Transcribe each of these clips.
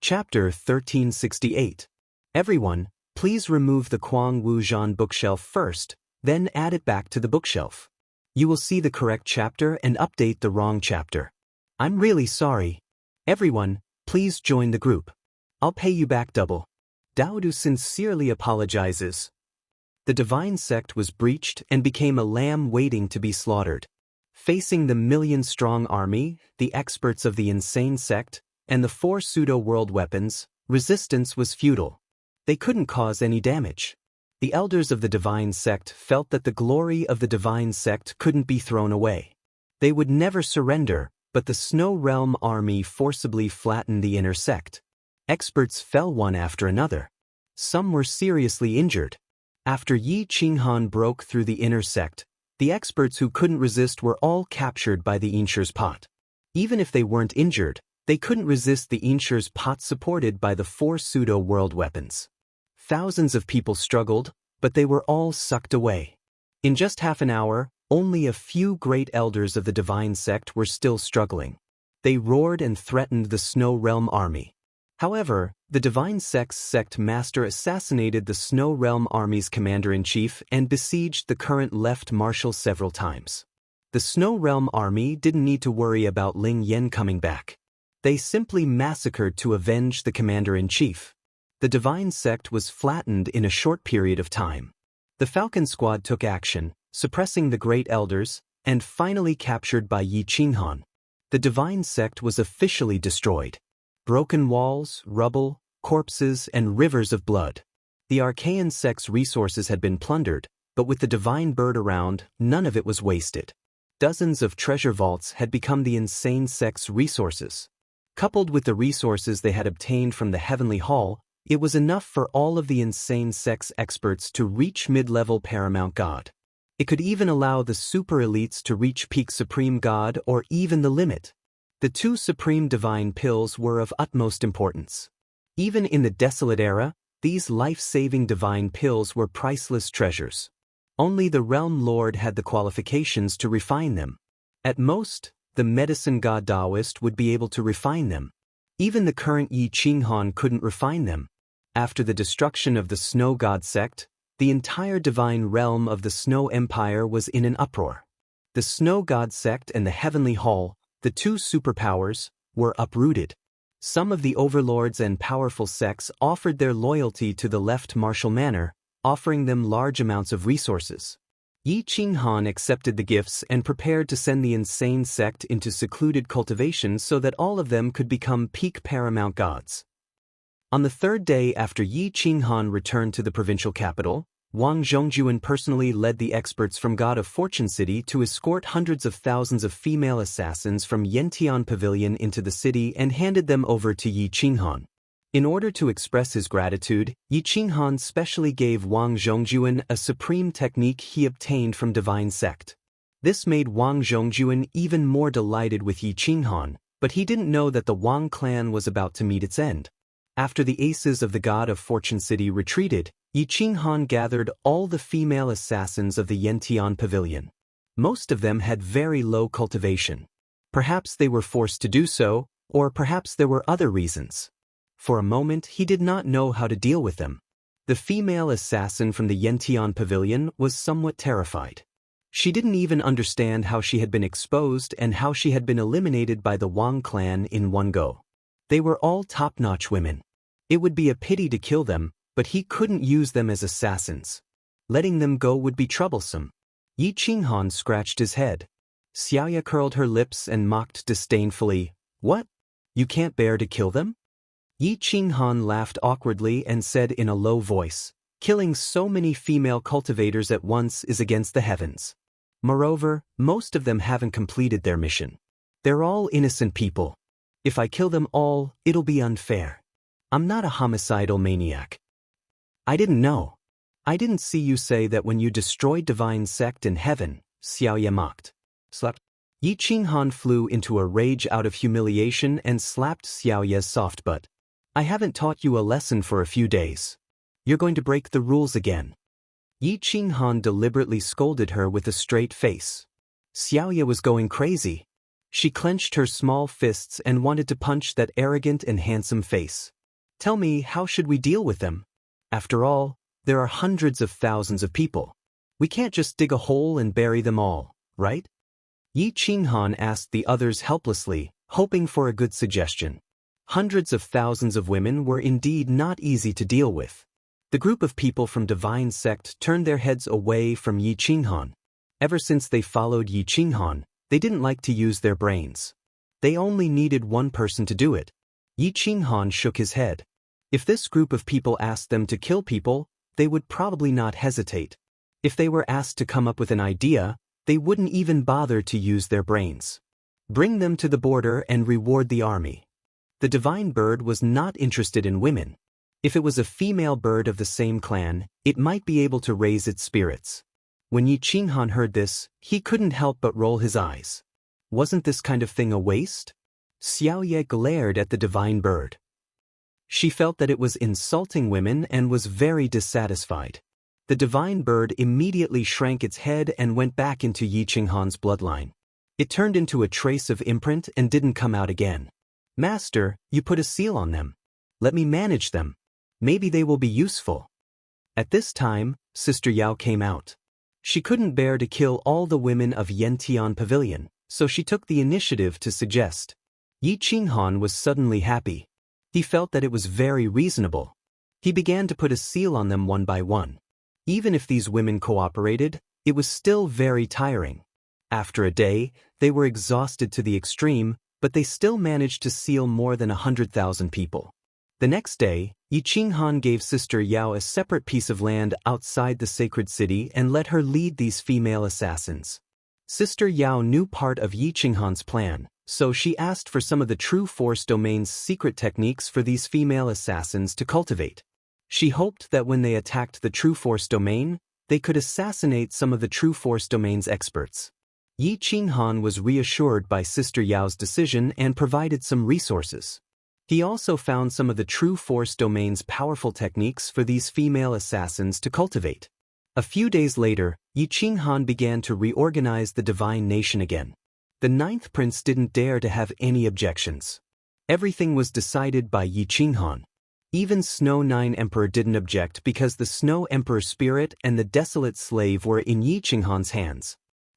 Chapter 1368. Everyone, please remove the Kuang Wu Zhan bookshelf first, then add it back to the bookshelf. You will see the correct chapter and update the wrong chapter. I'm really sorry. Everyone, please join the group. I'll pay you back double. Daodu sincerely apologizes. The divine sect was breached and became a lamb waiting to be slaughtered. Facing the million-strong army, the experts of the insane sect, and the 4 pseudo-world weapons, resistance was futile. They couldn't cause any damage. The elders of the divine sect felt that the glory of the divine sect couldn't be thrown away. They would never surrender, but the Snow Realm army forcibly flattened the inner sect. Experts fell one after another. Some were seriously injured. After Yi Qinghan broke through the inner sect, the experts who couldn't resist were all captured by the Inshur's pot. Even if they weren't injured, they couldn't resist the Inshur's pot supported by the 4 pseudo-world weapons. Thousands of people struggled, but they were all sucked away. In just half an hour, only a few great elders of the divine sect were still struggling. They roared and threatened the Snow Realm army. However, the divine sect's sect master assassinated the Snow Realm army's commander-in-chief and besieged the current left marshal several times. The Snow Realm army didn't need to worry about Ling Yen coming back. They simply massacred to avenge the commander-in-chief. The divine sect was flattened in a short period of time. The Falcon Squad took action, suppressing the great elders, and finally captured by Yi Qinghan. The divine sect was officially destroyed. Broken walls, rubble, corpses, and rivers of blood. The Archaean sect's resources had been plundered, but with the divine bird around, none of it was wasted. Dozens of treasure vaults had become the insane sect's resources. Coupled with the resources they had obtained from the Heavenly Hall, it was enough for all of the insane sect's experts to reach mid-level Paramount God. It could even allow the super elites to reach peak Supreme God or even the limit. The 2 supreme divine pills were of utmost importance. Even in the desolate era, these life-saving divine pills were priceless treasures. Only the Realm Lord had the qualifications to refine them. At most, the medicine god Taoist would be able to refine them. Even the current Yi Qinghan couldn't refine them. After the destruction of the Snow God sect, the entire divine realm of the Snow Empire was in an uproar. The Snow God sect and the Heavenly Hall, the 2 superpowers, were uprooted. Some of the overlords and powerful sects offered their loyalty to the left martial manor, offering them large amounts of resources. Yi Qinghan accepted the gifts and prepared to send the insane sect into secluded cultivation so that all of them could become peak paramount gods. On the 3rd day after Yi Qinghan returned to the provincial capital, Wang Zhongjuan personally led the experts from God of Fortune City to escort hundreds of thousands of female assassins from Yantian Pavilion into the city and handed them over to Yi Qinghan. In order to express his gratitude, Yi Qinghan specially gave Wang Zhongjuan a supreme technique he obtained from Divine Sect. This made Wang Zhongjuan even more delighted with Yi Qinghan, but he didn't know that the Wang clan was about to meet its end. After the aces of the God of Fortune City retreated, Yi Qinghan gathered all the female assassins of the Yantian Pavilion. Most of them had very low cultivation. Perhaps they were forced to do so, or perhaps there were other reasons. For a moment he did not know how to deal with them. The female assassin from the Yantian Pavilion was somewhat terrified. She didn't even understand how she had been exposed and how she had been eliminated by the Wang clan in one go. They were all top-notch women. It would be a pity to kill them, but he couldn't use them as assassins. Letting them go would be troublesome. Yi Qinghan scratched his head. Xiaoya curled her lips and mocked disdainfully. What? You can't bear to kill them? Yi Qinghan laughed awkwardly and said in a low voice, killing so many female cultivators at once is against the heavens. Moreover, most of them haven't completed their mission. They're all innocent people. If I kill them all, it'll be unfair. I'm not a homicidal maniac. I didn't know. I didn't see you say that when you destroyed Divine Sect in heaven, Xiaoya mocked. Slapped. Yi Qinghan flew into a rage out of humiliation and slapped Xiaoya's soft butt. I haven't taught you a lesson for a few days. You're going to break the rules again. Yi Qinghan deliberately scolded her with a straight face. Xiaoya was going crazy. She clenched her small fists and wanted to punch that arrogant and handsome face. Tell me, how should we deal with them? After all, there are hundreds of thousands of people. We can't just dig a hole and bury them all, right? Yi Qinghan asked the others helplessly, hoping for a good suggestion. Hundreds of thousands of women were indeed not easy to deal with. The group of people from Divine Sect turned their heads away from Yi Qinghan. Ever since they followed Yi Qinghan, they didn't like to use their brains. They only needed one person to do it. Yi Qinghan shook his head. If this group of people asked them to kill people, they would probably not hesitate. If they were asked to come up with an idea, they wouldn't even bother to use their brains. Bring them to the border and reward the army. The divine bird was not interested in women. If it was a female bird of the same clan, it might be able to raise its spirits. When Yi Qinghan heard this, he couldn't help but roll his eyes. Wasn't this kind of thing a waste? Xiao Ye glared at the divine bird. She felt that it was insulting women and was very dissatisfied. The divine bird immediately shrank its head and went back into Yi Qinghan's bloodline. It turned into a trace of imprint and didn't come out again. Master, you put a seal on them. Let me manage them. Maybe they will be useful. At this time, Sister Yao came out. She couldn't bear to kill all the women of Yantian Pavilion, so she took the initiative to suggest. Yi Qinghan was suddenly happy. He felt that it was very reasonable. He began to put a seal on them one by one. Even if these women cooperated, it was still very tiring. After a day, they were exhausted to the extreme, but they still managed to seal more than 100,000 people. The next day, Yi Qinghan gave Sister Yao a separate piece of land outside the sacred city and let her lead these female assassins. Sister Yao knew part of Yi Qinghan's plan, so she asked for some of the True Force Domain's secret techniques for these female assassins to cultivate. She hoped that when they attacked the True Force Domain, they could assassinate some of the True Force Domain's experts. Yi Qinghan was reassured by Sister Yao's decision and provided some resources. He also found some of the True Force Domain's powerful techniques for these female assassins to cultivate. A few days later, Yi Qinghan began to reorganize the divine nation again. The ninth prince didn't dare to have any objections. Everything was decided by Yi Qinghan. Even Snow Nine Emperor didn't object because the Snow Emperor spirit and the Desolate Slave were in Yi Qinghan's hands.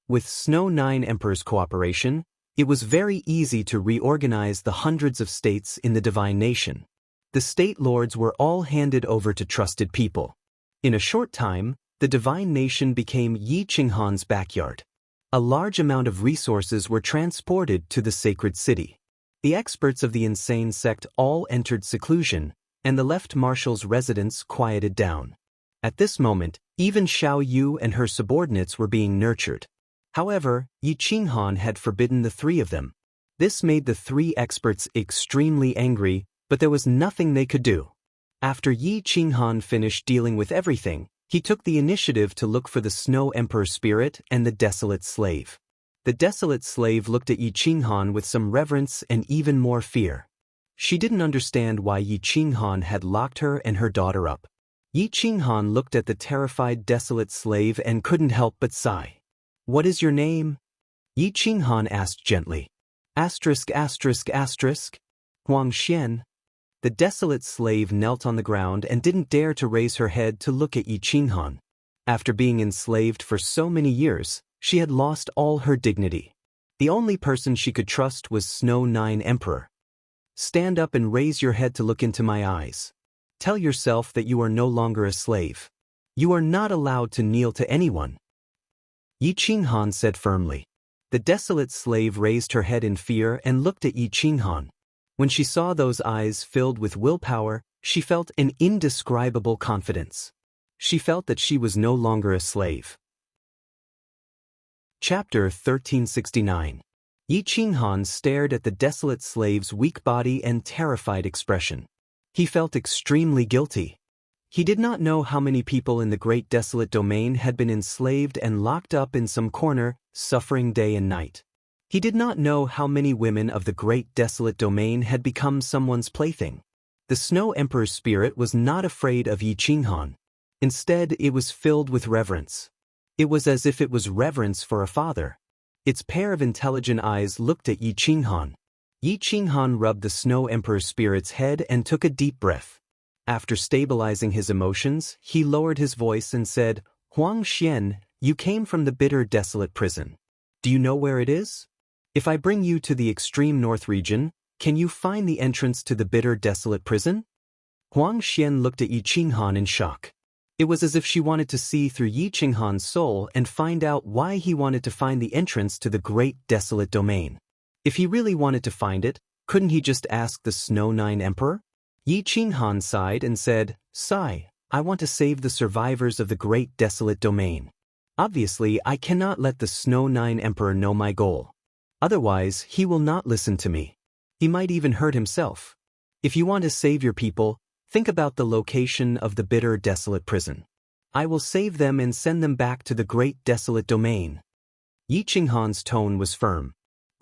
With Snow Nine Emperor's cooperation, it was very easy to reorganize the hundreds of states in the divine nation. The state lords were all handed over to trusted people. In a short time, the divine nation became Yi Qinghan's backyard. A large amount of resources were transported to the sacred city. The experts of the insane sect all entered seclusion, and the left marshal's residence quieted down. At this moment, even Xiao Yu and her subordinates were being nurtured. However, Yi Qinghan had forbidden the three of them. This made the three experts extremely angry, but there was nothing they could do. After Yi Qinghan finished dealing with everything, he took the initiative to look for the Snow Emperor spirit and the Desolate Slave. The Desolate Slave looked at Yi Qinghan with some reverence and even more fear. She didn't understand why Yi Qinghan had locked her and her daughter up. Yi Qinghan looked at the terrified Desolate Slave and couldn't help but sigh. "What is your name?" Yi Qinghan asked gently. Asterisk. Huang Xian. The Desolate Slave knelt on the ground and didn't dare to raise her head to look at Yi Qinghan. After being enslaved for so many years, she had lost all her dignity. The only person she could trust was Snow Nine Emperor. "Stand up and raise your head to look into my eyes. Tell yourself that you are no longer a slave. You are not allowed to kneel to anyone." Yi Qinghan said firmly. The Desolate Slave raised her head in fear and looked at Yi Qinghan. When she saw those eyes filled with willpower, she felt an indescribable confidence. She felt that she was no longer a slave. Chapter 1369. Yi Qinghan stared at the Desolate Slave's weak body and terrified expression. He felt extremely guilty. He did not know how many people in the Great Desolate Domain had been enslaved and locked up in some corner, suffering day and night. He did not know how many women of the Great Desolate Domain had become someone's plaything. The Snow Emperor's spirit was not afraid of Yi Qinghan. Instead, it was filled with reverence. It was as if it was reverence for a father. Its pair of intelligent eyes looked at Yi Qinghan. Yi Qinghan rubbed the Snow Emperor's spirit's head and took a deep breath. After stabilizing his emotions, he lowered his voice and said, Huang Xian, you came from the bitter, desolate prison. Do you know where it is? If I bring you to the extreme north region, can you find the entrance to the bitter, desolate prison? Huang Xian looked at Yi Qinghan in shock. It was as if she wanted to see through Yi Qinghan's soul and find out why he wanted to find the entrance to the great, desolate domain. If he really wanted to find it, couldn't he just ask the Snow Nine Emperor? Yi Qinghan sighed and said, Sigh, I want to save the survivors of the great, desolate domain. Obviously, I cannot let the Snow Nine Emperor know my goal. Otherwise, he will not listen to me. He might even hurt himself. If you want to save your people, think about the location of the bitter, desolate prison. I will save them and send them back to the great, desolate domain. Yi Qinghan's tone was firm.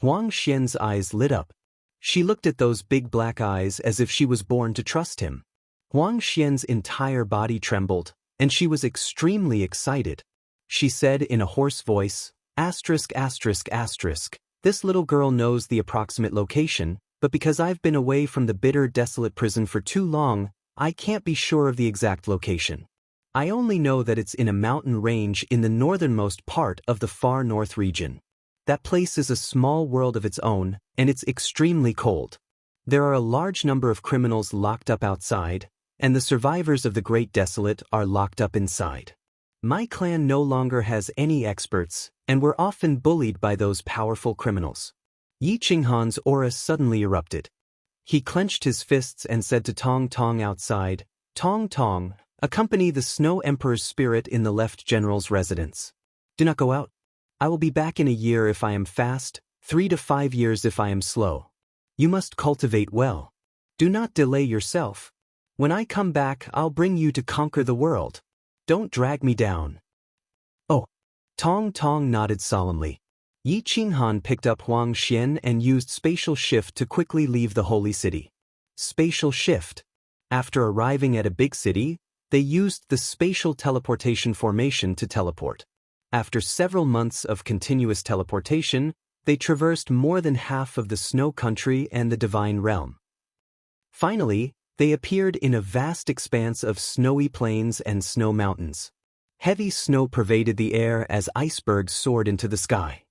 Huang Xian's eyes lit up. She looked at those big black eyes as if she was born to trust him. Huang Xian's entire body trembled, and she was extremely excited. She said in a hoarse voice, Asterisk, asterisk, asterisk. This little girl knows the approximate location, but because I've been away from the bitter, desolate prison for too long, I can't be sure of the exact location. I only know that it's in a mountain range in the northernmost part of the far north region. That place is a small world of its own, and it's extremely cold. There are a large number of criminals locked up outside, and the survivors of the Great Desolate are locked up inside. My clan no longer has any experts, and we're often bullied by those powerful criminals. Yi Qinghan's aura suddenly erupted. He clenched his fists and said to Tong Tong outside, Tong Tong, accompany the Snow Emperor's spirit in the Left General's residence. Do not go out. I will be back in a year if I am fast, 3 to 5 years if I am slow. You must cultivate well. Do not delay yourself. When I come back, I'll bring you to conquer the world. Don't drag me down. Oh. Tong Tong nodded solemnly. Yi Qinghan picked up Huang Xian and used spatial shift to quickly leave the holy city. Spatial shift. After arriving at a big city, they used the spatial teleportation formation to teleport. After several months of continuous teleportation, they traversed more than half of the snow country and the divine realm. Finally, they appeared in a vast expanse of snowy plains and snow mountains. Heavy snow pervaded the air as icebergs soared into the sky.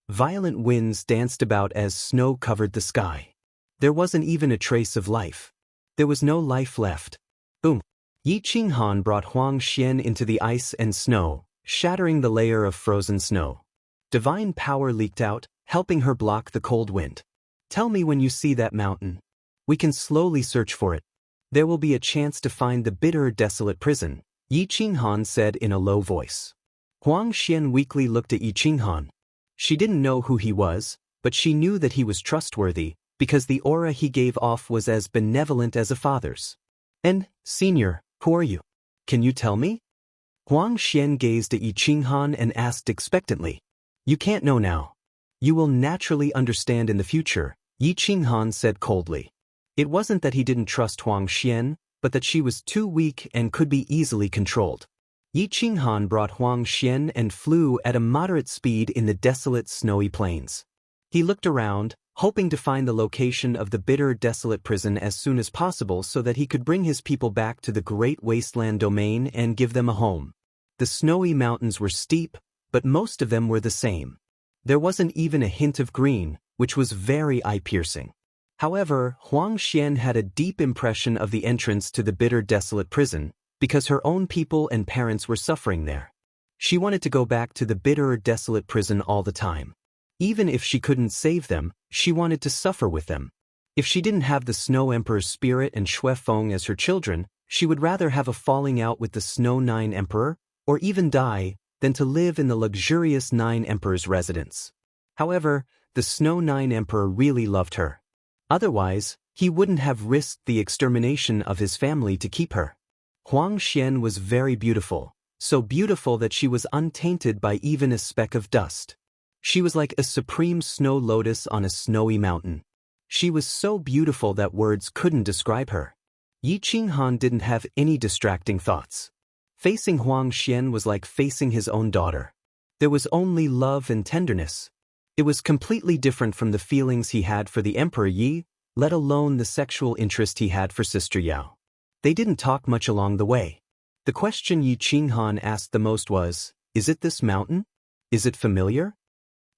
Violent winds danced about as snow covered the sky. There wasn't even a trace of life. There was no life left. Boom! Yi Qinghan brought Huang Xian into the ice and snow, shattering the layer of frozen snow. Divine power leaked out, helping her block the cold wind. Tell me when you see that mountain. We can slowly search for it. There will be a chance to find the bitter, desolate prison, Yi Qinghan said in a low voice. Huang Xian weakly looked at Yi Qinghan. She didn't know who he was, but she knew that he was trustworthy, because the aura he gave off was as benevolent as a father's. And, Senior, who are you? Can you tell me? Huang Xian gazed at Yi Qinghan and asked expectantly. You can't know now. You will naturally understand in the future, Yi Qinghan said coldly. It wasn't that he didn't trust Huang Xian, but that she was too weak and could be easily controlled. Yi Qinghan brought Huang Xian and flew at a moderate speed in the desolate snowy plains. He looked around, hoping to find the location of the bitter, desolate prison as soon as possible so that he could bring his people back to the great wasteland domain and give them a home. The snowy mountains were steep, but most of them were the same. There wasn't even a hint of green, which was very eye-piercing. However, Huang Xian had a deep impression of the entrance to the bitter, desolate prison, because her own people and parents were suffering there. She wanted to go back to the bitter, desolate prison all the time. Even if she couldn't save them, she wanted to suffer with them. If she didn't have the Snow Emperor's spirit and Shui Feng as her children, she would rather have a falling out with the Snow Nine Emperor, or even die, than to live in the luxurious Nine Emperor's residence. However, the Snow Nine Emperor really loved her. Otherwise, he wouldn't have risked the extermination of his family to keep her. Huang Xian was very beautiful, so beautiful that she was untainted by even a speck of dust. She was like a supreme snow lotus on a snowy mountain. She was so beautiful that words couldn't describe her. Yi Qinghan didn't have any distracting thoughts. Facing Huang Xian was like facing his own daughter. There was only love and tenderness. It was completely different from the feelings he had for the Emperor Yi, let alone the sexual interest he had for Sister Yao. They didn't talk much along the way. The question Yi Qinghan asked the most was, "Is it this mountain? Is it familiar?"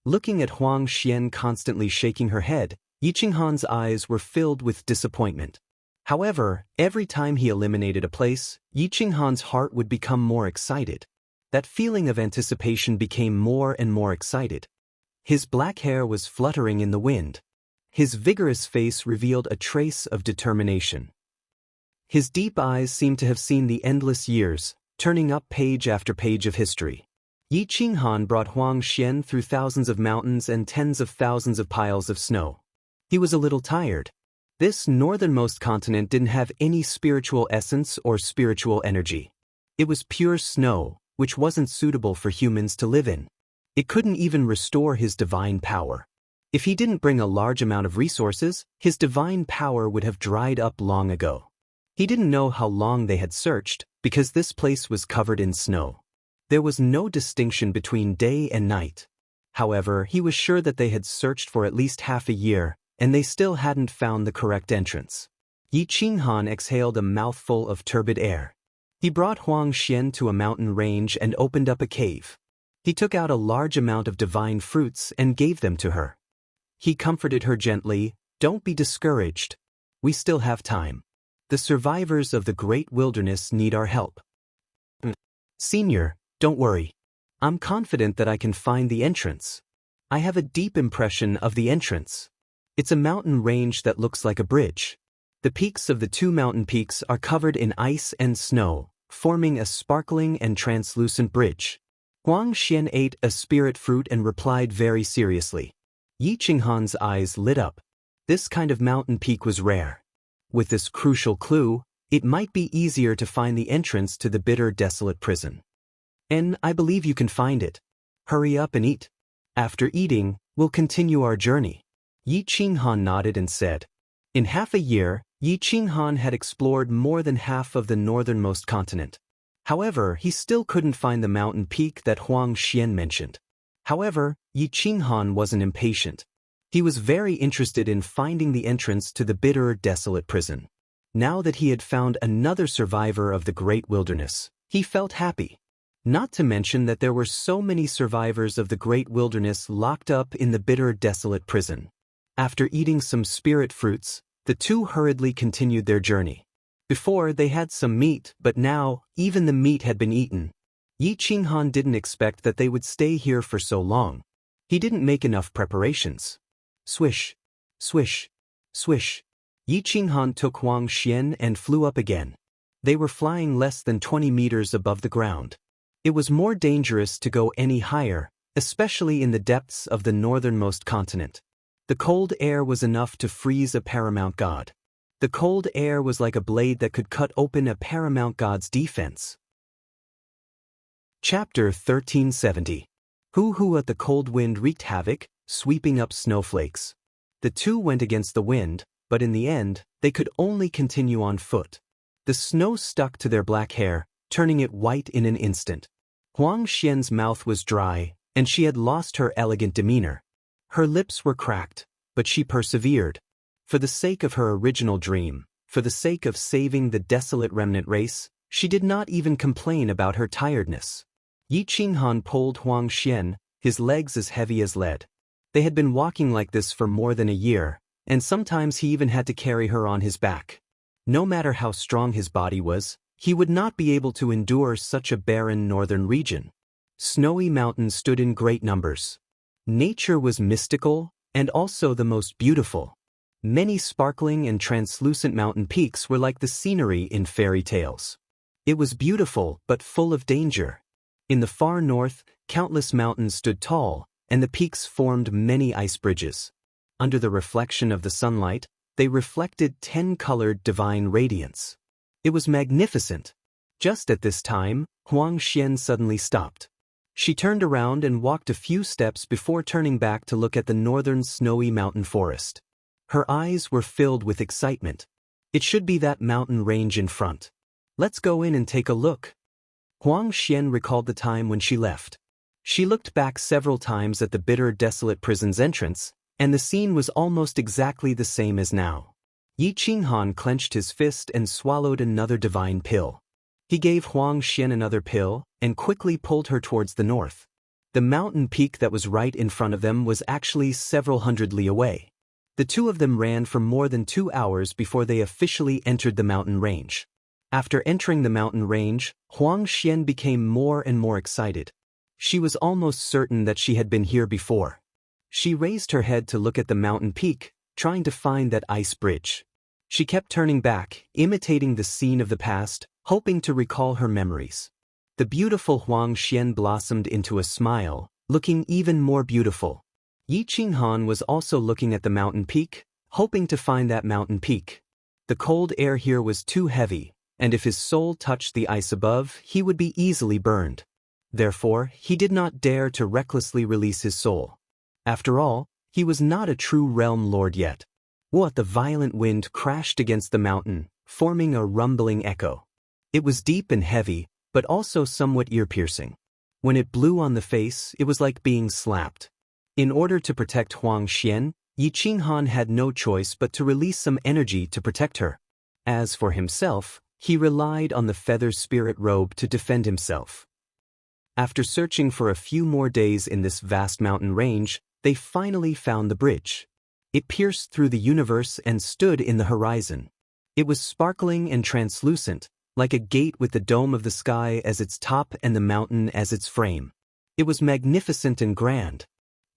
Looking at Huang Xian constantly shaking her head, Yi Qinghan's eyes were filled with disappointment. However, every time he eliminated a place, Yi Qinghan's heart would become more excited. That feeling of anticipation became more and more excited. His black hair was fluttering in the wind. His vigorous face revealed a trace of determination. His deep eyes seemed to have seen the endless years, turning up page after page of history. Yi Qinghan brought Huang Xian through thousands of mountains and tens of thousands of piles of snow. He was a little tired. This northernmost continent didn't have any spiritual essence or spiritual energy. It was pure snow, which wasn't suitable for humans to live in. It couldn't even restore his divine power. If he didn't bring a large amount of resources, his divine power would have dried up long ago. He didn't know how long they had searched, because this place was covered in snow. There was no distinction between day and night. However, he was sure that they had searched for at least half a year, and they still hadn't found the correct entrance. Yi Qinghan exhaled a mouthful of turbid air. He brought Huang Xian to a mountain range and opened up a cave. He took out a large amount of divine fruits and gave them to her. He comforted her gently, "Don't be discouraged. We still have time. The survivors of the great wilderness need our help. Senior, don't worry. I'm confident that I can find the entrance. I have a deep impression of the entrance. It's a mountain range that looks like a bridge. The peaks of the two mountain peaks are covered in ice and snow, forming a sparkling and translucent bridge." Huang Xian ate a spirit fruit and replied very seriously. Yi Qinghan's eyes lit up. This kind of mountain peak was rare. With this crucial clue, it might be easier to find the entrance to the bitter, desolate prison. "And I believe you can find it. Hurry up and eat. After eating, we'll continue our journey." Yi Qinghan nodded and said. In half a year, Yi Qinghan had explored more than half of the northernmost continent. However, he still couldn't find the mountain peak that Huang Xian mentioned. However, Yi Qinghan wasn't impatient. He was very interested in finding the entrance to the bitter, desolate prison. Now that he had found another survivor of the great wilderness, he felt happy. Not to mention that there were so many survivors of the great wilderness locked up in the bitter, desolate prison. After eating some spirit fruits, the two hurriedly continued their journey. Before, they had some meat, but now, even the meat had been eaten. Yi Qinghan didn't expect that they would stay here for so long. He didn't make enough preparations. Swish, swish, swish. Yi Qinghan took Huang Xian and flew up again. They were flying less than 20 meters above the ground. It was more dangerous to go any higher, especially in the depths of the northernmost continent. The cold air was enough to freeze a paramount god. The cold air was like a blade that could cut open a paramount god's defense. Chapter 1370. Hoo-hoo. The cold wind wreaked havoc, sweeping up snowflakes. The two went against the wind, but in the end, they could only continue on foot. The snow stuck to their black hair, turning it white in an instant. Huang Xian's mouth was dry, and she had lost her elegant demeanor. Her lips were cracked, but she persevered. For the sake of her original dream, for the sake of saving the desolate remnant race, she did not even complain about her tiredness. Yi Qinghan pulled Huang Xian, his legs as heavy as lead. They had been walking like this for more than a year, and sometimes he even had to carry her on his back. No matter how strong his body was, he would not be able to endure such a barren northern region. Snowy mountains stood in great numbers. Nature was mystical, and also the most beautiful. Many sparkling and translucent mountain peaks were like the scenery in fairy tales. It was beautiful but full of danger. In the far north, countless mountains stood tall, and the peaks formed many ice bridges. Under the reflection of the sunlight, they reflected 10-colored divine radiance. It was magnificent. Just at this time, Huang Xian suddenly stopped. She turned around and walked a few steps before turning back to look at the northern snowy mountain forest. Her eyes were filled with excitement. It should be that mountain range in front. Let's go in and take a look. Huang Xian recalled the time when she left. She looked back several times at the bitter, desolate prison's entrance, and the scene was almost exactly the same as now. Yi Qinghan clenched his fist and swallowed another divine pill. He gave Huang Xian another pill and quickly pulled her towards the north. The mountain peak that was right in front of them was actually several hundred li away. The two of them ran for more than 2 hours before they officially entered the mountain range. After entering the mountain range, Huang Xian became more and more excited. She was almost certain that she had been here before. She raised her head to look at the mountain peak, trying to find that ice bridge. She kept turning back, imitating the scene of the past, hoping to recall her memories. The beautiful Huang Xian blossomed into a smile, looking even more beautiful. Yi Qinghan was also looking at the mountain peak, hoping to find that mountain peak. The cold air here was too heavy, and if his soul touched the ice above, he would be easily burned. Therefore, he did not dare to recklessly release his soul. After all, he was not a true realm lord yet. What the violent wind crashed against the mountain, forming a rumbling echo. It was deep and heavy, but also somewhat ear-piercing. When it blew on the face, it was like being slapped. In order to protect Huang Xian, Yi Qinghan had no choice but to release some energy to protect her. As for himself, he relied on the feather spirit robe to defend himself. After searching for a few more days in this vast mountain range, they finally found the bridge. It pierced through the universe and stood in the horizon. It was sparkling and translucent, like a gate with the dome of the sky as its top and the mountain as its frame. It was magnificent and grand.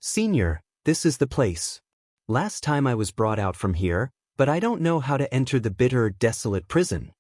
"Senior, this is the place. Last time I was brought out from here, but I don't know how to enter the bitter, desolate prison,"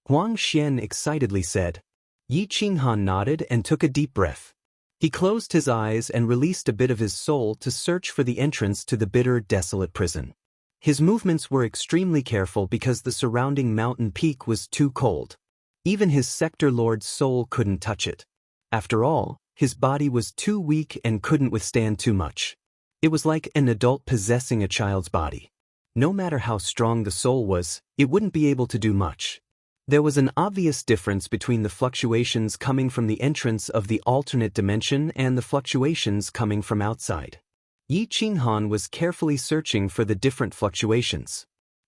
Huang Xian excitedly said. Yi Qinghan nodded and took a deep breath. He closed his eyes and released a bit of his soul to search for the entrance to the bitter, desolate prison. His movements were extremely careful because the surrounding mountain peak was too cold. Even his sector lord's soul couldn't touch it. After all, his body was too weak and couldn't withstand too much. It was like an adult possessing a child's body. No matter how strong the soul was, it wouldn't be able to do much. There was an obvious difference between the fluctuations coming from the entrance of the alternate dimension and the fluctuations coming from outside. Yi Qinghan was carefully searching for the different fluctuations.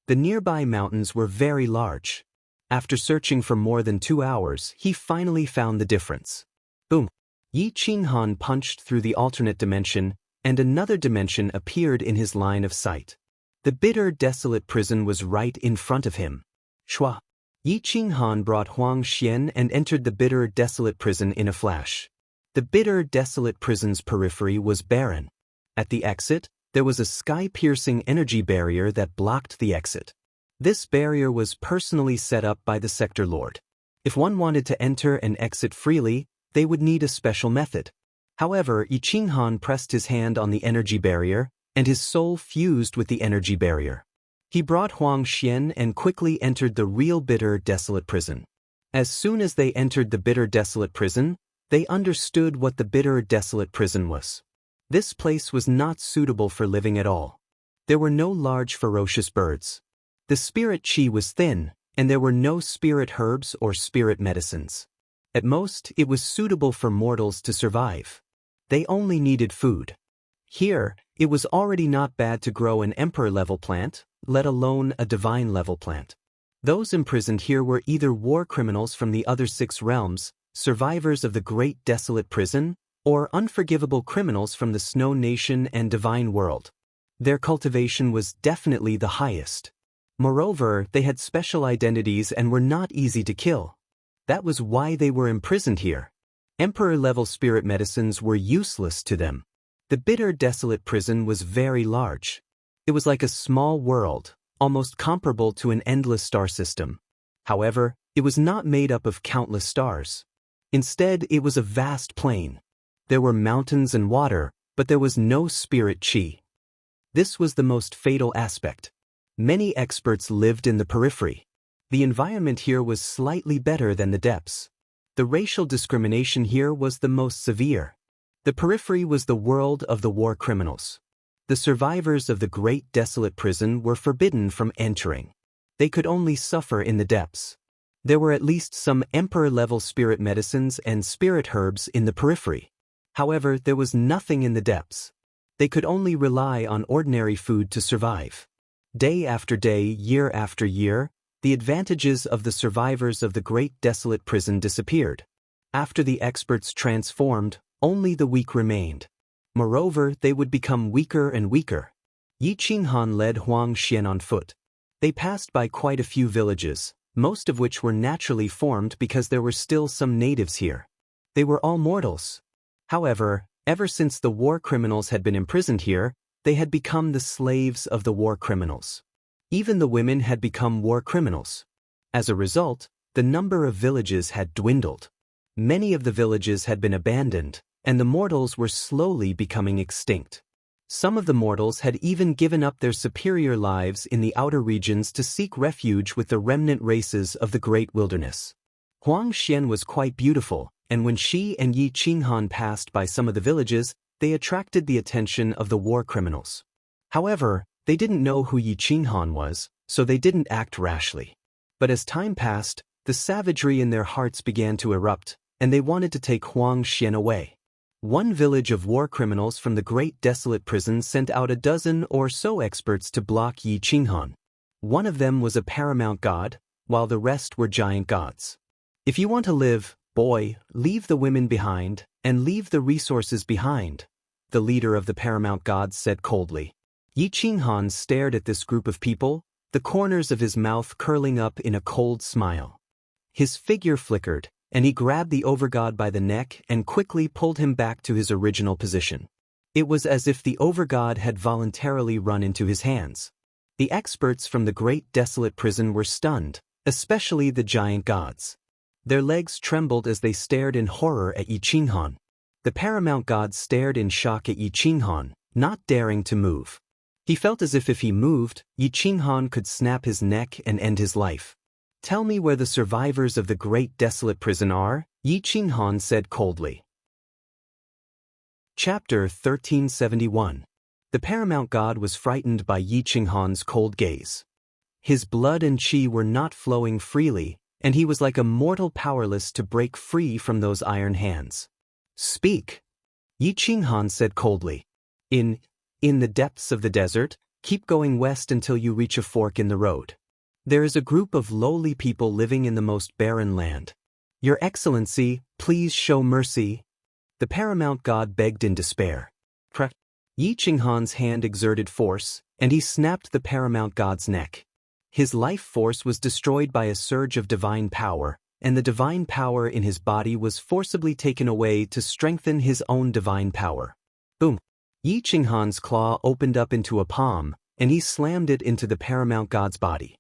The nearby mountains were very large. After searching for more than 2 hours, he finally found the difference. Boom! Yi Qinghan punched through the alternate dimension, and another dimension appeared in his line of sight. The bitter, desolate prison was right in front of him. Shua! Yi Qinghan brought Huang Xian and entered the bitter, desolate prison in a flash. The bitter, desolate prison's periphery was barren. At the exit, there was a sky-piercing energy barrier that blocked the exit. This barrier was personally set up by the sector lord. If one wanted to enter and exit freely, they would need a special method. However, Yi Qinghan pressed his hand on the energy barrier, and his soul fused with the energy barrier. He brought Huang Xian and quickly entered the real bitter, desolate prison. As soon as they entered the bitter, desolate prison, they understood what the bitter, desolate prison was. This place was not suitable for living at all. There were no large, ferocious birds. The spirit qi was thin, and there were no spirit herbs or spirit medicines. At most, it was suitable for mortals to survive. They only needed food. Here, it was already not bad to grow an emperor-level plant, let alone a divine-level plant. Those imprisoned here were either war criminals from the other 6 realms, survivors of the great desolate prison, or unforgivable criminals from the Snow Nation and Divine World. Their cultivation was definitely the highest. Moreover, they had special identities and were not easy to kill. That was why they were imprisoned here. Emperor-level spirit medicines were useless to them. The bitter, desolate prison was very large. It was like a small world, almost comparable to an endless star system. However, it was not made up of countless stars. Instead, it was a vast plain. There were mountains and water, but there was no spirit qi. This was the most fatal aspect. Many experts lived in the periphery. The environment here was slightly better than the depths. The racial discrimination here was the most severe. The periphery was the world of the war criminals. The survivors of the great desolate prison were forbidden from entering. They could only suffer in the depths. There were at least some emperor-level spirit medicines and spirit herbs in the periphery. However, there was nothing in the depths. They could only rely on ordinary food to survive. Day after day, year after year, the advantages of the survivors of the great desolate prison disappeared. After the experts transformed, only the weak remained. Moreover, they would become weaker and weaker. Yi Qinghan led Huang Xian on foot. They passed by quite a few villages, most of which were naturally formed because there were still some natives here. They were all mortals. However, ever since the war criminals had been imprisoned here, they had become the slaves of the war criminals. Even the women had become war criminals. As a result, the number of villages had dwindled. Many of the villages had been abandoned, and the mortals were slowly becoming extinct. Some of the mortals had even given up their superior lives in the outer regions to seek refuge with the remnant races of the great wilderness. Huang Xian was quite beautiful, and when she and Yi Qinghan passed by some of the villages, they attracted the attention of the war criminals. However, they didn't know who Yi Qinghan was, so they didn't act rashly. But as time passed, the savagery in their hearts began to erupt, and they wanted to take Huang Xian away. One village of war criminals from the great desolate prison sent out a dozen or so experts to block Yi Qinghan. One of them was a paramount god, while the rest were giant gods. If you want to live, boy, leave the women behind, and leave the resources behind, the leader of the paramount gods said coldly. Yi Qinghan stared at this group of people, the corners of his mouth curling up in a cold smile. His figure flickered, and he grabbed the overgod by the neck and quickly pulled him back to his original position. It was as if the overgod had voluntarily run into his hands. The experts from the great desolate prison were stunned, especially the giant gods. Their legs trembled as they stared in horror at Yi Qinghan. The paramount god stared in shock at Yi Qinghan, not daring to move. He felt as if he moved, Yi Qinghan could snap his neck and end his life. Tell me where the survivors of the great desolate prison are, Yi Qinghan said coldly. Chapter 1371. The paramount god was frightened by Yi Qinghan's cold gaze. His blood and qi were not flowing freely, and he was like a mortal powerless to break free from those iron hands. Speak, Yi Qinghan said coldly. In the depths of the desert, keep going west until you reach a fork in the road. There is a group of lowly people living in the most barren land. Your Excellency, please show mercy. The paramount god begged in despair. Yi Qinghan's hand exerted force, and he snapped the paramount god's neck. His life force was destroyed by a surge of divine power, and the divine power in his body was forcibly taken away to strengthen his own divine power. Boom! Yi Qinghan's claw opened up into a palm, and he slammed it into the paramount god's body.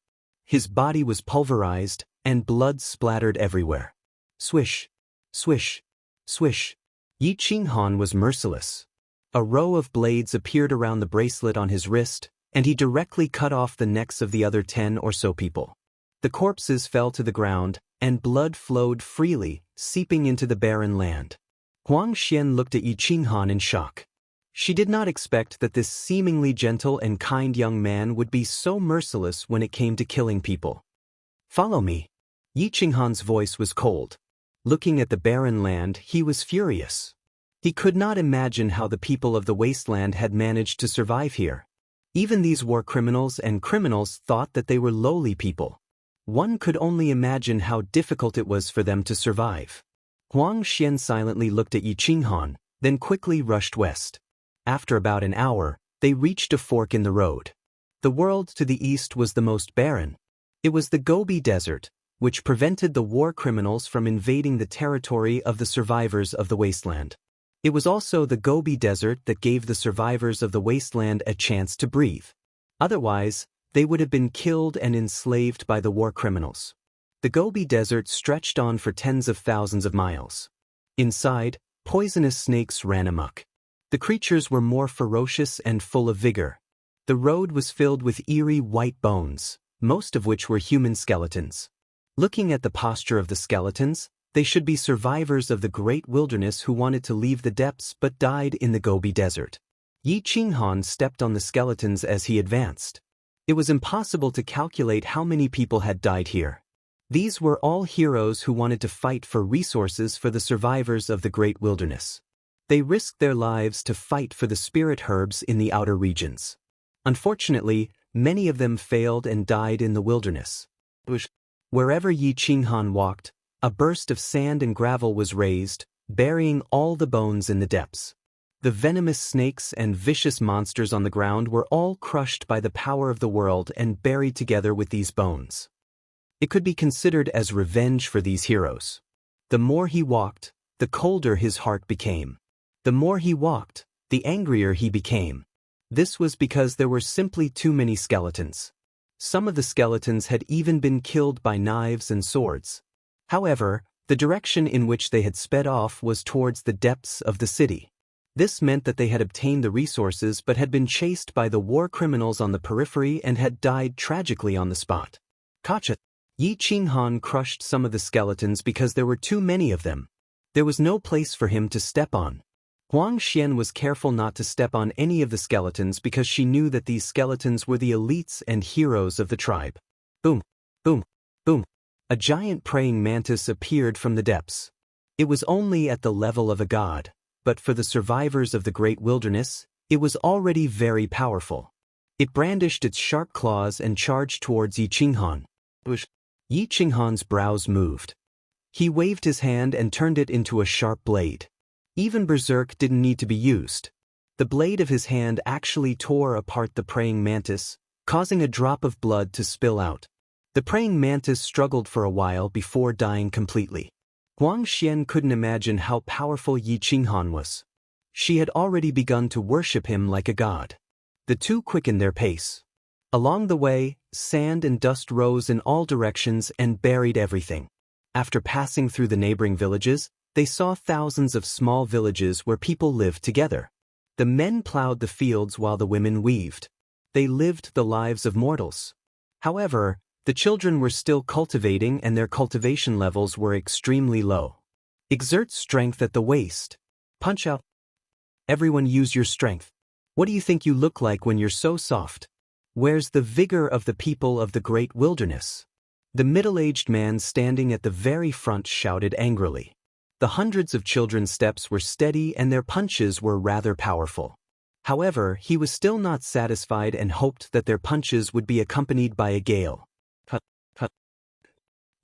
His body was pulverized, and blood splattered everywhere. Swish, swish, swish. Yi Qinghan was merciless. A row of blades appeared around the bracelet on his wrist, and he directly cut off the necks of the other 10 or so people. The corpses fell to the ground, and blood flowed freely, seeping into the barren land. Huang Xian looked at Yi Qinghan in shock. She did not expect that this seemingly gentle and kind young man would be so merciless when it came to killing people. Follow me. Yi Qinghan's voice was cold. Looking at the barren land, he was furious. He could not imagine how the people of the wasteland had managed to survive here. Even these war criminals and criminals thought that they were lowly people. One could only imagine how difficult it was for them to survive. Huang Xian silently looked at Yi Qinghan, then quickly rushed west. After about an hour, they reached a fork in the road. The world to the east was the most barren. It was the Gobi Desert, which prevented the war criminals from invading the territory of the survivors of the wasteland. It was also the Gobi Desert that gave the survivors of the wasteland a chance to breathe. Otherwise, they would have been killed and enslaved by the war criminals. The Gobi Desert stretched on for tens of thousands of miles. Inside, poisonous snakes ran amok. The creatures were more ferocious and full of vigor. The road was filled with eerie white bones, most of which were human skeletons. Looking at the posture of the skeletons, they should be survivors of the great wilderness who wanted to leave the depths but died in the Gobi Desert. Yi Qinghan stepped on the skeletons as he advanced. It was impossible to calculate how many people had died here. These were all heroes who wanted to fight for resources for the survivors of the great wilderness. They risked their lives to fight for the spirit herbs in the outer regions. Unfortunately, many of them failed and died in the wilderness. Wherever Yi Qinghan walked, a burst of sand and gravel was raised, burying all the bones in the depths. The venomous snakes and vicious monsters on the ground were all crushed by the power of the world and buried together with these bones. It could be considered as revenge for these heroes. The more he walked, the colder his heart became. The more he walked, the angrier he became. This was because there were simply too many skeletons. Some of the skeletons had even been killed by knives and swords. However, the direction in which they had sped off was towards the depths of the city. This meant that they had obtained the resources but had been chased by the war criminals on the periphery and had died tragically on the spot. Gotcha. Yi Qinghan crushed some of the skeletons because there were too many of them. There was no place for him to step on. Huang Xian was careful not to step on any of the skeletons because she knew that these skeletons were the elites and heroes of the tribe. Boom, boom, boom. A giant praying mantis appeared from the depths. It was only at the level of a god, but for the survivors of the great wilderness, it was already very powerful. It brandished its sharp claws and charged towards Yi Qinghan. Yi Qinghan's brows moved. He waved his hand and turned it into a sharp blade. Even berserk didn't need to be used. The blade of his hand actually tore apart the praying mantis, causing a drop of blood to spill out. The praying mantis struggled for a while before dying completely. Huang Xian couldn't imagine how powerful Yi Qinghan was. She had already begun to worship him like a god. The two quickened their pace. Along the way, sand and dust rose in all directions and buried everything. After passing through the neighboring villages, they saw thousands of small villages where people lived together. The men plowed the fields while the women weaved. They lived the lives of mortals. However, the children were still cultivating and their cultivation levels were extremely low. Exert strength at the waist. Punch out. Everyone use your strength. What do you think you look like when you're so soft? Where's the vigor of the people of the great wilderness? The middle-aged man standing at the very front shouted angrily. The hundreds of children's steps were steady and their punches were rather powerful. However, he was still not satisfied and hoped that their punches would be accompanied by a gale.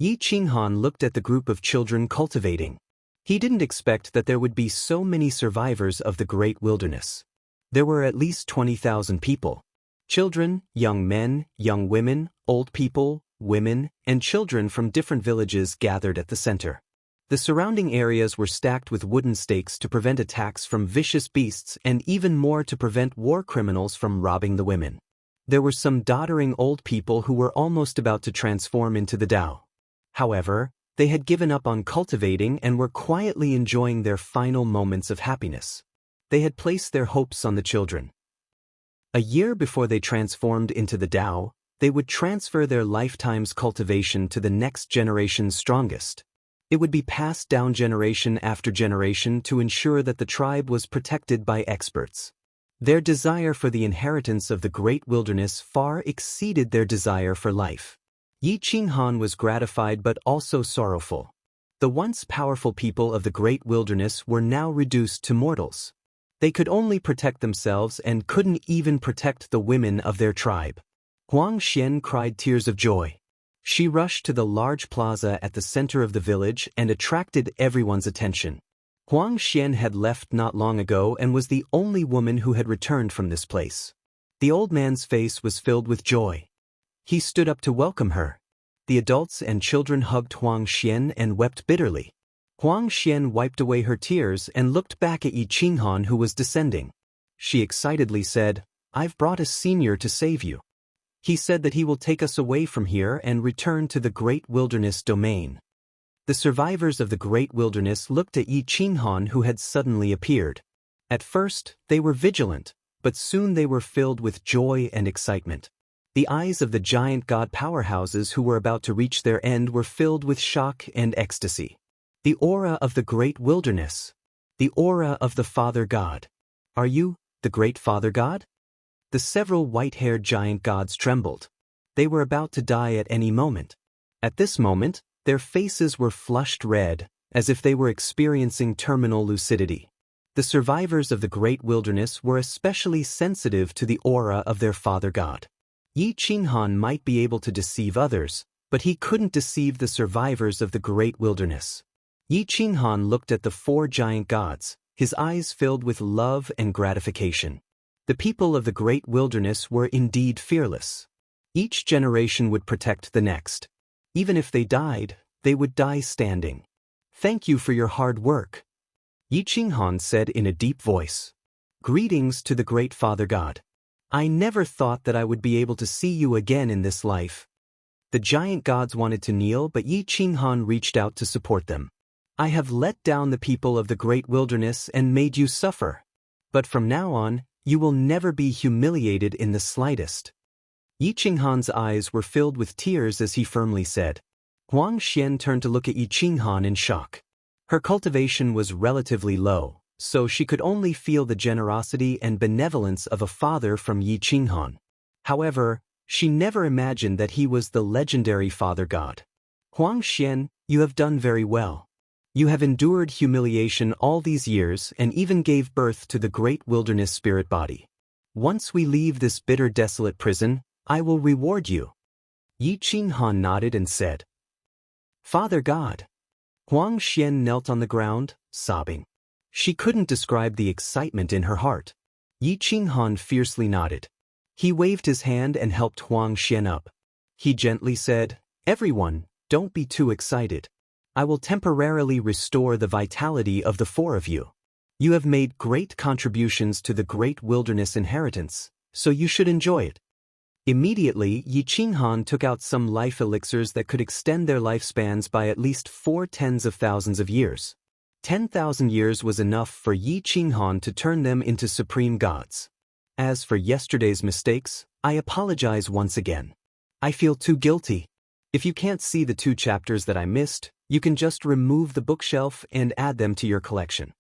Yi Qinghan looked at the group of children cultivating. He didn't expect that there would be so many survivors of the great wilderness. There were at least 20,000 people. Children, young men, young women, old people, women, and children from different villages gathered at the center. The surrounding areas were stacked with wooden stakes to prevent attacks from vicious beasts and even more to prevent war criminals from robbing the women. There were some doddering old people who were almost about to transform into the Tao. However, they had given up on cultivating and were quietly enjoying their final moments of happiness. They had placed their hopes on the children. A year before they transformed into the Tao, they would transfer their lifetime's cultivation to the next generation's strongest. It would be passed down generation after generation to ensure that the tribe was protected by experts. Their desire for the inheritance of the great wilderness far exceeded their desire for life. Yi Qinghan was gratified but also sorrowful. The once powerful people of the great wilderness were now reduced to mortals. They could only protect themselves and couldn't even protect the women of their tribe. Huang Xian cried tears of joy. She rushed to the large plaza at the center of the village and attracted everyone's attention. Huang Xian had left not long ago and was the only woman who had returned from this place. The old man's face was filled with joy. He stood up to welcome her. The adults and children hugged Huang Xian and wept bitterly. Huang Xian wiped away her tears and looked back at Yi Qinghan who was descending. She excitedly said, "I've brought a senior to save you. He said that he will take us away from here and return to the great wilderness domain." The survivors of the great wilderness looked at Yi Qinghan who had suddenly appeared. At first, they were vigilant, but soon they were filled with joy and excitement. The eyes of the giant god powerhouses who were about to reach their end were filled with shock and ecstasy. The aura of the great wilderness. The aura of the Father God. Are you, the great Father God? The several white-haired giant gods trembled. They were about to die at any moment. At this moment, their faces were flushed red, as if they were experiencing terminal lucidity. The survivors of the great wilderness were especially sensitive to the aura of their father god. Yi Qinghan might be able to deceive others, but he couldn't deceive the survivors of the great wilderness. Yi Qinghan looked at the four giant gods, his eyes filled with love and gratification. The people of the great wilderness were indeed fearless. Each generation would protect the next. Even if they died, they would die standing. "Thank you for your hard work," Yi Qinghan said in a deep voice. "Greetings to the great Father God. I never thought that I would be able to see you again in this life." The giant gods wanted to kneel, but Yi Qinghan reached out to support them. "I have let down the people of the great wilderness and made you suffer. But from now on, you will never be humiliated in the slightest." Yi Qinghan's eyes were filled with tears as he firmly said. Huang Xian turned to look at Yi Qinghan in shock. Her cultivation was relatively low, so she could only feel the generosity and benevolence of a father from Yi Qinghan. However, she never imagined that he was the legendary father god. "Huang Xian, you have done very well. You have endured humiliation all these years and even gave birth to the great wilderness spirit body. Once we leave this bitter desolate prison, I will reward you." Yi Qinghan nodded and said, "Father God." Huang Xian knelt on the ground, sobbing. She couldn't describe the excitement in her heart. Yi Qinghan fiercely nodded. He waved his hand and helped Huang Xian up. He gently said, "Everyone, don't be too excited. I will temporarily restore the vitality of the four of you. You have made great contributions to the great wilderness inheritance, so you should enjoy it." Immediately, Yi Qinghan took out some life elixirs that could extend their lifespans by at least 4 tens of thousands of years. 10,000 years was enough for Yi Qinghan to turn them into supreme gods. "As for yesterday's mistakes, I apologize once again. I feel too guilty. If you can't see the 2 chapters that I missed, you can just remove the bookshelf and add them to your collection."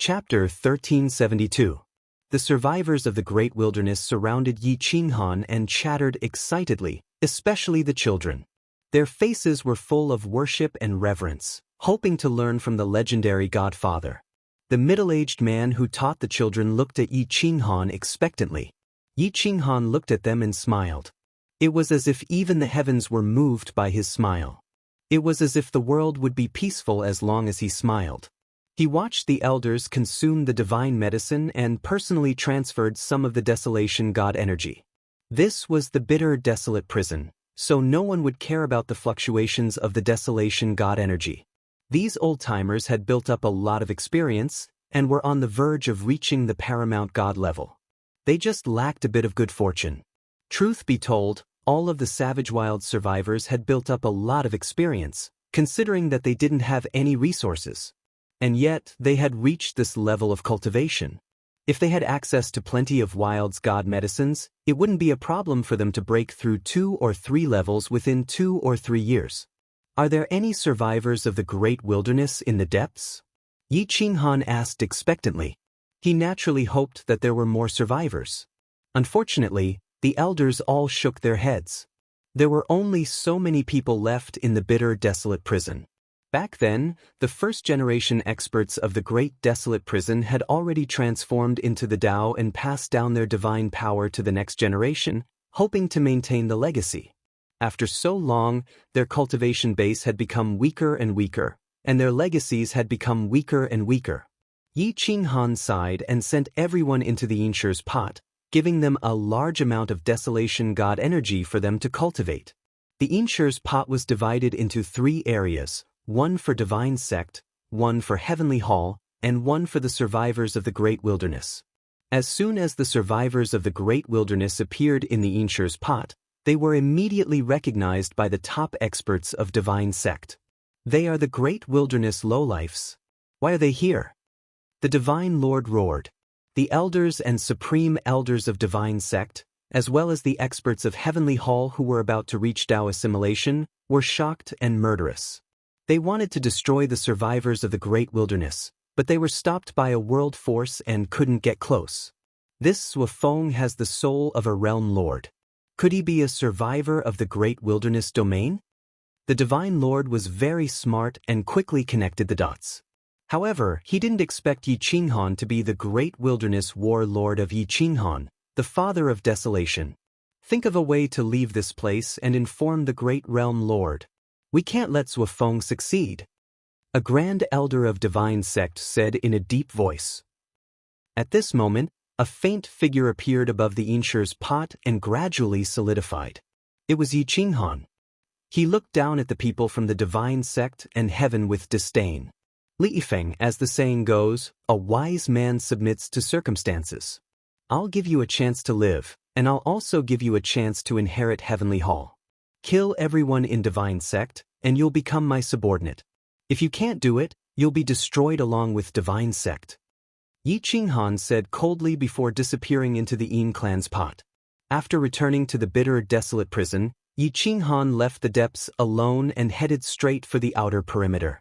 Chapter 1372. The survivors of the great wilderness surrounded Yi Qinghan and chattered excitedly, especially the children. Their faces were full of worship and reverence, hoping to learn from the legendary godfather. The middle-aged man who taught the children looked at Yi Qinghan expectantly. Yi Qinghan looked at them and smiled. It was as if even the heavens were moved by his smile. It was as if the world would be peaceful as long as he smiled. He watched the elders consume the divine medicine and personally transferred some of the desolation god energy. This was the bitter, desolate prison, so no one would care about the fluctuations of the desolation god energy. These old-timers had built up a lot of experience and were on the verge of reaching the paramount god level. They just lacked a bit of good fortune. Truth be told, all of the Savage Wild survivors had built up a lot of experience, considering that they didn't have any resources. And yet, they had reached this level of cultivation. If they had access to plenty of Wild's god medicines, it wouldn't be a problem for them to break through 2 or 3 levels within 2 or 3 years. "Are there any survivors of the great wilderness in the depths?" Yi Qinghan asked expectantly. He naturally hoped that there were more survivors. Unfortunately, the elders all shook their heads. There were only so many people left in the bitter, desolate prison. Back then, the first-generation experts of the great desolate prison had already transformed into the Tao and passed down their divine power to the next generation, hoping to maintain the legacy. After so long, their cultivation base had become weaker and weaker, and their legacies had become weaker and weaker. Yi Qinghan sighed and sent everyone into the Yinshir's pot, giving them a large amount of desolation god energy for them to cultivate. The Yinshir's pot was divided into 3 areas, one for Divine Sect, one for Heavenly Hall, and one for the survivors of the Great Wilderness. As soon as the survivors of the Great Wilderness appeared in the Yinshir's pot, they were immediately recognized by the top experts of Divine Sect. "They are the Great Wilderness lowlifes. Why are they here?" The Divine Lord roared. The elders and supreme elders of Divine Sect, as well as the experts of Heavenly Hall who were about to reach Tao assimilation, were shocked and murderous. They wanted to destroy the survivors of the Great Wilderness, but they were stopped by a world force and couldn't get close. This Suofeng has the soul of a realm lord. Could he be a survivor of the Great Wilderness domain? The Divine Lord was very smart and quickly connected the dots. However, he didn't expect Yi Qinghan to be the great wilderness warlord of Yi Qinghan, the father of desolation. Think of a way to leave this place and inform the great realm lord. We can't let Zhuofeng succeed. A grand elder of divine sect said in a deep voice. At this moment, a faint figure appeared above the Insher's pot and gradually solidified. It was Yi Qinghan. He looked down at the people from the divine sect and heaven with disdain. Li Yifeng, as the saying goes, a wise man submits to circumstances. I'll give you a chance to live, and I'll also give you a chance to inherit Heavenly Hall. Kill everyone in divine sect, and you'll become my subordinate. If you can't do it, you'll be destroyed along with divine sect. Yi Qinghan said coldly before disappearing into the Yin clan's pot. After returning to the bitter, desolate prison, Yi Qinghan left the depths alone and headed straight for the outer perimeter.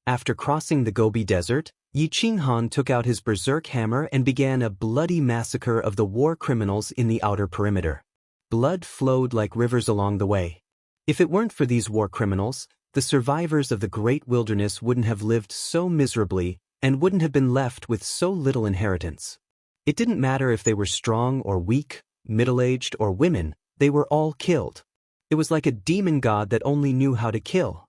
After crossing the Gobi Desert, Yi Qinghan took out his berserk hammer and began a bloody massacre of the war criminals in the outer perimeter. Blood flowed like rivers along the way. If it weren't for these war criminals, the survivors of the great wilderness wouldn't have lived so miserably and wouldn't have been left with so little inheritance. It didn't matter if they were strong or weak, middle-aged or women, they were all killed. It was like a demon god that only knew how to kill.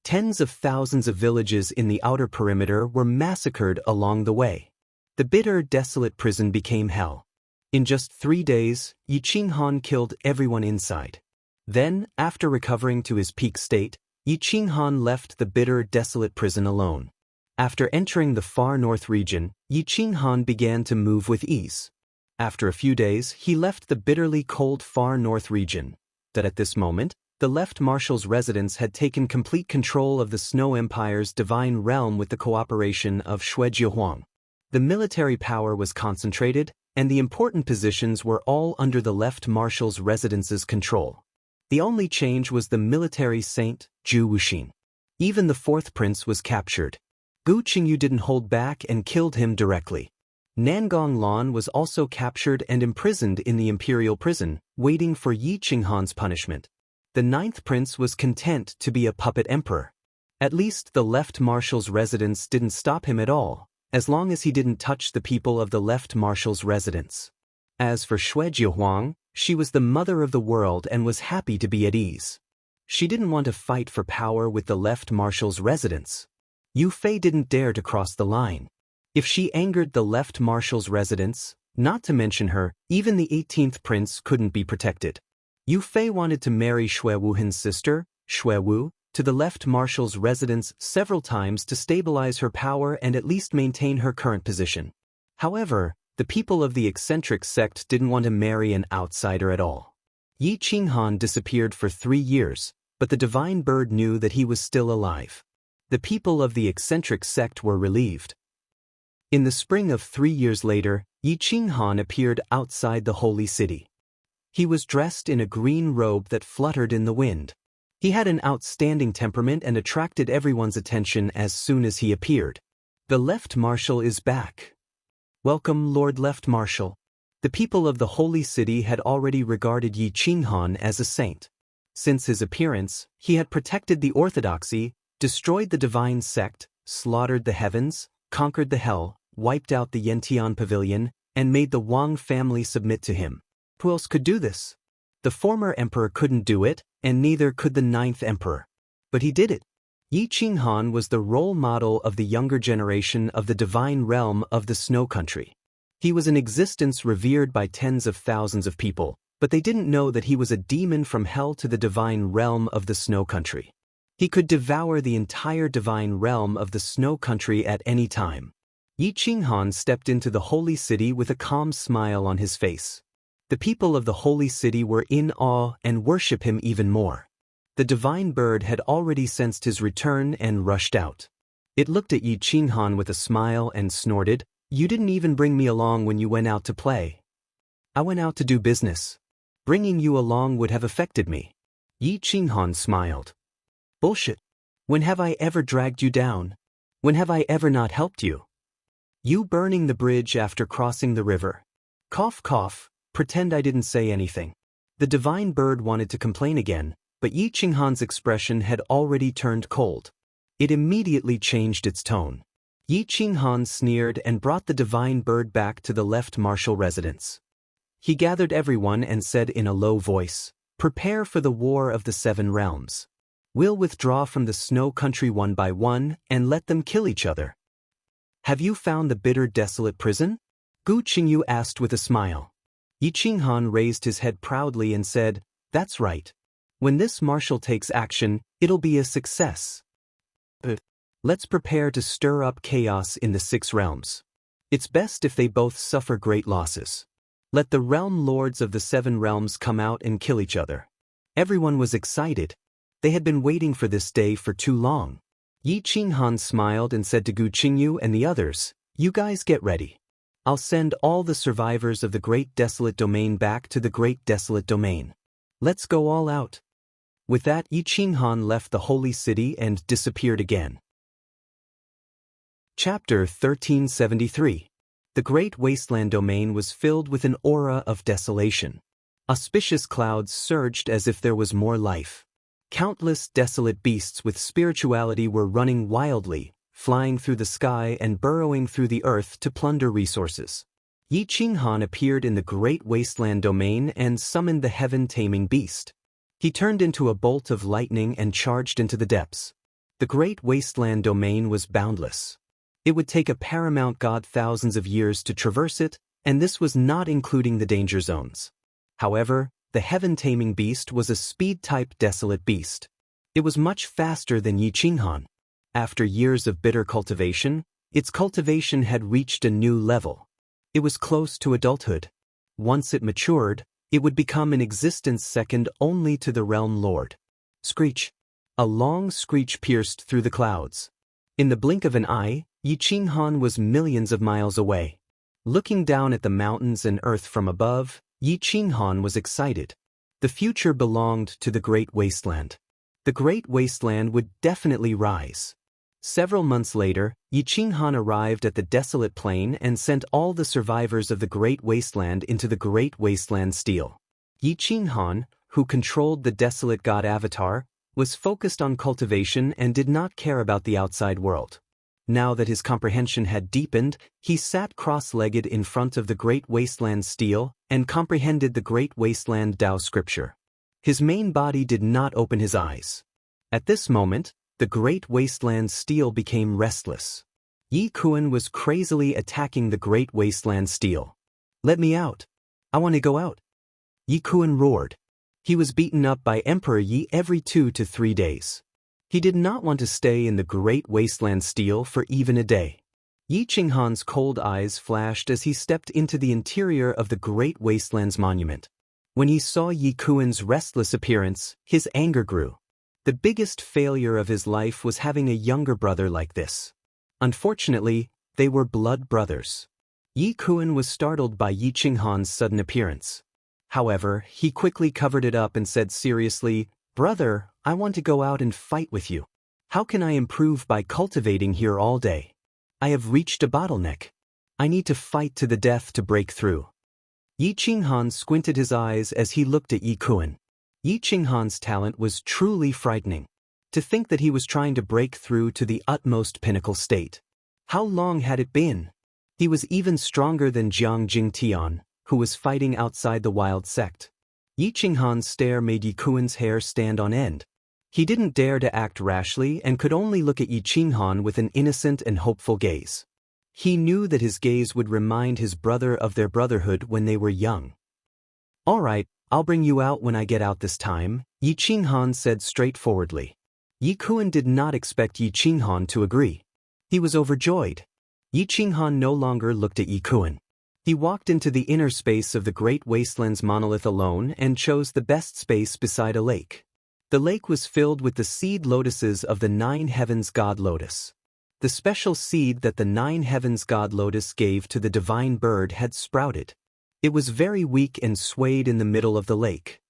Tens of thousands of villages in the outer perimeter were massacred along the way. The bitter, desolate prison became hell. In just 3 days, Yi Qinghan killed everyone inside. Then, after recovering to his peak state, Yi Qinghan left the bitter, desolate prison alone. After entering the far north region, Yi Qinghan began to move with ease. After a few days, he left the bitterly cold far north region. That at this moment, the left marshal's residence had taken complete control of the Snow Empire's divine realm with the cooperation of Shuejiahuang. The military power was concentrated, and the important positions were all under the left marshal's residence's control. The only change was the military saint, Zhu Wuxin. Even the fourth prince was captured. Gu Qingyu didn't hold back and killed him directly. Nangong Lan was also captured and imprisoned in the imperial prison, waiting for Yi Qinghan's punishment. The ninth prince was content to be a puppet emperor. At least the left marshal's residence didn't stop him at all, as long as he didn't touch the people of the left marshal's residence. As for Shuejiahuang, she was the mother of the world and was happy to be at ease. She didn't want to fight for power with the left marshal's residence. Yu Fei didn't dare to cross the line. If she angered the left marshal's residence, not to mention her, even the 18th prince couldn't be protected. Yu Fei wanted to marry Xue Wuhan's sister, Xue Wu, to the left marshal's residence several times to stabilize her power and at least maintain her current position. However, the people of the eccentric sect didn't want to marry an outsider at all. Yi Qinghan disappeared for 3 years, but the divine bird knew that he was still alive. The people of the eccentric sect were relieved. In the spring of 3 years later, Yi Qinghan appeared outside the holy city. He was dressed in a green robe that fluttered in the wind. He had an outstanding temperament and attracted everyone's attention as soon as he appeared. The Left Marshal is back. Welcome, Lord Left Marshal. The people of the holy city had already regarded Yi Qinghan as a saint. Since his appearance, he had protected the orthodoxy, destroyed the divine sect, slaughtered the heavens, conquered the hell, wiped out the Yantian pavilion, and made the Wang family submit to him. Who else could do this? The former emperor couldn't do it, and neither could the 9th emperor. But he did it. Yi Qinghan was the role model of the younger generation of the divine realm of the Snow Country. He was an existence revered by tens of thousands of people, but they didn't know that he was a demon from hell to the divine realm of the Snow Country. He could devour the entire divine realm of the Snow Country at any time. Yi Qinghan stepped into the holy city with a calm smile on his face. The people of the holy city were in awe and worship him even more. The divine bird had already sensed his return and rushed out. It looked at Yi Qinghan with a smile and snorted, "You didn't even bring me along when you went out to play." "I went out to do business. Bringing you along would have affected me." Yi Qinghan smiled. "Bullshit. When have I ever dragged you down? When have I ever not helped you? You burning the bridge after crossing the river. Cough cough, pretend I didn't say anything." The divine bird wanted to complain again, but Yi Qinghan's expression had already turned cold. It immediately changed its tone. Yi Qinghan sneered and brought the divine bird back to the left martial residence. He gathered everyone and said in a low voice, "Prepare for the War of the Seven Realms. We'll withdraw from the snow country one by one and let them kill each other." "Have you found the bitter desolate prison?" Gu Qingyu asked with a smile. Yi Qinghan raised his head proudly and said, "That's right. When this marshal takes action, it'll be a success. Let's prepare to stir up chaos in the six realms. It's best if they both suffer great losses. Let the realm lords of the seven realms come out and kill each other." Everyone was excited. They had been waiting for this day for too long. Yi Qinghan smiled and said to Gu Qingyu and the others, "You guys get ready. I'll send all the survivors of the Great Desolate Domain back to the Great Desolate Domain. Let's go all out." With that, Yi Qinghan left the holy city and disappeared again. Chapter 1373. The Great Wasteland Domain was filled with an aura of desolation. Auspicious clouds surged as if there was more life. Countless desolate beasts with spirituality were running wildly, flying through the sky and burrowing through the earth to plunder resources. Yi Qinghan appeared in the Great Wasteland Domain and summoned the heaven-taming beast. He turned into a bolt of lightning and charged into the depths. The Great Wasteland Domain was boundless. It would take a paramount god thousands of years to traverse it, and this was not including the danger zones. However, the heaven-taming beast was a speed-type desolate beast. It was much faster than Yi Qinghan. After years of bitter cultivation, its cultivation had reached a new level. It was close to adulthood. Once it matured, it would become an existence second only to the realm lord. Screech! A long screech pierced through the clouds. In the blink of an eye, Yi Qinghan was millions of miles away. Looking down at the mountains and earth from above, Yi Qinghan was excited. The future belonged to the Great Wasteland. The Great Wasteland would definitely rise. Several months later, Yi Qinghan arrived at the desolate plain and sent all the survivors of the Great Wasteland into the Great Wasteland Steel. Yi Qinghan, who controlled the desolate god avatar, was focused on cultivation and did not care about the outside world. Now that his comprehension had deepened, he sat cross-legged in front of the Great Wasteland Steel and comprehended the Great Wasteland Tao scripture. His main body did not open his eyes. At this moment, the Great Wasteland Steel became restless. Yi Kuan was crazily attacking the Great Wasteland Steel. "Let me out. I want to go out." Yi Kuan roared. He was beaten up by Emperor Yi every 2 to 3 days. He did not want to stay in the Great Wasteland Steel for even a day. Yi Qinghan's cold eyes flashed as he stepped into the interior of the Great Wasteland's monument. When he saw Yi Kuan's restless appearance, his anger grew. The biggest failure of his life was having a younger brother like this. Unfortunately, they were blood brothers. Yi Kuan was startled by Yi Qinghan's sudden appearance. However, he quickly covered it up and said seriously, "Brother, I want to go out and fight with you. How can I improve by cultivating here all day? I have reached a bottleneck. I need to fight to the death to break through." Yi Qinghan squinted his eyes as he looked at Yi Kuan. Yi Qinghan's talent was truly frightening. To think that he was trying to break through to the utmost pinnacle state. How long had it been? He was even stronger than Jiang Jingtian, who was fighting outside the wild sect. Yi Qinghan's stare made Yi Kuan's hair stand on end. He didn't dare to act rashly and could only look at Yi Qinghan with an innocent and hopeful gaze. He knew that his gaze would remind his brother of their brotherhood when they were young. "All right, I'll bring you out when I get out this time," Yi Qinghan said straightforwardly. Yi Kuan did not expect Yi Qinghan to agree. He was overjoyed. Yi Qinghan no longer looked at Yi Kuan. He walked into the inner space of the Great Wasteland's monolith alone and chose the best space beside a lake. The lake was filled with the seed lotuses of the 9 Heavens God Lotus. The special seed that the 9 Heavens God Lotus gave to the divine bird had sprouted. It was very weak and swayed in the middle of the lake.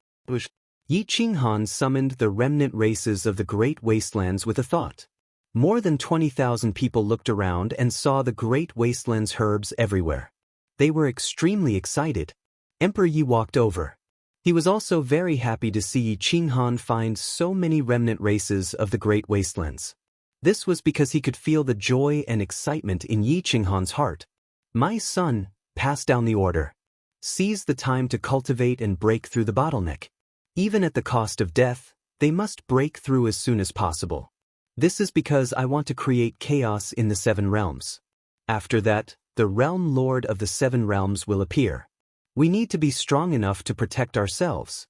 Yi Qinghan summoned the remnant races of the Great Wastelands with a thought. More than 20,000 people looked around and saw the Great Wasteland's herbs everywhere. They were extremely excited. Emperor Yi walked over. He was also very happy to see Yi Qinghan find so many remnant races of the Great Wastelands. This was because he could feel the joy and excitement in Yi Qinghan's heart. My son, pass down the order. Seize the time to cultivate and break through the bottleneck. Even at the cost of death, they must break through as soon as possible. This is because I want to create chaos in the 7 realms. After that, the realm lord of the 7 realms will appear. We need to be strong enough to protect ourselves.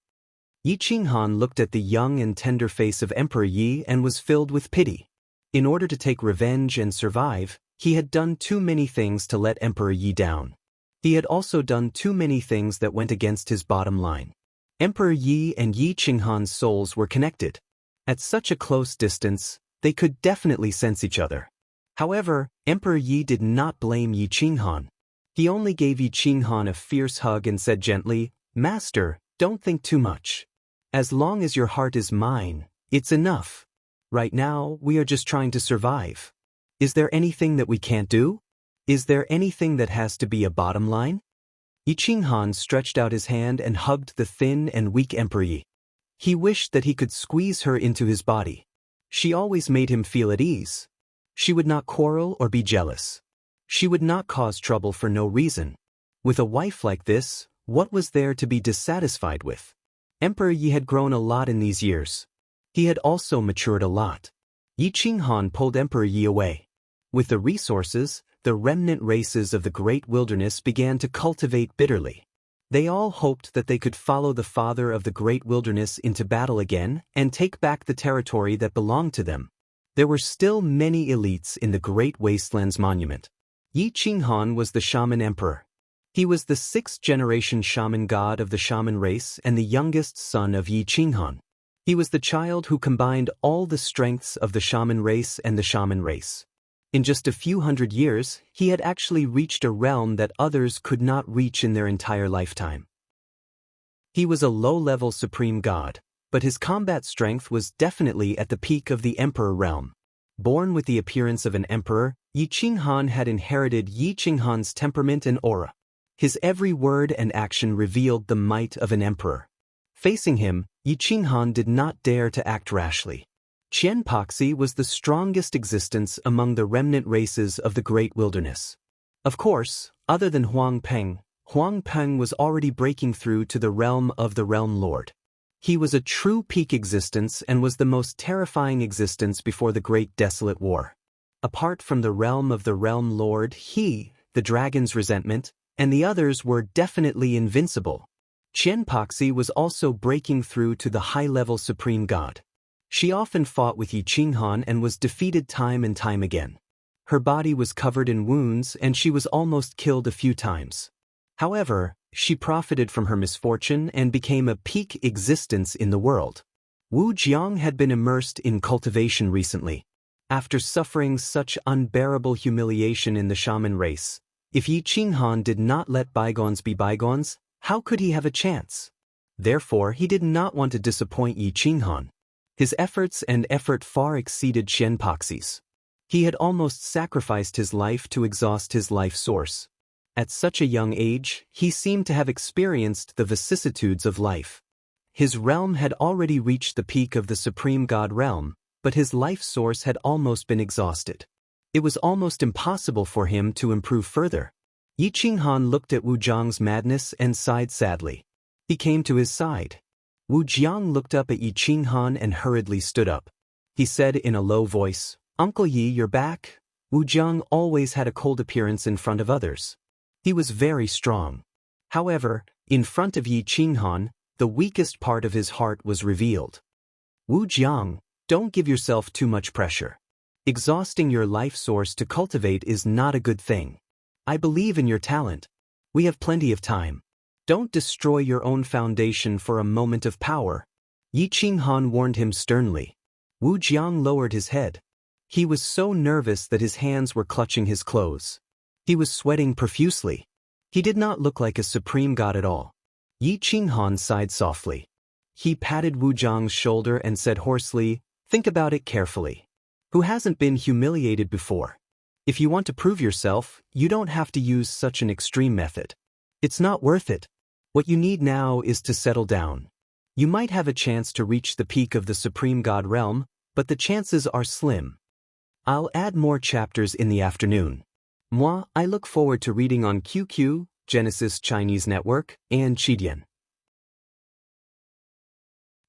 Yi Qinghan looked at the young and tender face of Emperor Yi and was filled with pity. In order to take revenge and survive, he had done too many things to let Emperor Yi down. He had also done too many things that went against his bottom line. Emperor Yi and Yi Qinghan's souls were connected. At such a close distance, they could definitely sense each other. However, Emperor Yi did not blame Yi Qinghan. He only gave Yi Qinghan a fierce hug and said gently, "Master, don't think too much. As long as your heart is mine, it's enough. Right now, we are just trying to survive. Is there anything that we can't do? Is there anything that has to be a bottom line?" Yi Qinghan stretched out his hand and hugged the thin and weak Emperor Yi. He wished that he could squeeze her into his body. She always made him feel at ease. She would not quarrel or be jealous. She would not cause trouble for no reason. With a wife like this, what was there to be dissatisfied with? Emperor Yi had grown a lot in these years. He had also matured a lot. Yi Qinghan pulled Emperor Yi away. With the resources, the remnant races of the great wilderness began to cultivate bitterly. They all hoped that they could follow the father of the great wilderness into battle again and take back the territory that belonged to them. There were still many elites in the Great Wastelands Monument. Yi Qinghan was the shaman emperor. He was the 6th-generation shaman god of the shaman race and the youngest son of Yi Qinghan. He was the child who combined all the strengths of the shaman race and the shaman race. In just a few hundred years, he had actually reached a realm that others could not reach in their entire lifetime. He was a low-level supreme god, but his combat strength was definitely at the peak of the emperor realm. Born with the appearance of an emperor, Yi Qinghan had inherited Yi Qinghan's temperament and aura. His every word and action revealed the might of an emperor. Facing him, Yi Qinghan did not dare to act rashly. Qianpoxi was the strongest existence among the remnant races of the Great Wilderness. Of course, other than Huang Peng was already breaking through to the realm of the Realm Lord. He was a true peak existence and was the most terrifying existence before the Great Desolate War. Apart from the realm of the Realm Lord, he, the dragon's resentment, and the others were definitely invincible. Qianpoxi was also breaking through to the high-level supreme god. She often fought with Yi Qinghan and was defeated time and time again. Her body was covered in wounds and she was almost killed a few times. However, she profited from her misfortune and became a peak existence in the world. Wu Jiang had been immersed in cultivation recently. After suffering such unbearable humiliation in the shaman race, if Yi Qinghan did not let bygones be bygones, how could he have a chance? Therefore, he did not want to disappoint Yi Qinghan. His efforts far exceeded Qianpoxi's. He had almost sacrificed his life to exhaust his life source. At such a young age, he seemed to have experienced the vicissitudes of life. His realm had already reached the peak of the supreme god realm, but his life source had almost been exhausted. It was almost impossible for him to improve further. Yi Qinghan looked at Wu Jiang's madness and sighed sadly. He came to his side. Wu Jiang looked up at Yi Qinghan and hurriedly stood up. He said in a low voice, "Uncle Yi, you're back." Wu Jiang always had a cold appearance in front of others. He was very strong. However, in front of Yi Qinghan, the weakest part of his heart was revealed. "Wu Jiang, don't give yourself too much pressure. Exhausting your life source to cultivate is not a good thing. I believe in your talent. We have plenty of time. Don't destroy your own foundation for a moment of power." Yi Qinghan warned him sternly. Wu Jiang lowered his head. He was so nervous that his hands were clutching his clothes. He was sweating profusely. He did not look like a supreme god at all. Yi Qinghan sighed softly. He patted Wu Jiang's shoulder and said hoarsely, "Think about it carefully. Who hasn't been humiliated before? If you want to prove yourself, you don't have to use such an extreme method. It's not worth it. What you need now is to settle down. You might have a chance to reach the peak of the supreme god realm, but the chances are slim." I'll add more chapters in the afternoon. Moi, I look forward to reading on QQ, Genesis Chinese Network, and Chidian.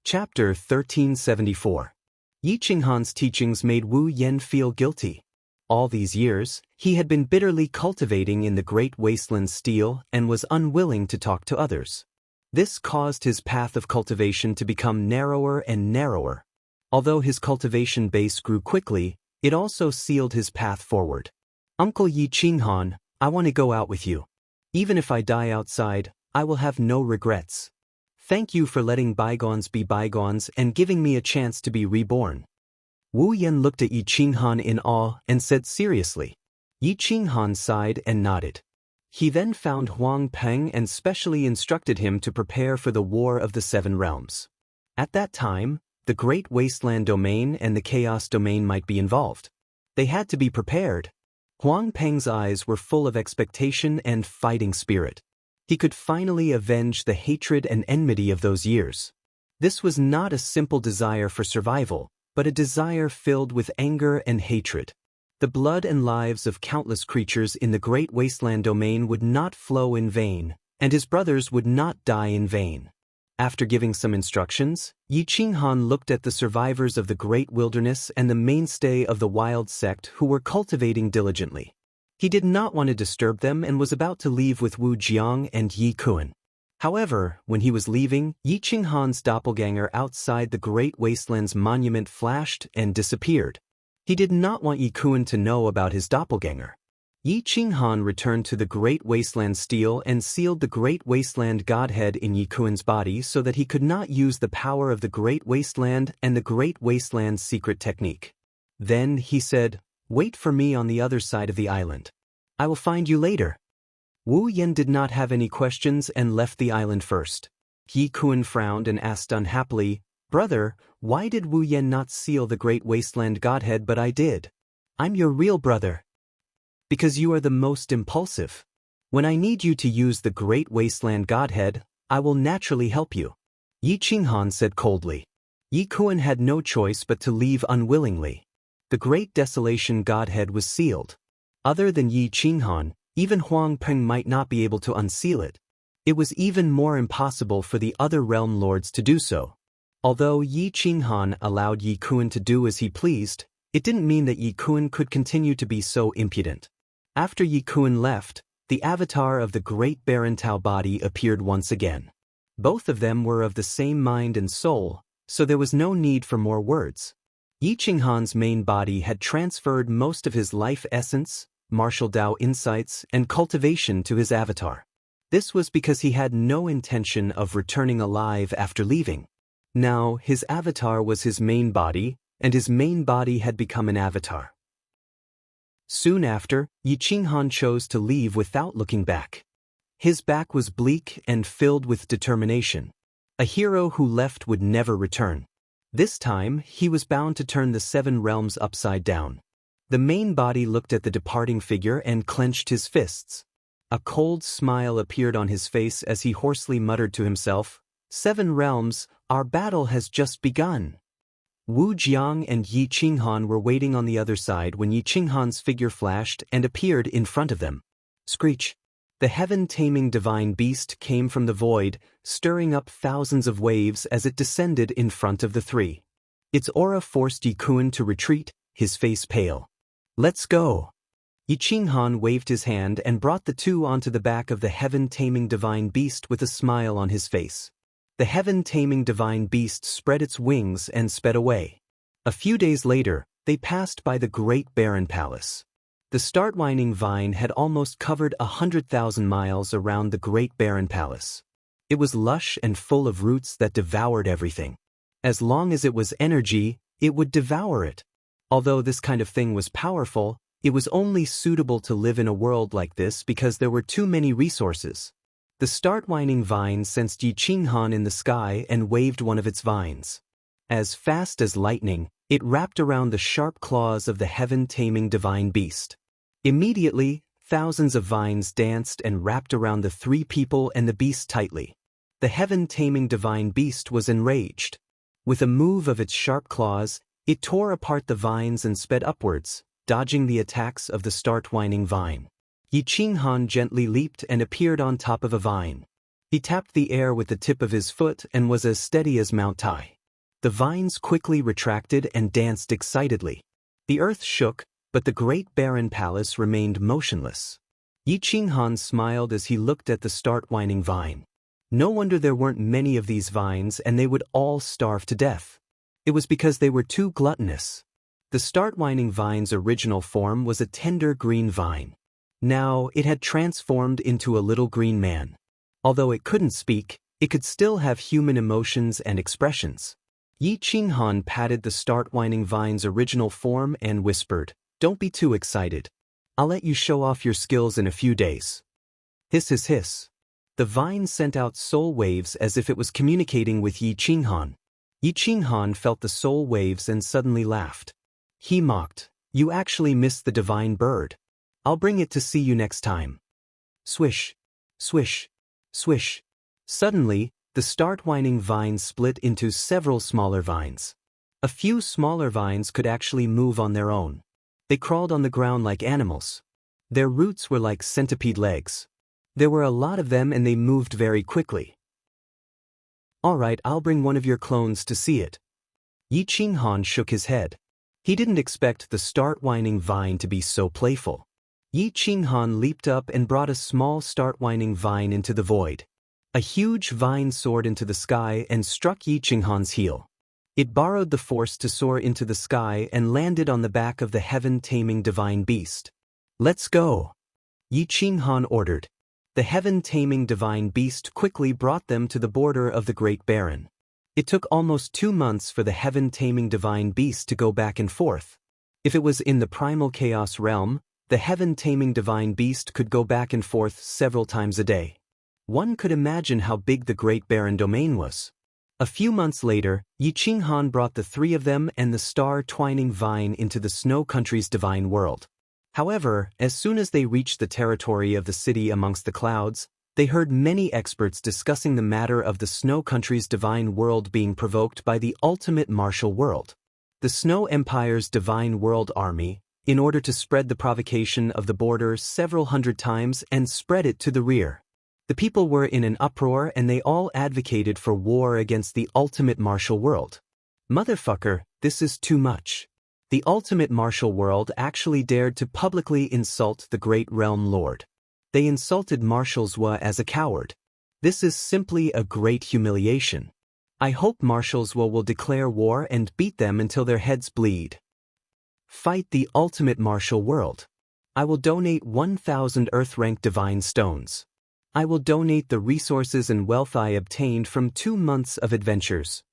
Chapter 1374. Yi Qinghan's teachings made Wu Yan feel guilty. All these years, he had been bitterly cultivating in the great wasteland steel and was unwilling to talk to others. This caused his path of cultivation to become narrower and narrower. Although his cultivation base grew quickly, it also sealed his path forward. Uncle Yi Qinghan, I want to go out with you. Even if I die outside, I will have no regrets. Thank you for letting bygones be bygones and giving me a chance to be reborn. Wu Yan looked at Yi Qinghan in awe and said seriously. Yi Qinghan sighed and nodded. He then found Huang Peng and specially instructed him to prepare for the War of the Seven Realms. At that time, the Great Wasteland Domain and the Chaos Domain might be involved. They had to be prepared. Huang Peng's eyes were full of expectation and fighting spirit. He could finally avenge the hatred and enmity of those years. This was not a simple desire for survival, but a desire filled with anger and hatred. The blood and lives of countless creatures in the Great Wasteland Domain would not flow in vain, and his brothers would not die in vain. After giving some instructions, Yi Qinghan looked at the survivors of the Great Wilderness and the mainstay of the Wild Sect who were cultivating diligently. He did not want to disturb them and was about to leave with Wu Jiang and Yi Kuan. However, when he was leaving, Yi Qinghan's doppelganger outside the Great Wasteland's monument flashed and disappeared. He did not want Yi Kuan to know about his doppelganger. Yi Qinghan returned to the Great Wasteland Steel and sealed the Great Wasteland Godhead in Yi Kuan's body so that he could not use the power of the Great Wasteland and the Great Wasteland's secret technique. Then he said, "Wait for me on the other side of the island. I will find you later." Wu Yan did not have any questions and left the island first. Yi Kuan frowned and asked unhappily, "Brother, why did Wu Yan not seal the Great Wasteland Godhead but I did? I'm your real brother." "Because you are the most impulsive. When I need you to use the Great Wasteland Godhead, I will naturally help you," Yi Qinghan said coldly. Yi Kuan had no choice but to leave unwillingly. The Great Desolation Godhead was sealed. Other than Yi Qinghan, even Huang Peng might not be able to unseal it. It was even more impossible for the other realm lords to do so. Although Yi Qinghan allowed Yi Kuan to do as he pleased, it didn't mean that Yi Kuan could continue to be so impudent. After Yi Kuan left, the avatar of the Great Baron Tao body appeared once again. Both of them were of the same mind and soul, so there was no need for more words. Yi Qinghan's main body had transferred most of his life essence, martial Tao insights, and cultivation to his avatar. This was because he had no intention of returning alive after leaving. Now, his avatar was his main body, and his main body had become an avatar. Soon after, Yi Qinghan chose to leave without looking back. His back was bleak and filled with determination. A hero who left would never return. This time, he was bound to turn the seven realms upside down. The main body looked at the departing figure and clenched his fists. A cold smile appeared on his face as he hoarsely muttered to himself, "Seven realms, our battle has just begun." Wu Jiang and Yi Qinghan were waiting on the other side when Yi Qinghan's figure flashed and appeared in front of them. Screech! The heaven-taming divine beast came from the void, stirring up thousands of waves as it descended in front of the three. Its aura forced Yi Kuan to retreat, his face pale. "Let's go!" Yi Qinghan waved his hand and brought the two onto the back of the heaven-taming divine beast with a smile on his face. The heaven-taming divine beast spread its wings and sped away. A few days later, they passed by the Great Barren Palace. The Startwining Vine had almost covered 100,000 miles around the Great Barren Palace. It was lush and full of roots that devoured everything. As long as it was energy, it would devour it. Although this kind of thing was powerful, it was only suitable to live in a world like this because there were too many resources. The Startwining Vine sensed Yi Qinghan in the sky and waved one of its vines. As fast as lightning, it wrapped around the sharp claws of the heaven-taming divine beast. Immediately, thousands of vines danced and wrapped around the three people and the beast tightly. The heaven-taming divine beast was enraged. With a move of its sharp claws, it tore apart the vines and sped upwards, dodging the attacks of the start-whining vine. Yi Qinghan gently leaped and appeared on top of a vine. He tapped the air with the tip of his foot and was as steady as Mount Tai. The vines quickly retracted and danced excitedly. The earth shook, but the great barren palace remained motionless. Yi Qinghan smiled as he looked at the start-whining vine. No wonder there weren't many of these vines and they would all starve to death. It was because they were too gluttonous. The start-whining vine's original form was a tender green vine. Now it had transformed into a little green man. Although it couldn't speak, it could still have human emotions and expressions. Yi Qinghan patted the start-whining vine's original form and whispered, "Don't be too excited. I'll let you show off your skills in a few days." Hiss hiss hiss. The vine sent out soul waves as if it was communicating with Yi Qinghan. Yi Qinghan felt the soul waves and suddenly laughed. He mocked, "You actually missed the divine bird. I'll bring it to see you next time." Swish, swish, swish. Suddenly, the start-whining vine split into several smaller vines. A few smaller vines could actually move on their own. They crawled on the ground like animals. Their roots were like centipede legs. There were a lot of them and they moved very quickly. "All right, I'll bring one of your clones to see it." Yi Qinghan shook his head. He didn't expect the start-whining vine to be so playful. Yi Qinghan leaped up and brought a small start-whining vine into the void. A huge vine soared into the sky and struck Yi Qinghan's heel. It borrowed the force to soar into the sky and landed on the back of the heaven-taming divine beast. "Let's go," Yi Qinghan ordered. The heaven-taming divine beast quickly brought them to the border of the Great Barren. It took almost 2 months for the heaven-taming divine beast to go back and forth. If it was in the primal chaos realm, the heaven-taming divine beast could go back and forth several times a day. One could imagine how big the Great Barren domain was. A few months later, Yi Qinghan brought the 3 of them and the star-twining vine into the Snow Country's divine world. However, as soon as they reached the territory of the city amongst the clouds, they heard many experts discussing the matter of the Snow Country's divine world being provoked by the ultimate martial world. The Snow Empire's divine world army, in order to spread the provocation of the border several hundred times and spread it to the rear. The people were in an uproar and they all advocated for war against the ultimate martial world. Motherfucker, this is too much. The ultimate martial world actually dared to publicly insult the great realm lord. They insulted Marshal Zhou as a coward. This is simply a great humiliation. I hope Marshal Zhou will declare war and beat them until their heads bleed. Fight the ultimate martial world. I will donate 1,000 Earth-rank divine stones. I will donate the resources and wealth I obtained from 2 months of adventures.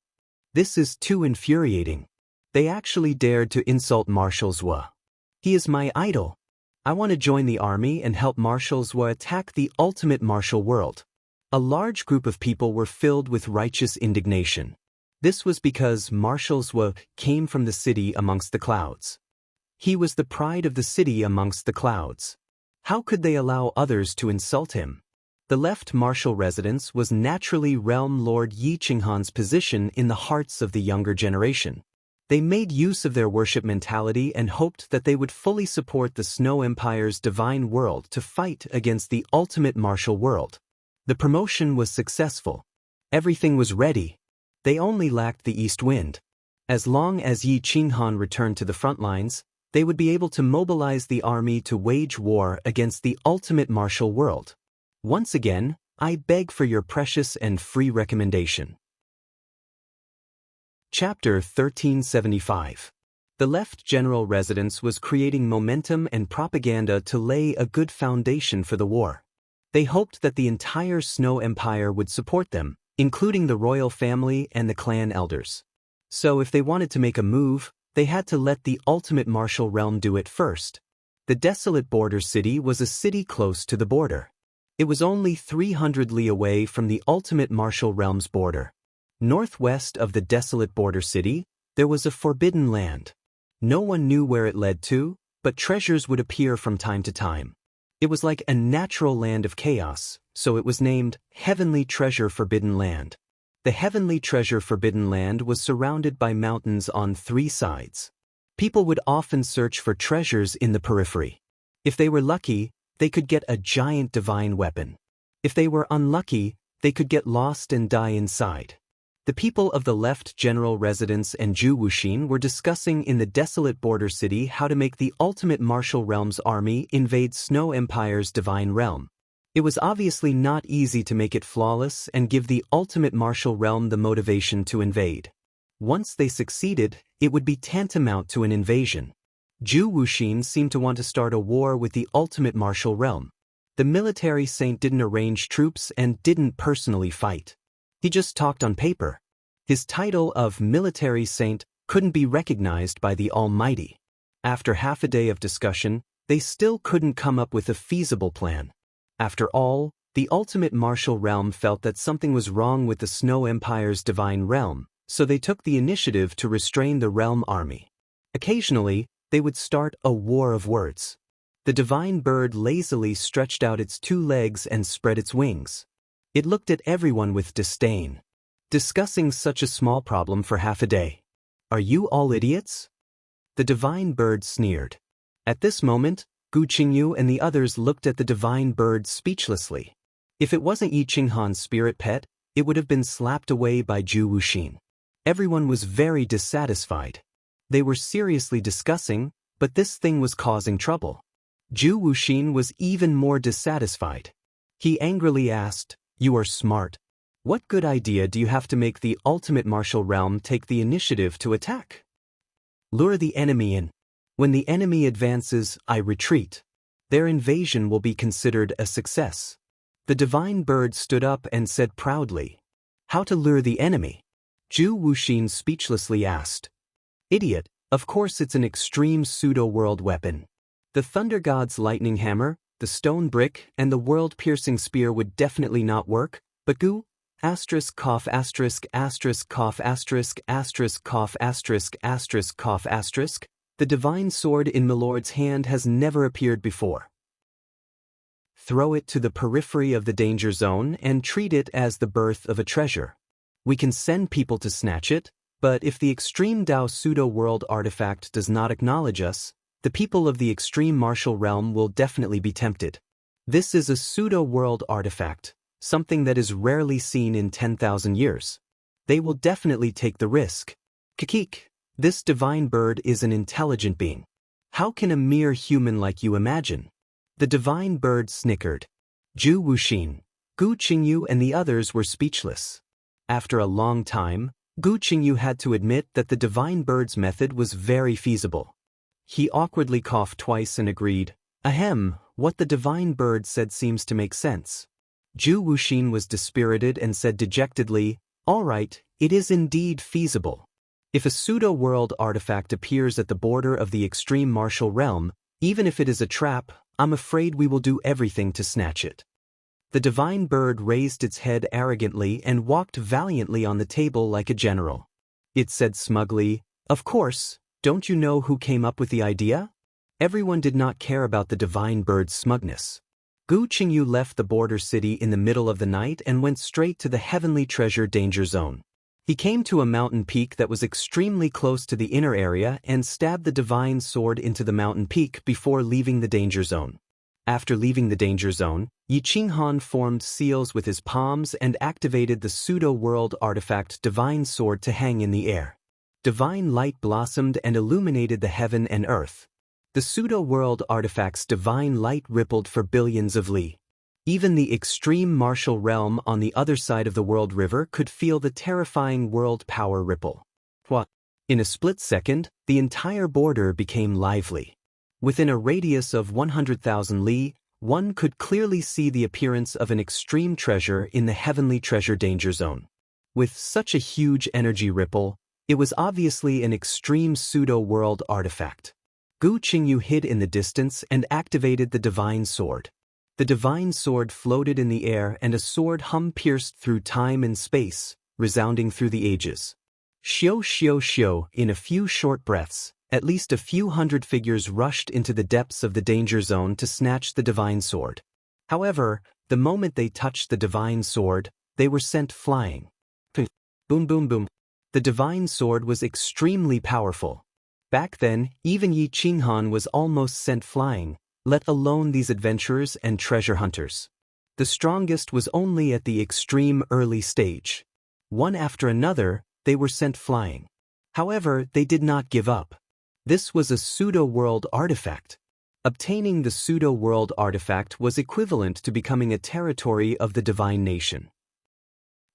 This is too infuriating. They actually dared to insult Marshal Zhou. He is my idol. I want to join the army and help Marshal Zhou attack the ultimate martial world. A large group of people were filled with righteous indignation. This was because Marshal Zhou came from the city amongst the clouds. He was the pride of the city amongst the clouds. How could they allow others to insult him? The left martial residence was naturally Realm Lord Yi Qinghan's position in the hearts of the younger generation. They made use of their worship mentality and hoped that they would fully support the Snow Empire's divine world to fight against the ultimate martial world. The promotion was successful. Everything was ready. They only lacked the east wind. As long as Yi Qinghan returned to the front lines, they would be able to mobilize the army to wage war against the ultimate martial world. Once again, I beg for your precious and free recommendation. Chapter 1375. The left general residence was creating momentum and propaganda to lay a good foundation for the war. They hoped that the entire Snow Empire would support them, including the royal family and the clan elders. So if they wanted to make a move, they had to let the ultimate martial realm do it first. The desolate border city was a city close to the border. It was only 300 li away from the ultimate martial realm's border. Northwest of the desolate border city, there was a forbidden land. No one knew where it led to, but treasures would appear from time to time. It was like a natural land of chaos, so it was named Heavenly Treasure Forbidden Land. The Heavenly Treasure Forbidden Land was surrounded by mountains on 3 sides. People would often search for treasures in the periphery. If they were lucky, they could get a giant divine weapon. If they were unlucky, they could get lost and die inside. The people of the left general residence and Zhu Wuxin were discussing in the desolate border city how to make the ultimate martial realm's army invade Snow Empire's divine realm. It was obviously not easy to make it flawless and give the ultimate martial realm the motivation to invade. Once they succeeded, it would be tantamount to an invasion. Zhu Wuxin seemed to want to start a war with the ultimate martial realm. The military saint didn't arrange troops and didn't personally fight. He just talked on paper. His title of military saint couldn't be recognized by the Almighty. After half a day of discussion, they still couldn't come up with a feasible plan. After all, the ultimate martial realm felt that something was wrong with the Snow Empire's divine realm, so they took the initiative to restrain the realm army. Occasionally, they would start a war of words. The divine bird lazily stretched out its 2 legs and spread its wings. It looked at everyone with disdain. Discussing such a small problem for half a day. Are you all idiots? The divine bird sneered. At this moment, Gu Qingyu and the others looked at the divine bird speechlessly. If it wasn't Yi Qinghan's spirit pet, it would have been slapped away by Zhu Wuxin. Everyone was very dissatisfied. They were seriously discussing, but this thing was causing trouble. Zhu Wuxin was even more dissatisfied. He angrily asked, "You are smart. What good idea do you have to make the ultimate martial realm take the initiative to attack? Lure the enemy in. When the enemy advances, I retreat. Their invasion will be considered a success." The divine bird stood up and said proudly, "How to lure the enemy?" Zhu Wuxin speechlessly asked. "Idiot, of course it's an extreme pseudo-world weapon. The Thunder God's lightning hammer, the stone brick, and the world-piercing spear would definitely not work, but Gu, asterisk cough asterisk asterisk cough asterisk asterisk cough asterisk asterisk cough asterisk, the divine sword in Milord's hand has never appeared before. Throw it to the periphery of the danger zone and treat it as the birth of a treasure. We can send people to snatch it, but if the extreme Dao pseudo-world artifact does not acknowledge us, the people of the extreme martial realm will definitely be tempted. This is a pseudo-world artifact, something that is rarely seen in 10,000 years. They will definitely take the risk. Kikik, this divine bird is an intelligent being. How can a mere human like you imagine? The divine bird snickered. Zhu Wuxin, Gu Qingyu and the others were speechless. After a long time, Gu Qingyu had to admit that the divine bird's method was very feasible. He awkwardly coughed twice and agreed, "Ahem, what the divine bird said seems to make sense." Zhu Wuxin was dispirited and said dejectedly, "All right, it is indeed feasible. If a pseudo-world artifact appears at the border of the extreme martial realm, even if it is a trap, I'm afraid we will do everything to snatch it." The divine bird raised its head arrogantly and walked valiantly on the table like a general. It said smugly, "Of course, don't you know who came up with the idea?" Everyone did not care about the divine bird's smugness. Gu Qingyu left the border city in the middle of the night and went straight to the heavenly treasure danger zone. He came to a mountain peak that was extremely close to the inner area and stabbed the divine sword into the mountain peak before leaving the danger zone. After leaving the danger zone, Yi Qinghan formed seals with his palms and activated the pseudo-world artifact divine sword to hang in the air. Divine light blossomed and illuminated the heaven and earth. The pseudo-world artifact's divine light rippled for billions of li. Even the extreme martial realm on the other side of the world river could feel the terrifying world power ripple. What? In a split second, the entire border became lively. Within a radius of 100,000 li, one could clearly see the appearance of an extreme treasure in the heavenly treasure danger zone. With such a huge energy ripple, it was obviously an extreme pseudo-world artifact. Gu Qingyu hid in the distance and activated the divine sword. The divine sword floated in the air and a sword hum pierced through time and space, resounding through the ages. Xiu xiu xiu, in a few short breaths, at least a few hundred figures rushed into the depths of the danger zone to snatch the divine sword. However, the moment they touched the divine sword, they were sent flying. Boom boom boom. The divine sword was extremely powerful. Back then, even Yi Qinghan was almost sent flying, let alone these adventurers and treasure hunters. The strongest was only at the extreme early stage. One after another, they were sent flying. However, they did not give up. This was a pseudo-world artifact. Obtaining the pseudo-world artifact was equivalent to becoming a territory of the divine nation.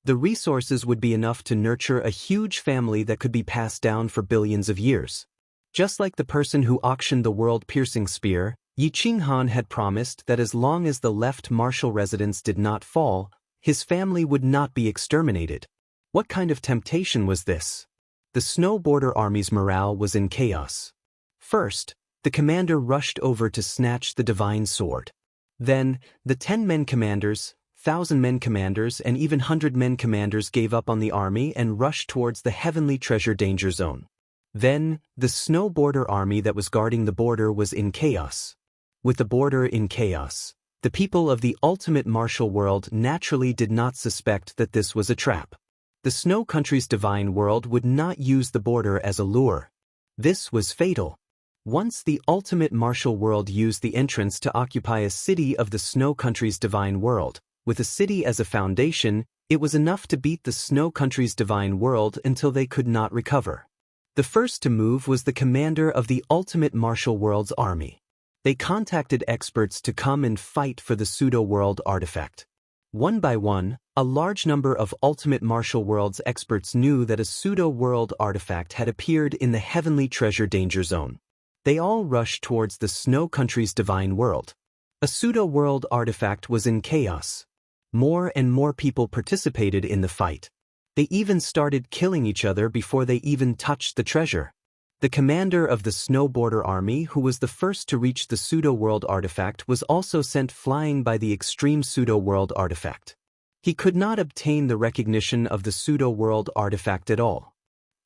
The resources would be enough to nurture a huge family that could be passed down for billions of years. Just like the person who auctioned the world-piercing spear, Yi Qinghan had promised that as long as the left martial residence did not fall, his family would not be exterminated. What kind of temptation was this? The Snow Border Army's morale was in chaos. First, the commander rushed over to snatch the divine sword. Then, the 10-men commanders, 1,000-men commanders, and even 100-men commanders gave up on the army and rushed towards the heavenly treasure danger zone. Then, the Snow Border Army that was guarding the border was in chaos. With the border in chaos, the people of the ultimate martial world naturally did not suspect that this was a trap. The Snow Country's divine world would not use the border as a lure. This was fatal. Once the ultimate martial world used the entrance to occupy a city of the Snow Country's divine world, with a city as a foundation, it was enough to beat the Snow Country's divine world until they could not recover. The first to move was the commander of the ultimate martial world's army. They contacted experts to come and fight for the pseudo-world artifact. One by one, a large number of ultimate martial world's experts knew that a pseudo-world artifact had appeared in the heavenly treasure danger zone. They all rushed towards the Snow Country's divine world. A pseudo-world artifact was in chaos. More and more people participated in the fight. They even started killing each other before they even touched the treasure. The commander of the Snow Border Army, who was the first to reach the pseudo-world artifact, was also sent flying by the extreme pseudo-world artifact. He could not obtain the recognition of the pseudo-world artifact at all.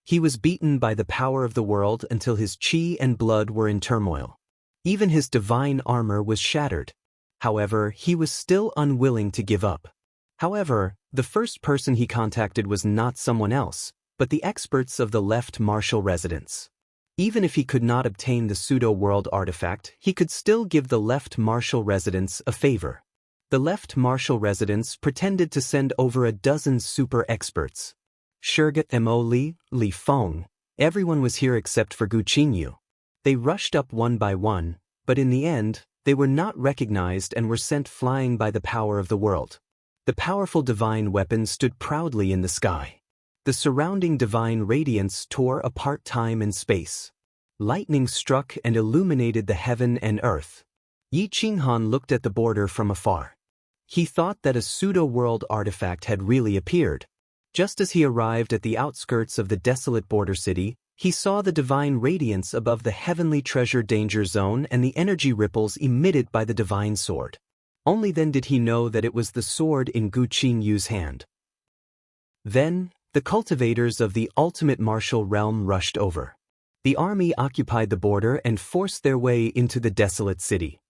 He was beaten by the power of the world until his chi and blood were in turmoil. Even his divine armor was shattered. However, he was still unwilling to give up. However, the first person he contacted was not someone else, but the experts of the left martial residence. Even if he could not obtain the pseudo-world artifact, he could still give the left martial residence a favor. The left martial residence pretended to send over a dozen super experts. Shurgut Mo Li Feng, everyone was here except for Gu Qingyu. They rushed up one by one, but in the end, they were not recognized and were sent flying by the power of the world. The powerful divine weapon stood proudly in the sky. The surrounding divine radiance tore apart time and space. Lightning struck and illuminated the heaven and earth. Yi Qinghan looked at the border from afar. He thought that a pseudo-world artifact had really appeared. Just as he arrived at the outskirts of the desolate border city, he saw the divine radiance above the heavenly treasure danger zone and the energy ripples emitted by the divine sword. Only then did he know that it was the sword in Gu Qingyu's hand. Then, the cultivators of the ultimate martial realm rushed over. The army occupied the border and forced their way into the desolate city.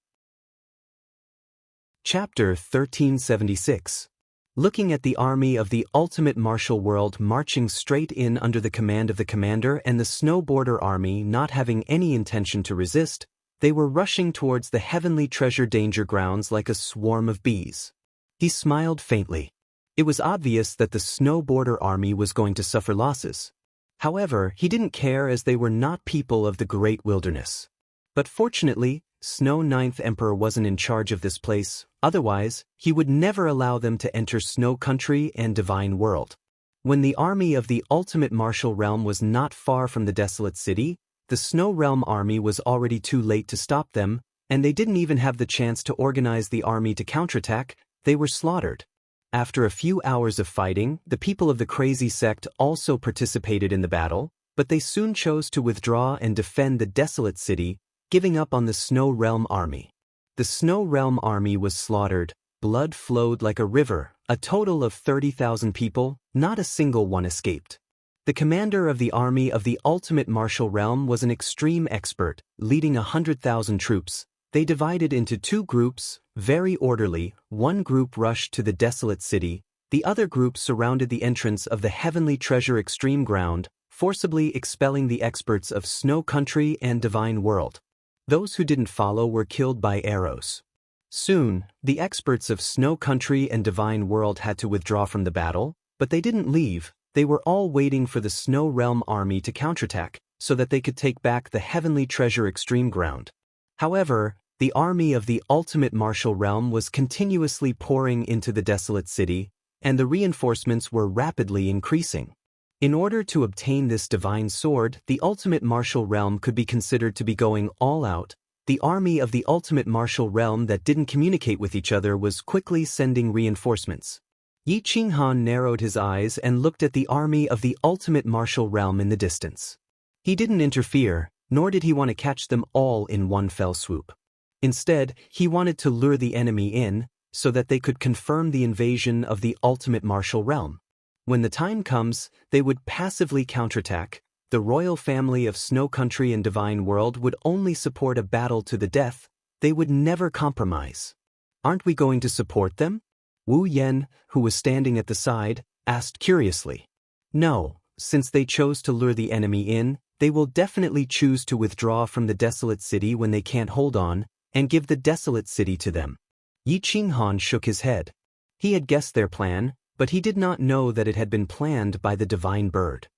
Chapter 1376. Looking at the army of the ultimate martial world marching straight in under the command of the commander and the Snow Border Army not having any intention to resist, they were rushing towards the heavenly treasure danger grounds like a swarm of bees. He smiled faintly. It was obvious that the Snow Border Army was going to suffer losses. However, he didn't care as they were not people of the great wilderness. But fortunately, Snow Ninth Emperor wasn't in charge of this place, otherwise, he would never allow them to enter Snow Country and Divine World. When the army of the ultimate martial realm was not far from the desolate city, the Snow Realm army was already too late to stop them, and they didn't even have the chance to organize the army to counterattack. They were slaughtered. After a few hours of fighting, the people of the crazy sect also participated in the battle, but they soon chose to withdraw and defend the desolate city, giving up on the Snow Realm army. The Snow Realm army was slaughtered, blood flowed like a river, a total of 30,000 people, not a single one escaped. The commander of the army of the ultimate martial realm was an extreme expert, leading 100,000 troops. They divided into two groups, very orderly. One group rushed to the desolate city, the other group surrounded the entrance of the heavenly treasure extreme ground, forcibly expelling the experts of Snow Country and Divine World. Those who didn't follow were killed by arrows. Soon, the experts of Snow Country and Divine World had to withdraw from the battle, but they didn't leave. They were all waiting for the Snow Realm army to counterattack, so that they could take back the Heavenly Treasure Extreme Ground. However, the army of the Ultimate Martial Realm was continuously pouring into the desolate city, and the reinforcements were rapidly increasing. In order to obtain this divine sword, the Ultimate Martial Realm could be considered to be going all out. The army of the Ultimate Martial Realm that didn't communicate with each other was quickly sending reinforcements. Yi Qinghan narrowed his eyes and looked at the army of the Ultimate Martial Realm in the distance. He didn't interfere, nor did he want to catch them all in one fell swoop. Instead, he wanted to lure the enemy in, so that they could confirm the invasion of the Ultimate Martial Realm. When the time comes, they would passively counterattack. The royal family of Snow Country and Divine World would only support a battle to the death. They would never compromise. "Aren't we going to support them?" Wu Yan, who was standing at the side, asked curiously. "No, since they chose to lure the enemy in, they will definitely choose to withdraw from the desolate city when they can't hold on, and give the desolate city to them." Yi Qinghan shook his head. He had guessed their plan, but he did not know that it had been planned by the Divine Bird.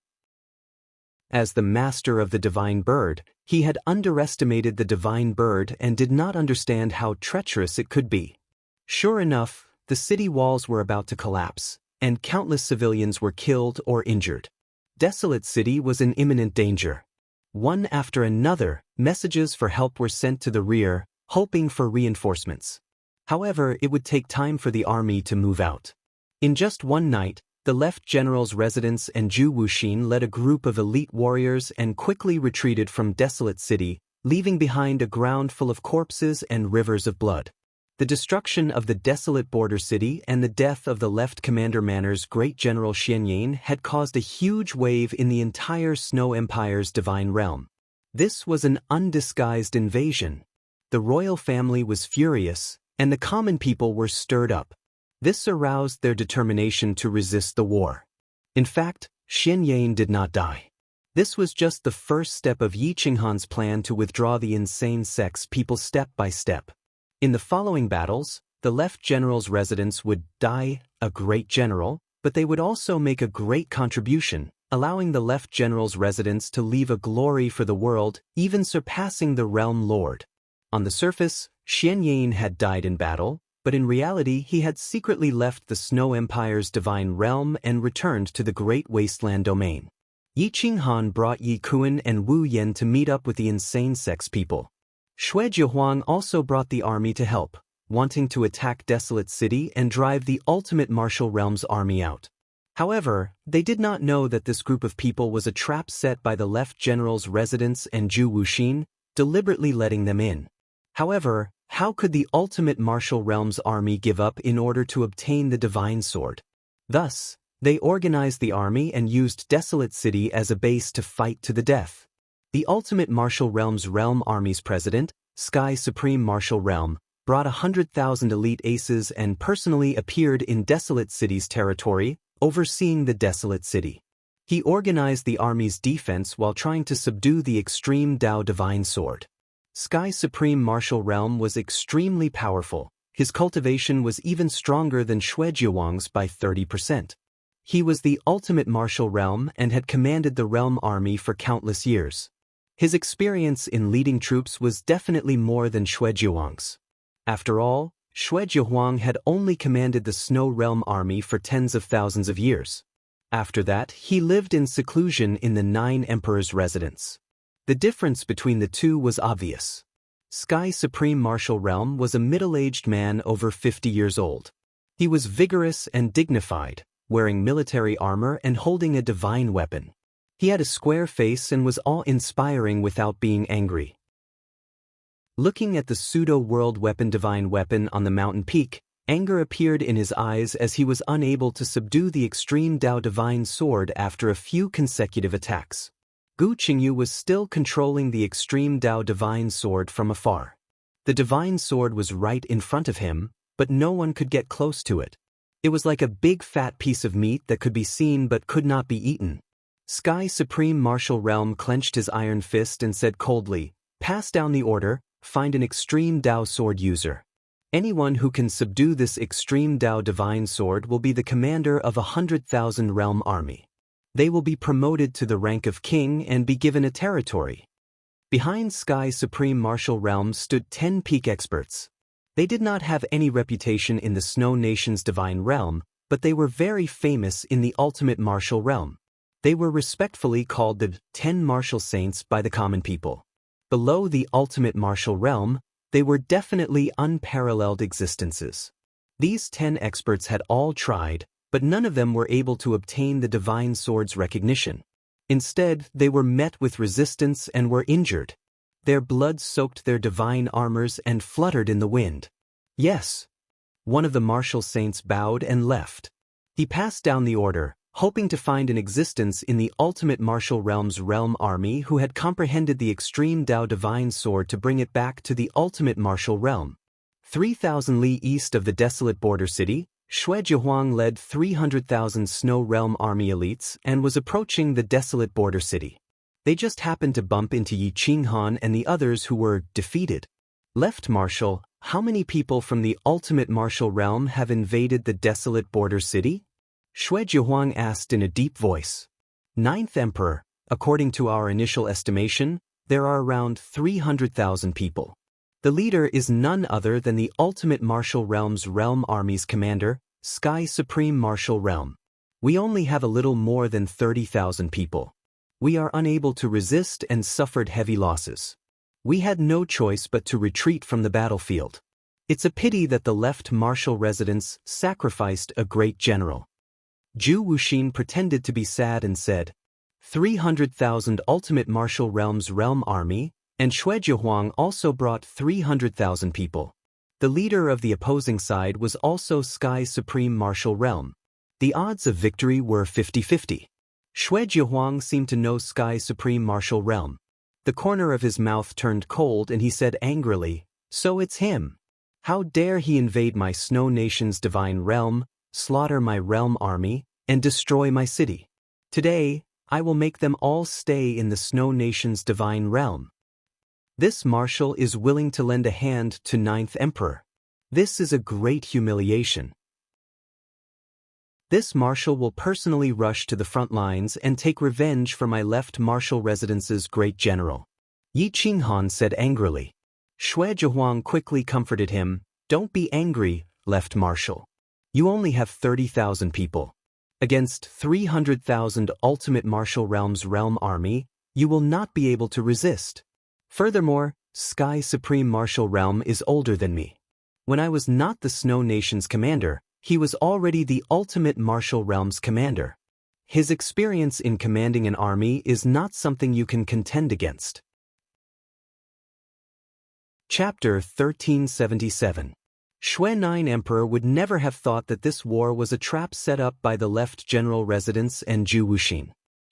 As the master of the Divine Bird, he had underestimated the Divine Bird and did not understand how treacherous it could be. Sure enough, the city walls were about to collapse, and countless civilians were killed or injured. Desolate City was in imminent danger. One after another, messages for help were sent to the rear, hoping for reinforcements. However, it would take time for the army to move out. In just one night, the left general's residence and Zhu Wuxin led a group of elite warriors and quickly retreated from Desolate City, leaving behind a ground full of corpses and rivers of blood. The destruction of the desolate border city and the death of the left commander Manor's great general Xianyan had caused a huge wave in the entire Snow Empire's divine realm. This was an undisguised invasion. The royal family was furious, and the common people were stirred up. This aroused their determination to resist the war. In fact, Xianyan did not die. This was just the first step of Yi Qinghan's plan to withdraw the insane sex people step by step. In the following battles, the left general's residence would die, a great general, but they would also make a great contribution, allowing the left general's residence to leave a glory for the world, even surpassing the realm lord. On the surface, Xianyan had died in battle, but in reality he had secretly left the Snow Empire's divine realm and returned to the Great Wasteland domain. Yi Qinghan brought Yi Kuan and Wu Yan to meet up with the insane sex people. Xue Jiahuang also brought the army to help, wanting to attack Desolate City and drive the Ultimate Martial Realm's army out. However, they did not know that this group of people was a trap set by the left general's residence and Zhu Wuxin, deliberately letting them in. However, how could the Ultimate Martial Realm's army give up in order to obtain the divine sword? Thus, they organized the army and used Desolate City as a base to fight to the death. The Ultimate Martial Realm's realm army's president, Sky Supreme Martial Realm, brought 100,000 elite aces and personally appeared in Desolate City's territory, overseeing the Desolate City. He organized the army's defense while trying to subdue the extreme Dao Divine Sword. Sky Supreme Martial Realm was extremely powerful. His cultivation was even stronger than Xue Jiahuang's by 30%. He was the Ultimate Martial Realm and had commanded the realm army for countless years. His experience in leading troops was definitely more than Xue Jiahuang's. After all, Xue Jiahuang had only commanded the Snow Realm army for tens of thousands of years. After that, he lived in seclusion in the Nine Emperors' residence. The difference between the two was obvious. Sky Supreme Martial Realm was a middle-aged man over 50 years old. He was vigorous and dignified, wearing military armor and holding a divine weapon. He had a square face and was awe-inspiring without being angry. Looking at the pseudo-world weapon divine weapon on the mountain peak, anger appeared in his eyes as he was unable to subdue the extreme Dao divine sword after a few consecutive attacks. Gu Qingyu was still controlling the extreme Dao divine sword from afar. The divine sword was right in front of him, but no one could get close to it. It was like a big fat piece of meat that could be seen but could not be eaten. Sky Supreme Martial Realm clenched his iron fist and said coldly, "Pass down the order, find an extreme Dao sword user. Anyone who can subdue this extreme Dao divine sword will be the commander of 100,000 realm army. They will be promoted to the rank of king and be given a territory." Behind Sky Supreme Martial Realm stood 10 peak experts. They did not have any reputation in the Snow Nation's divine realm, but they were very famous in the ultimate martial realm. They were respectfully called the 10 martial saints by the common people. Below the ultimate martial realm, they were definitely unparalleled existences. These 10 experts had all tried, but none of them were able to obtain the divine sword's recognition. Instead, they were met with resistance and were injured. Their blood soaked their divine armors and fluttered in the wind. "Yes." One of the martial saints bowed and left. He passed down the order, hoping to find an existence in the ultimate martial realm's realm army who had comprehended the extreme Dao divine sword to bring it back to the ultimate martial realm. 3,000 li east of the desolate border city, Xue Jihuang led 300,000 Snow Realm army elites and was approaching the desolate border city. They just happened to bump into Yi Qinghan and the others who were defeated. "Left Marshal, how many people from the ultimate martial realm have invaded the desolate border city?" Xue Jihuang asked in a deep voice. "Ninth Emperor, according to our initial estimation, there are around 300,000 people. The leader is none other than the ultimate martial realm's realm army's commander, Sky Supreme Martial Realm. We only have a little more than 30,000 people. We are unable to resist and suffered heavy losses. We had no choice but to retreat from the battlefield. It's a pity that the left martial residents sacrificed a great general." Zhu Wuxin pretended to be sad and said, 300,000 ultimate martial realm's realm army, and Xue Jihuang also brought 300,000 people. The leader of the opposing side was also Sky Supreme Martial Realm. The odds of victory were 50-50. Xue Jihuang seemed to know Sky Supreme Martial Realm. The corner of his mouth turned cold and he said angrily, "So it's him. How dare he invade my Snow Nation's divine realm, slaughter my realm army, and destroy my city. Today, I will make them all stay in the Snow Nation's divine realm. This marshal is willing to lend a hand to Ninth Emperor. This is a great humiliation. This marshal will personally rush to the front lines and take revenge for my left martial residence's great general." Yi Qinghan said angrily. Xue Jihuang quickly comforted him, "Don't be angry, left marshal. You only have 30,000 people. Against 300,000 ultimate martial realm's realm army, you will not be able to resist. Furthermore, Sky Supreme Martial Realm is older than me. When I was not the Snow Nation's commander, he was already the ultimate martial realm's commander. His experience in commanding an army is not something you can contend against." Chapter 1377. Xue Nine Emperor would never have thought that this war was a trap set up by the left general residents and Zhu Wuxin.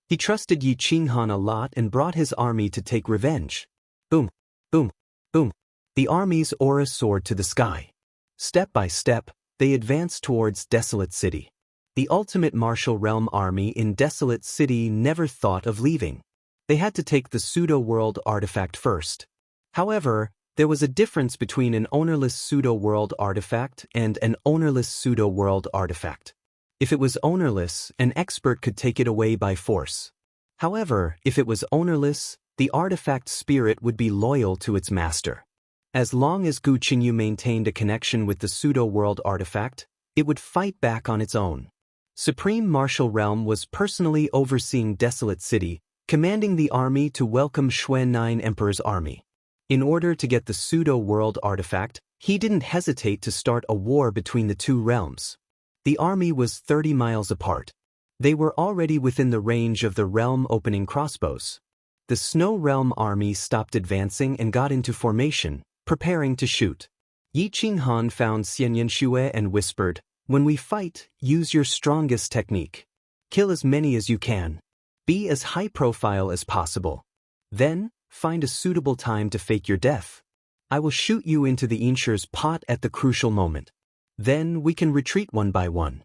He trusted Yi Qinghan a lot and brought his army to take revenge. Boom, boom, boom. The armies aura soared to the sky. Step by step, they advanced towards Desolate City. The ultimate martial realm army in Desolate City never thought of leaving. They had to take the pseudo-world artifact first. However, there was a difference between an ownerless pseudo-world artifact and an ownerless pseudo-world artifact. If it was ownerless, an expert could take it away by force. However, if it was ownerless, the artifact spirit would be loyal to its master. As long as Gu Qingyu maintained a connection with the pseudo-world artifact, it would fight back on its own. Supreme Martial Realm was personally overseeing Desolate City, commanding the army to welcome Xue Nine Emperor's army. In order to get the pseudo-world artifact, he didn't hesitate to start a war between the two realms. The army was 30 miles apart. They were already within the range of the realm opening crossbows. The Snow Realm army stopped advancing and got into formation, preparing to shoot. Yi Qinghan found Xianyan Xue and whispered, "When we fight, use your strongest technique. Kill as many as you can. Be as high profile as possible. Then, find a suitable time to fake your death. I will shoot you into the Insher's pot at the crucial moment. Then we can retreat one by one."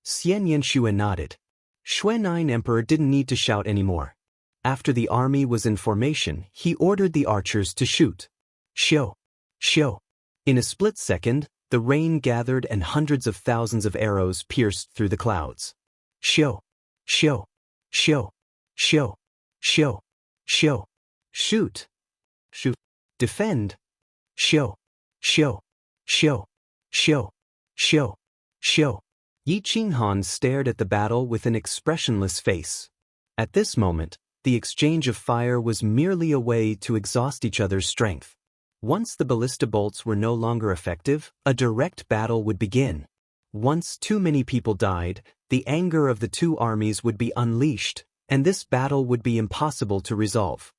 Xianyan Xue nodded. Shui Emperor didn't need to shout anymore. After the army was in formation, he ordered the archers to shoot. Shio! Shio! In a split second, the rain gathered and hundreds of thousands of arrows pierced through the clouds. Shio! Shio! Shio! Shio! Shio! Shio! Shoot! Shoot! Defend! Shio! Shio! Shio! Shio! Shio! Shio! Yi Qinghan stared at the battle with an expressionless face. At this moment, the exchange of fire was merely a way to exhaust each other's strength. Once the ballista bolts were no longer effective, a direct battle would begin. Once too many people died, the anger of the two armies would be unleashed, and this battle would be impossible to resolve.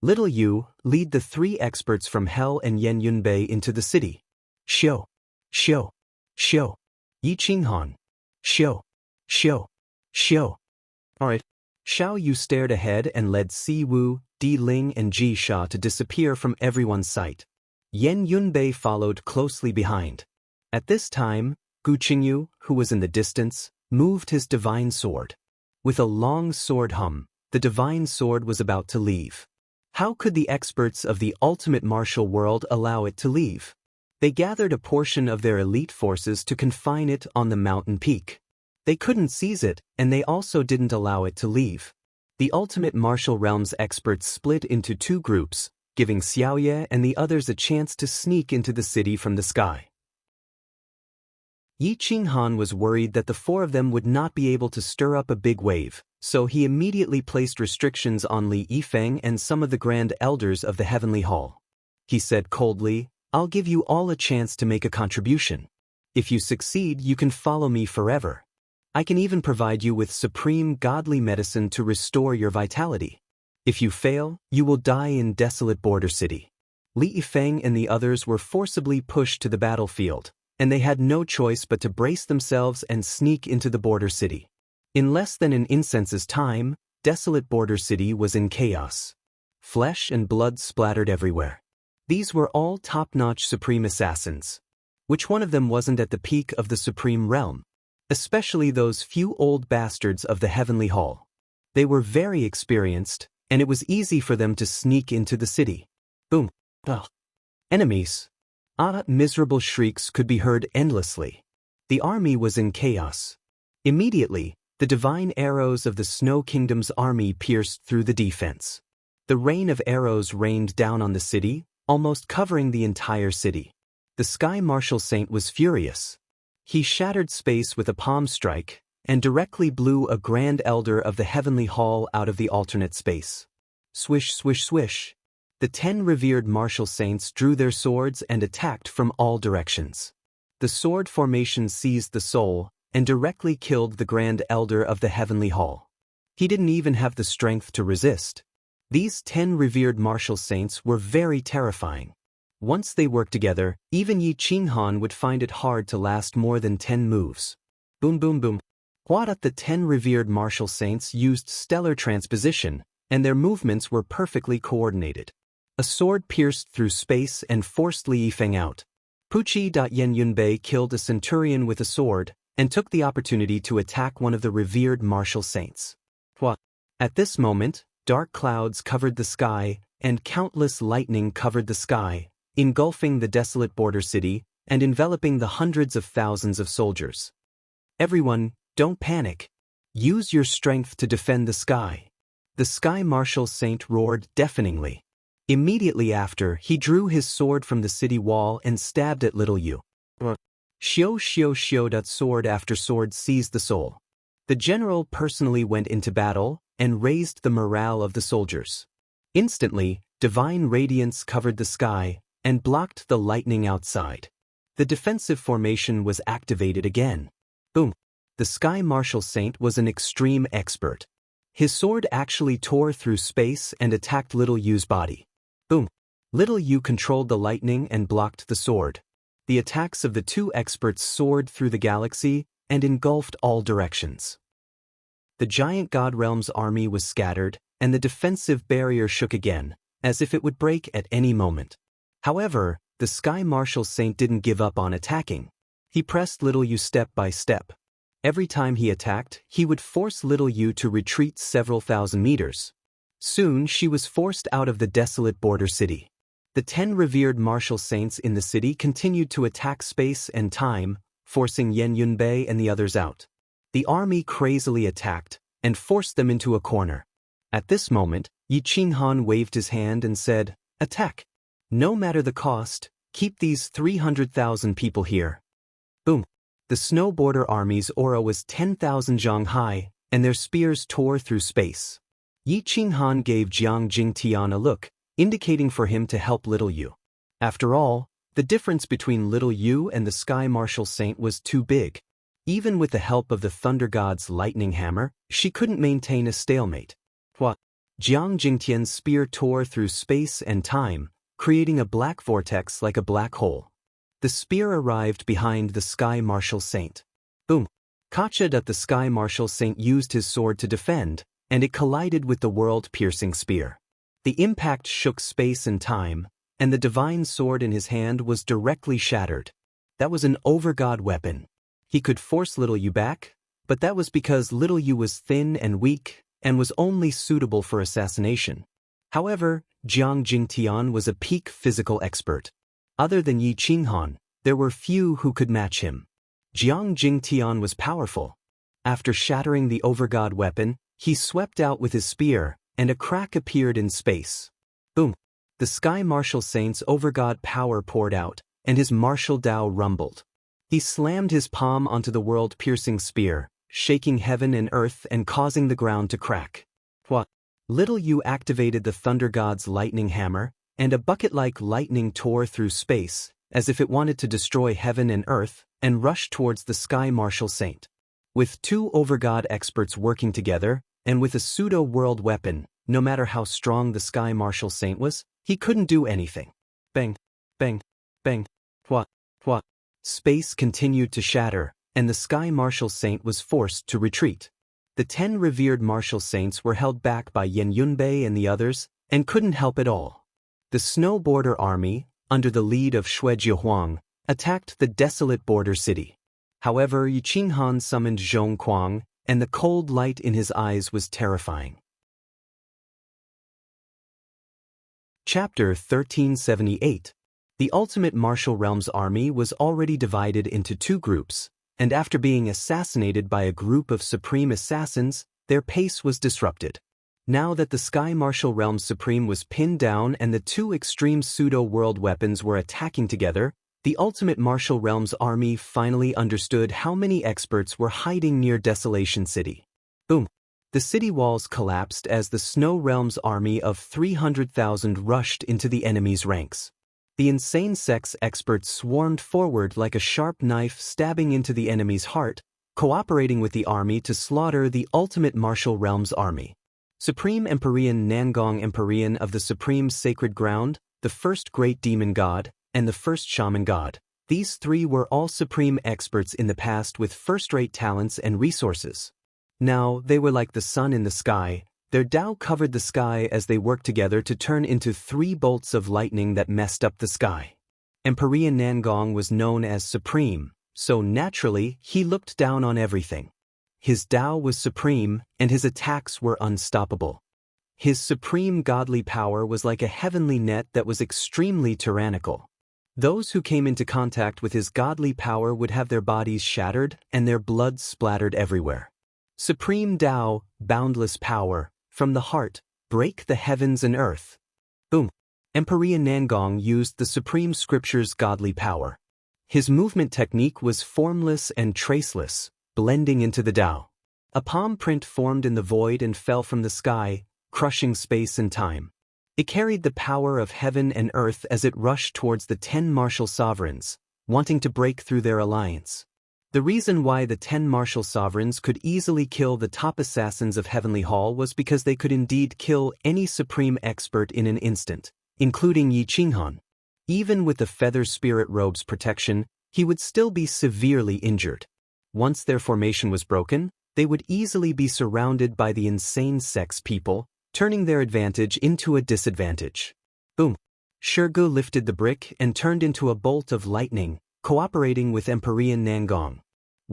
Little Yu, lead the 3 experts from Hell and Yan Yunbei into the city. Shio! Shio! Shio! Yi Qinghan! Shio! Shio! Shio! Alright. Xiao Yu stared ahead and led Si Wu, Di Ling and Ji Sha to disappear from everyone's sight. Yan Yunbei followed closely behind. At this time, Gu Qingyu, who was in the distance, moved his divine sword. With a long sword hum, the divine sword was about to leave. How could the experts of the ultimate martial world allow it to leave? They gathered a portion of their elite forces to confine it on the mountain peak. They couldn't seize it, and they also didn't allow it to leave. The ultimate martial realm's experts split into 2 groups, giving Xiaoye and the others a chance to sneak into the city from the sky. Yi Qinghan was worried that the 4 of them would not be able to stir up a big wave, so he immediately placed restrictions on Li Yifeng and some of the Grand Elders of the Heavenly Hall. He said coldly, "I'll give you all a chance to make a contribution. If you succeed, you can follow me forever. I can even provide you with supreme godly medicine to restore your vitality. If you fail, you will die in desolate border city." Li Yifeng and the others were forcibly pushed to the battlefield, and they had no choice but to brace themselves and sneak into the border city. In less than an incense's time, desolate border city was in chaos. Flesh and blood splattered everywhere. These were all top-notch supreme assassins. Which one of them wasn't at the peak of the supreme realm? Especially those few old bastards of the Heavenly Hall. They were very experienced, and it was easy for them to sneak into the city. Boom! Ugh. Enemies! Miserable shrieks could be heard endlessly. The army was in chaos. Immediately, the divine arrows of the Snow Kingdom's army pierced through the defense. The rain of arrows rained down on the city, almost covering the entire city. The Sky Martial Saint was furious. He shattered space with a palm strike, and directly blew a Grand Elder of the Heavenly Hall out of the alternate space. Swish, swish, swish. The 10 revered martial saints drew their swords and attacked from all directions. The sword formation seized the soul, and directly killed the Grand Elder of the Heavenly Hall. He didn't even have the strength to resist. These 10 revered martial saints were very terrifying. Once they worked together, even Yi Qinghan would find it hard to last more than 10 moves. Boom boom boom. The 10 revered martial saints used stellar transposition, and their movements were perfectly coordinated. A sword pierced through space and forced Li Yifeng out. Puqi Yan Yunbei killed a centurion with a sword, and took the opportunity to attack one of the revered martial saints. At this moment, dark clouds covered the sky, and countless lightning covered the sky, engulfing the desolate border city, and enveloping the hundreds of thousands of soldiers. Everyone, don't panic. Use your strength to defend the sky. The Sky Martial Saint roared deafeningly. Immediately after, he drew his sword from the city wall and stabbed at Little Yu. Shio shio shio. Sword after sword seized the soul. The general personally went into battle, and raised the morale of the soldiers. Instantly, divine radiance covered the sky, and blocked the lightning outside. The defensive formation was activated again. Boom! The Sky Martial Saint was an extreme expert. His sword actually tore through space and attacked Little Yu's body. Boom! Little Yu controlled the lightning and blocked the sword. The attacks of the 2 experts soared through the galaxy and engulfed all directions. The giant God Realm's army was scattered, and the defensive barrier shook again, as if it would break at any moment. However, the Sky Martial Saint didn't give up on attacking. He pressed Little Yu step by step. Every time he attacked, he would force little Yu to retreat several thousand meters. Soon she was forced out of the desolate border city. The 10 revered martial saints in the city continued to attack space and time, forcing Yan Yunbei and the others out. The army crazily attacked and forced them into a corner. At this moment, Yi Qinghan waved his hand and said, "Attack! No matter the cost, keep these 300,000 people here." Boom! The snow border army's aura was 10,000 zhang high, and their spears tore through space. Yi Qinghan gave Jiang Jingtian a look, indicating for him to help little Yu. After all, the difference between little Yu and the Sky Martial Saint was too big. Even with the help of the Thunder God's lightning hammer, she couldn't maintain a stalemate. What? Jiang Jingtian's spear tore through space and time, creating a black vortex like a black hole. The spear arrived behind the Sky Martial Saint. Boom! Kachad the Sky Martial Saint used his sword to defend, and it collided with the world-piercing spear. The impact shook space and time, and the divine sword in his hand was directly shattered. That was an overgod weapon. He could force little Yu back, but that was because little Yu was thin and weak, and was only suitable for assassination. However, Jiang Jingtian was a peak physical expert. Other than Yi Qinghan, there were few who could match him. Jiang Jingtian was powerful. After shattering the overgod weapon, he swept out with his spear, and a crack appeared in space. Boom! The Sky Martial Saint's overgod power poured out, and his martial Tao rumbled. He slammed his palm onto the world-piercing spear, shaking heaven and earth and causing the ground to crack. What? Little Yu activated the Thunder God's lightning hammer, and a bucket-like lightning tore through space, as if it wanted to destroy heaven and earth, and rushed towards the Sky Martial Saint. With 2 overgod experts working together, and with a pseudo-world weapon, no matter how strong the Sky Martial Saint was, he couldn't do anything. Bang! Bang! Bang! What? What? Space continued to shatter, and the Sky Martial Saint was forced to retreat. The 10 revered martial saints were held back by Yan Yunbei and the others, and couldn't help at all. The Snow Border Army, under the lead of Xue Jiehuang, attacked the desolate border city. However, Yi Qinghan summoned Zhong Kuang, and the cold light in his eyes was terrifying. Chapter 1378. The Ultimate Martial Realms army was already divided into 2 groups, and after being assassinated by a group of supreme assassins, their pace was disrupted. Now that the Sky Martial Realms Supreme was pinned down and the 2 extreme pseudo-world weapons were attacking together, the Ultimate Martial Realms army finally understood how many experts were hiding near Desolation City. Boom! The city walls collapsed as the Snow Realms army of 300,000 rushed into the enemy's ranks. The insane sex experts swarmed forward like a sharp knife stabbing into the enemy's heart, cooperating with the army to slaughter the Ultimate Martial Realms army. Supreme Empyrean Nangong Empyrean of the Supreme Sacred Ground, the first Great Demon God, and the first Shaman God. These 3 were all supreme experts in the past with first-rate talents and resources. Now, they were like the sun in the sky. Their Tao covered the sky as they worked together to turn into 3 bolts of lightning that messed up the sky. Empyrean Nangong was known as Supreme, so naturally, he looked down on everything. His Tao was supreme, and his attacks were unstoppable. His supreme godly power was like a heavenly net that was extremely tyrannical. Those who came into contact with his godly power would have their bodies shattered and their blood splattered everywhere. Supreme Tao, boundless power, from the heart, break the heavens and earth. Boom! Empyrean Nangong used the Supreme Scripture's godly power. His movement technique was formless and traceless, blending into the Tao. A palm print formed in the void and fell from the sky, crushing space and time. It carried the power of heaven and earth as it rushed towards the 10 martial sovereigns, wanting to break through their alliance. The reason why the 10 martial sovereigns could easily kill the top assassins of Heavenly Hall was because they could indeed kill any supreme expert in an instant, including Yi Qinghan. Even with the Feather Spirit Robe's protection, he would still be severely injured. Once their formation was broken, they would easily be surrounded by the insane sex people, turning their advantage into a disadvantage. Boom! Shirgu lifted the brick and turned into a bolt of lightning, cooperating with Empyrean Nangong.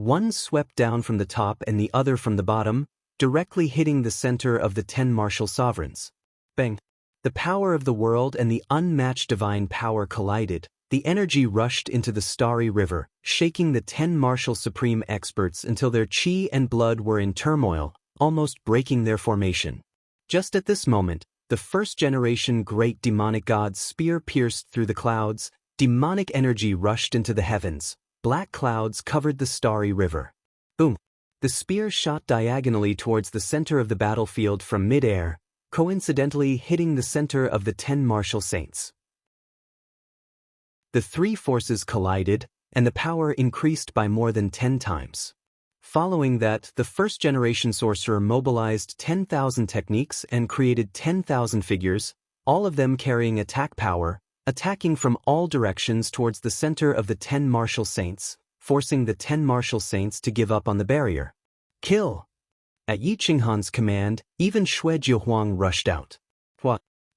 One swept down from the top and the other from the bottom, directly hitting the center of the 10 martial sovereigns. Bang! The power of the world and the unmatched divine power collided. The energy rushed into the starry river, shaking the 10 martial supreme experts until their chi and blood were in turmoil, almost breaking their formation. Just at this moment, the first-generation great demonic god's spear pierced through the clouds. Demonic energy rushed into the heavens. Black clouds covered the starry river. Boom! The spear shot diagonally towards the center of the battlefield from mid-air, coincidentally hitting the center of the 10 martial saints. The three forces collided, and the power increased by more than 10 times. Following that, the first-generation sorcerer mobilized 10,000 techniques and created 10,000 figures, all of them carrying attack power, attacking from all directions towards the center of the 10 martial saints, forcing the 10 martial saints to give up on the barrier. Kill! At Yi Qinghan's command, even Shui Jiahuang rushed out.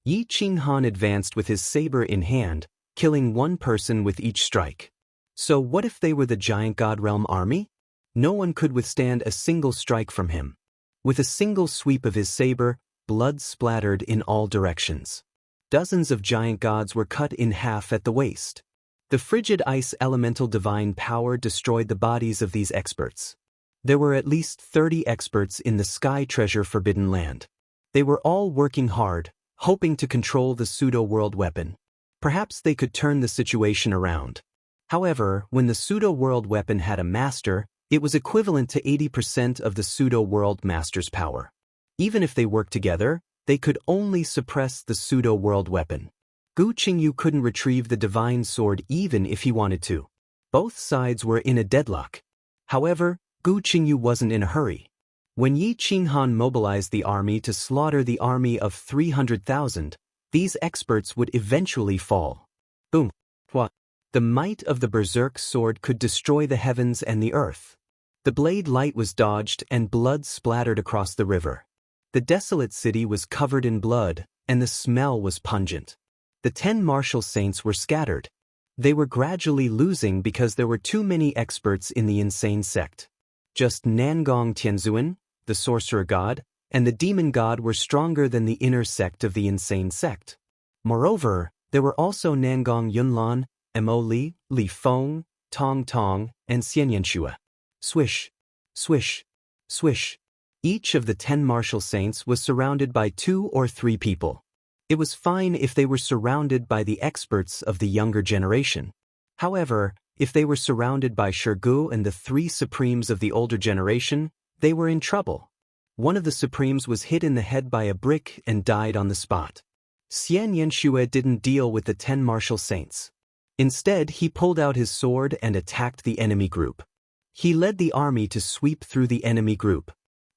Yi Qinghan advanced with his saber in hand, killing one person with each strike. So what if they were the giant God Realm army? No one could withstand a single strike from him. With a single sweep of his saber, blood splattered in all directions. Dozens of giant gods were cut in half at the waist. The frigid ice elemental divine power destroyed the bodies of these experts. There were at least 30 experts in the Sky Treasure Forbidden Land. They were all working hard, hoping to control the pseudo-world weapon. Perhaps they could turn the situation around. However, when the pseudo-world weapon had a master, it was equivalent to 80% of the pseudo-world master's power. Even if they worked together, they could only suppress the pseudo-world weapon. Gu Qingyu couldn't retrieve the divine sword even if he wanted to. Both sides were in a deadlock. However, Gu Qingyu wasn't in a hurry. When Yi Qinghan mobilized the army to slaughter the army of 300,000, these experts would eventually fall. Boom! The might of the berserk sword could destroy the heavens and the earth. The blade light was dodged and blood splattered across the river. The desolate city was covered in blood, and the smell was pungent. The 10 martial saints were scattered. They were gradually losing because there were too many experts in the insane sect. Just Nangong Tianzuan, the sorcerer god, and the demon god were stronger than the inner sect of the insane sect. Moreover, there were also Nangong Yunlan, Mo Li, Li Feng, Tong Tong, and Xianyanshua. Swish, swish, swish. Each of the 10 martial saints was surrounded by 2 or 3 people. It was fine if they were surrounded by the experts of the younger generation. However, if they were surrounded by Shirgu and the 3 supremes of the older generation, they were in trouble. One of the supremes was hit in the head by a brick and died on the spot. Xianyanshua didn't deal with the 10 martial saints. Instead, he pulled out his sword and attacked the enemy group. He led the army to sweep through the enemy group.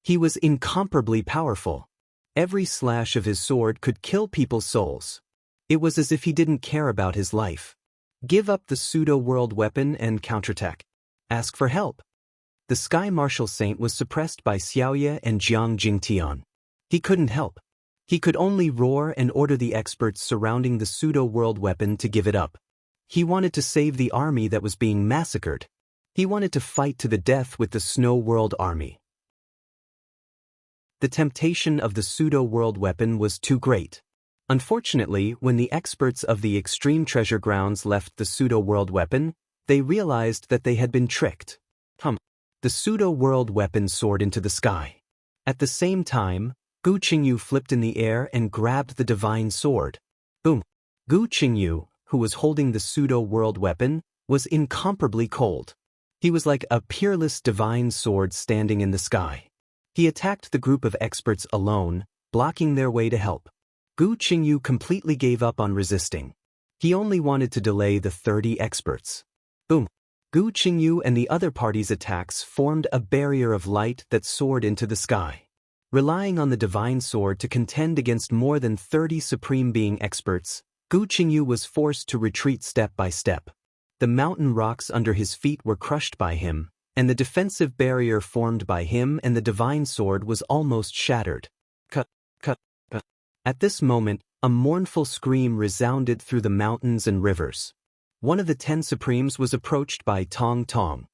He was incomparably powerful. Every slash of his sword could kill people's souls. It was as if he didn't care about his life. Give up the pseudo-world weapon and counterattack. Ask for help. The Sky Martial Saint was suppressed by Xiaoye and Jiang Jingtian. He couldn't help. He could only roar and order the experts surrounding the pseudo-world weapon to give it up. He wanted to save the army that was being massacred. He wanted to fight to the death with the Snow World army. The temptation of the pseudo-world weapon was too great. Unfortunately, when the experts of the Extreme Treasure Grounds left the pseudo-world weapon, they realized that they had been tricked. The pseudo-world weapon soared into the sky. At the same time, Gu Qingyu flipped in the air and grabbed the divine sword. Boom! Gu Qingyu, who was holding the pseudo-world weapon, was incomparably cold. He was like a peerless divine sword standing in the sky. He attacked the group of experts alone, blocking their way to help. Gu Qingyu completely gave up on resisting. He only wanted to delay the 30 experts. Boom! Gu Qingyu and the other party's attacks formed a barrier of light that soared into the sky. Relying on the divine sword to contend against more than 30 supreme being experts, Gu Qingyu was forced to retreat step by step. The mountain rocks under his feet were crushed by him, and the defensive barrier formed by him and the divine sword was almost shattered. At this moment, a mournful scream resounded through the mountains and rivers. One of the 10 supremes was approached by Tong Tong.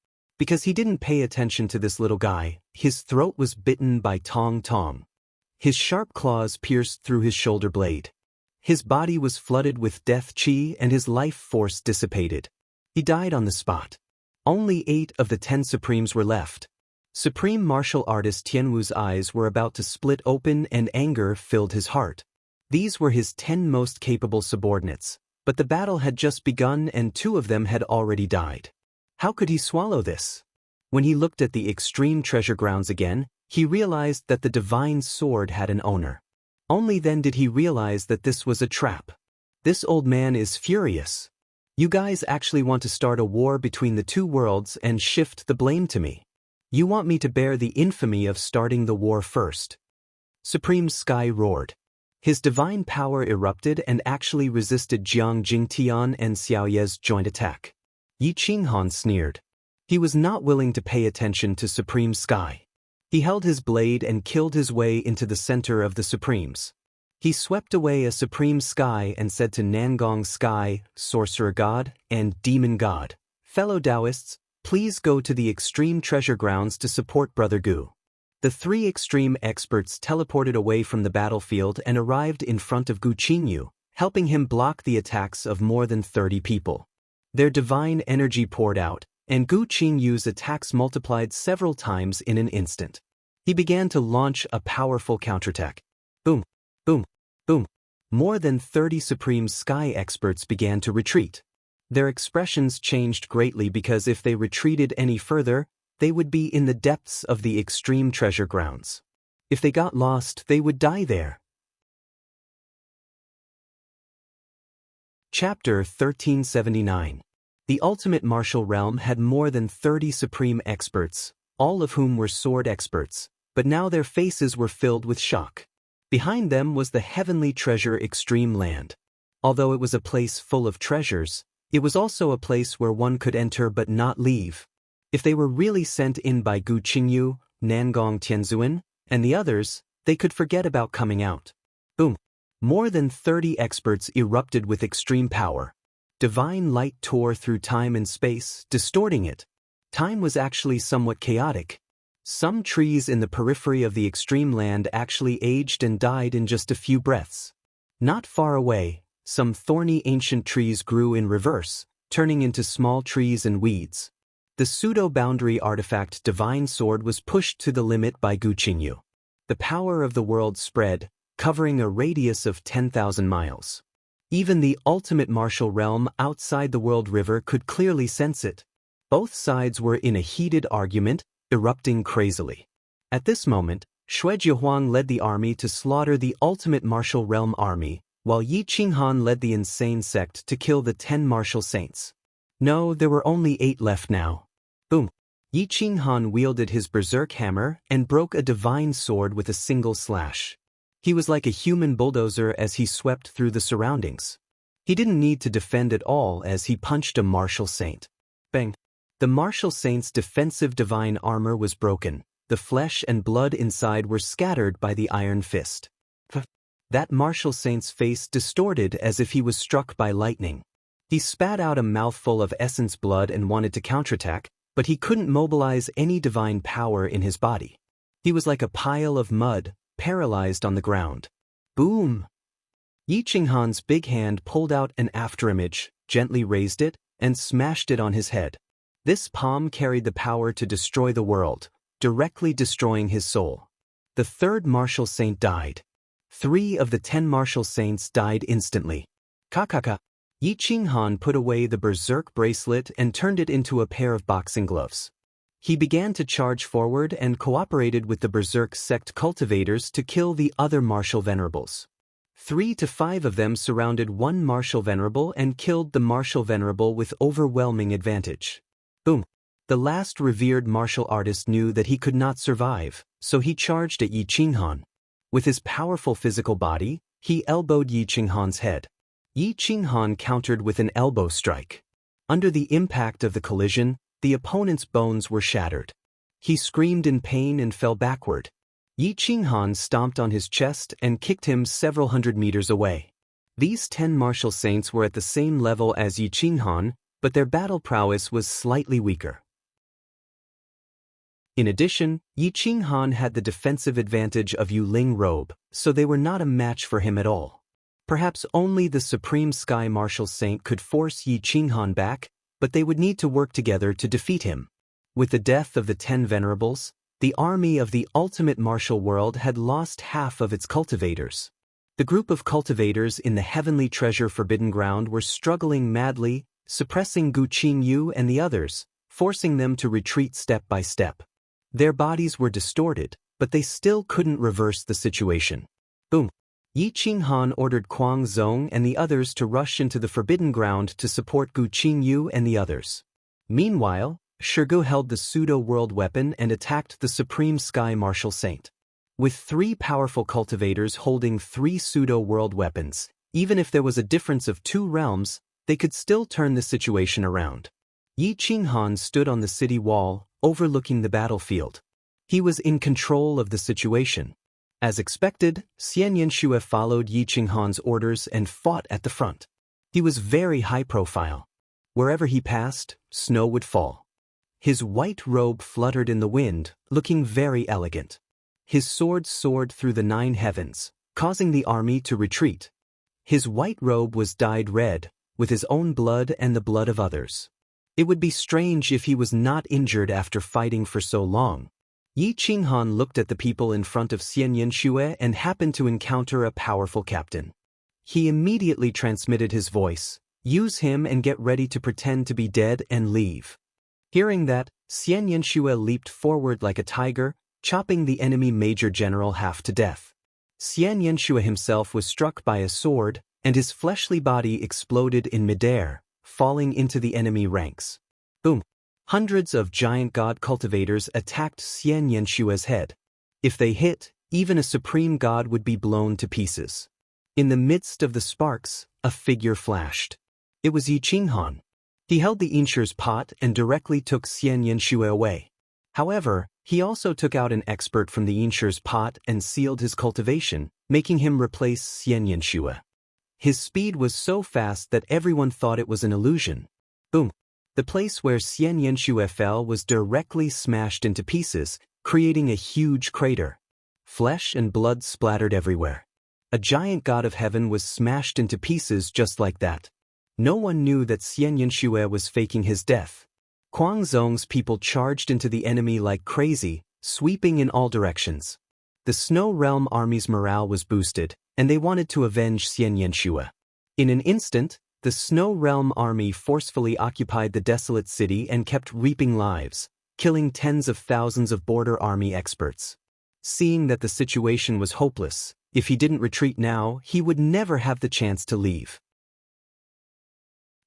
Because he didn't pay attention to this little guy, his throat was bitten by Tong Tong. His sharp claws pierced through his shoulder blade. His body was flooded with death chi and his life force dissipated. He died on the spot. Only 8 of the 10 Supremes were left. Supreme martial artist Tianwu's eyes were about to split open and anger filled his heart. These were his 10 most capable subordinates, but the battle had just begun and 2 of them had already died. How could he swallow this? When he looked at the extreme treasure grounds again, he realized that the divine sword had an owner. Only then did he realize that this was a trap. This old man is furious. You guys actually want to start a war between the 2 worlds and shift the blame to me. You want me to bear the infamy of starting the war first. Supreme Sky roared. His divine power erupted and actually resisted Jiang Jingtian and Xiao Ye's joint attack. Yi Qinghan sneered. He was not willing to pay attention to Supreme Sky. He held his blade and killed his way into the center of the Supremes. He swept away a Supreme Sky and said to Nangong Sky, Sorcerer God, and Demon God, fellow Taoists, please go to the extreme treasure grounds to support Brother Gu. The 3 extreme experts teleported away from the battlefield and arrived in front of Gu Qingyu, helping him block the attacks of more than 30 people. Their divine energy poured out, and Gu Qingyu's attacks multiplied several times in an instant. He began to launch a powerful counterattack. Boom, boom, boom. More than 30 Supreme Sky experts began to retreat. Their expressions changed greatly because if they retreated any further, they would be in the depths of the extreme treasure grounds. If they got lost, they would die there. Chapter 1379. The ultimate martial realm had more than 30 supreme experts, all of whom were sword experts, but now their faces were filled with shock. Behind them was the heavenly treasure Extreme Land. Although it was a place full of treasures, it was also a place where one could enter but not leave. If they were really sent in by Gu Qingyu, Nangong Tianzuan, and the others, they could forget about coming out. Boom! More than 30 experts erupted with extreme power. Divine light tore through time and space, distorting it. Time was actually somewhat chaotic. Some trees in the periphery of the extreme land actually aged and died in just a few breaths. Not far away, some thorny ancient trees grew in reverse, turning into small trees and weeds. The pseudo-boundary artifact Divine Sword was pushed to the limit by Gu Qingyu. The power of the world spread, covering a radius of 10,000 miles. Even the ultimate martial realm outside the World River could clearly sense it. Both sides were in a heated argument, erupting crazily. At this moment, Xue Jiahuang led the army to slaughter the ultimate martial realm army, while Yi Qinghan led the insane sect to kill the 10 martial saints. No, there were only 8 left now. Boom! Yi Qinghan wielded his berserk hammer and broke a divine sword with a single slash. He was like a human bulldozer as he swept through the surroundings. He didn't need to defend at all as he punched a martial saint. Bang! The martial saint's defensive divine armor was broken. The flesh and blood inside were scattered by the iron fist. That martial saint's face distorted as if he was struck by lightning. He spat out a mouthful of essence blood and wanted to counterattack, but he couldn't mobilize any divine power in his body. He was like a pile of mud, paralyzed on the ground. Boom! Yi Qinghan's big hand pulled out an afterimage, gently raised it, and smashed it on his head. This palm carried the power to destroy the world, directly destroying his soul. The 3rd martial saint died. 3 of the 10 martial saints died instantly. Kakaka! Yi Qinghan put away the berserk bracelet and turned it into a pair of boxing gloves. He began to charge forward and cooperated with the berserk sect cultivators to kill the other martial venerables. 3 to 5 of them surrounded one martial venerable and killed the martial venerable with overwhelming advantage. Boom! The last revered martial artist knew that he could not survive, so he charged at Yi Qinghan. With his powerful physical body, he elbowed Yi Qinghan's head. Yi Qinghan countered with an elbow strike. Under the impact of the collision, the opponent's bones were shattered. He screamed in pain and fell backward. Yi Qinghan stomped on his chest and kicked him several hundred meters away. These 10 martial saints were at the same level as Yi Qinghan, but their battle prowess was slightly weaker. In addition, Yi Qinghan had the defensive advantage of Yu Ling robe, so they were not a match for him at all. Perhaps only the Supreme Sky Martial Saint could force Yi Qinghan back, but they would need to work together to defeat him. With the death of the 10 Venerables, the army of the ultimate martial world had lost half of its cultivators. The group of cultivators in the Heavenly Treasure Forbidden Ground were struggling madly, suppressing Gu Qingyu and the others, forcing them to retreat step by step. Their bodies were distorted, but they still couldn't reverse the situation. Boom! Yi Qinghan ordered Kuang Zong and the others to rush into the Forbidden Ground to support Gu Qingyu and the others. Meanwhile, Shirgu held the pseudo-world weapon and attacked the Supreme Sky Martial Saint. With 3 powerful cultivators holding 3 pseudo-world weapons, even if there was a difference of 2 realms, they could still turn the situation around. Yi Qinghan stood on the city wall, overlooking the battlefield. He was in control of the situation. As expected, Xian Yanxue followed Yi Qinghan's orders and fought at the front. He was very high profile. Wherever he passed, snow would fall. His white robe fluttered in the wind, looking very elegant. His sword soared through the 9 heavens, causing the army to retreat. His white robe was dyed red, with his own blood and the blood of others. It would be strange if he was not injured after fighting for so long. Yi Qinghan looked at the people in front of Xian Yanxue and happened to encounter a powerful captain. He immediately transmitted his voice, "Use him and get ready to pretend to be dead and leave." Hearing that, Xian Yanxue leaped forward like a tiger, chopping the enemy major general half to death. Xian Yanxue himself was struck by a sword, and his fleshly body exploded in midair, falling into the enemy ranks. Boom! Hundreds of giant god cultivators attacked Xian Yanshue's head. If they hit, even a supreme god would be blown to pieces. In the midst of the sparks, a figure flashed. It was Yi Qinghan. He held the Insher's pot and directly took Xian Yanxue away. However, he also took out an expert from the Insher's pot and sealed his cultivation, making him replace Xian Yanxue. His speed was so fast that everyone thought it was an illusion. Boom! The place where Xian Yanxue fell was directly smashed into pieces, creating a huge crater. Flesh and blood splattered everywhere. A giant god of heaven was smashed into pieces just like that. No one knew that Xian Yanxue was faking his death. Kuang Zong's people charged into the enemy like crazy, sweeping in all directions. The Snow Realm army's morale was boosted, and they wanted to avenge Xian Yanxue. In an instant, the Snow Realm army forcefully occupied the desolate city and kept reaping lives, killing tens of thousands of border army experts. Seeing that the situation was hopeless, if he didn't retreat now, he would never have the chance to leave.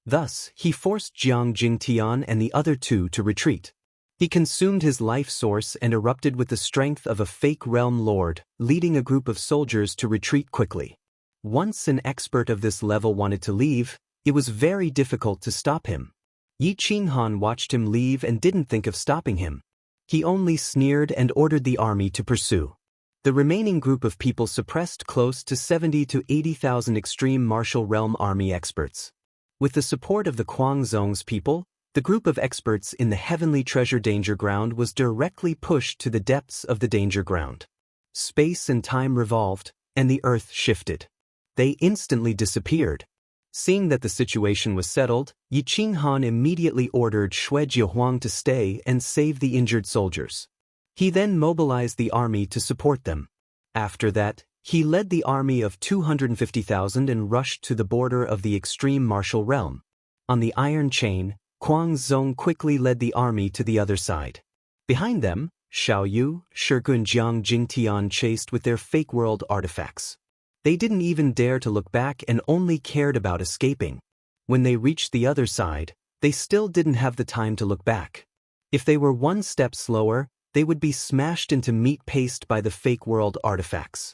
Thus, he forced Jiang Jingtian and the other 2 to retreat. He consumed his life source and erupted with the strength of a fake realm lord, leading a group of soldiers to retreat quickly. Once an expert of this level wanted to leave, it was very difficult to stop him. Yi Qinghan watched him leave and didn't think of stopping him. He only sneered and ordered the army to pursue. The remaining group of people suppressed close to 70 to 80,000 extreme martial realm army experts. With the support of the Kuang Zong's people, the group of experts in the Heavenly Treasure Danger Ground was directly pushed to the depths of the Danger Ground. Space and time revolved, and the earth shifted. They instantly disappeared. Seeing that the situation was settled, Yi Qinghan immediately ordered Xue Jiahuang to stay and save the injured soldiers. He then mobilized the army to support them. After that, he led the army of 250,000 and rushed to the border of the extreme martial realm. On the Iron Chain, Kuang Zong quickly led the army to the other side. Behind them, Xiao Yu, Shirgu and Jiang Jingtian chased with their fake world artifacts. They didn't even dare to look back and only cared about escaping. When they reached the other side, they still didn't have the time to look back. If they were one step slower, they would be smashed into meat paste by the fake world artifacts.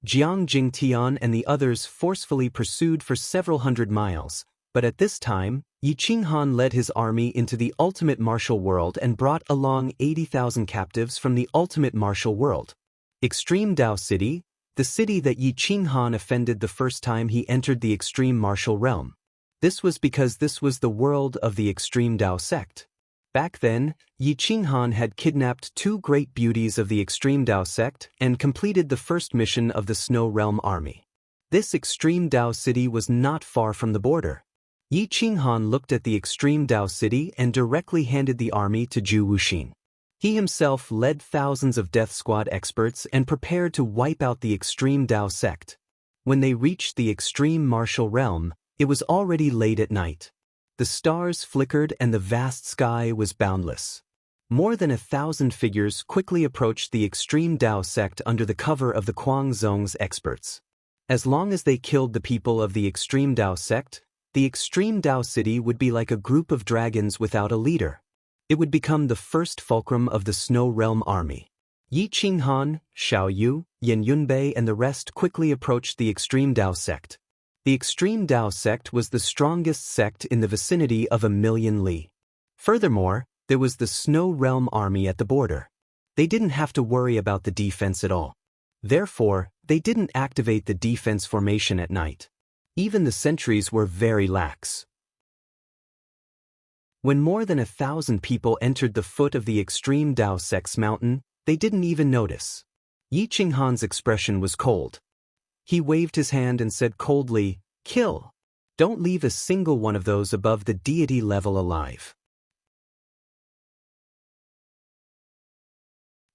Jiang Jingtian and the others forcefully pursued for several hundred miles, but at this time, Yi Qinghan led his army into the ultimate martial world and brought along 80,000 captives from the ultimate martial world. Extreme Dao City, the city that Yi Qinghan offended the first time he entered the extreme martial realm. This was because this was the world of the extreme Dao sect. Back then, Yi Qinghan had kidnapped two great beauties of the Extreme Tao sect and completed the first mission of the Snow Realm army. This Extreme Tao city was not far from the border. Yi Qinghan looked at the Extreme Tao city and directly handed the army to Zhu Wuxin. He himself led thousands of Death Squad experts and prepared to wipe out the Extreme Tao sect. When they reached the Extreme Martial Realm, it was already late at night. The stars flickered and the vast sky was boundless. More than 1,000 figures quickly approached the Extreme Tao sect under the cover of the Guangzong's experts. As long as they killed the people of the Extreme Tao sect, the Extreme Tao city would be like a group of dragons without a leader. It would become the first fulcrum of the Snow Realm army. Yi Qinghan, Xiao Yu, Yan Yunbei and the rest quickly approached the Extreme Tao sect. The Extreme Tao sect was the strongest sect in the vicinity of 1,000,000 li. Furthermore, there was the Snow Realm army at the border. They didn't have to worry about the defense at all. Therefore, they didn't activate the defense formation at night. Even the sentries were very lax. When more than 1,000 people entered the foot of the Extreme Tao sect's mountain, they didn't even notice. Yi Qinghan's expression was cold. He waved his hand and said coldly, "Kill. Don't leave a single one of those above the deity level alive."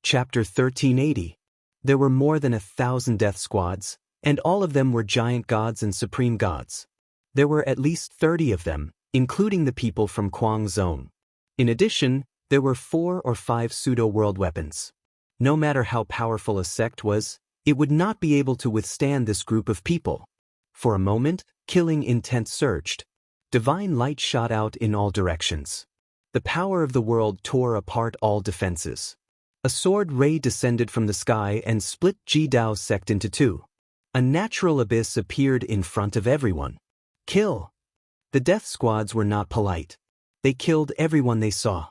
Chapter 1380. There were more than 1,000 death squads, and all of them were giant gods and supreme gods. There were at least 30 of them, including the people from Guangzong. In addition, there were 4 or 5 pseudo-world weapons. No matter how powerful a sect was, it would not be able to withstand this group of people. For a moment, killing intent surged. Divine light shot out in all directions. The power of the world tore apart all defenses. A sword ray descended from the sky and split Ji Dao's sect into two. A natural abyss appeared in front of everyone. Kill! The death squads were not polite. They killed everyone they saw.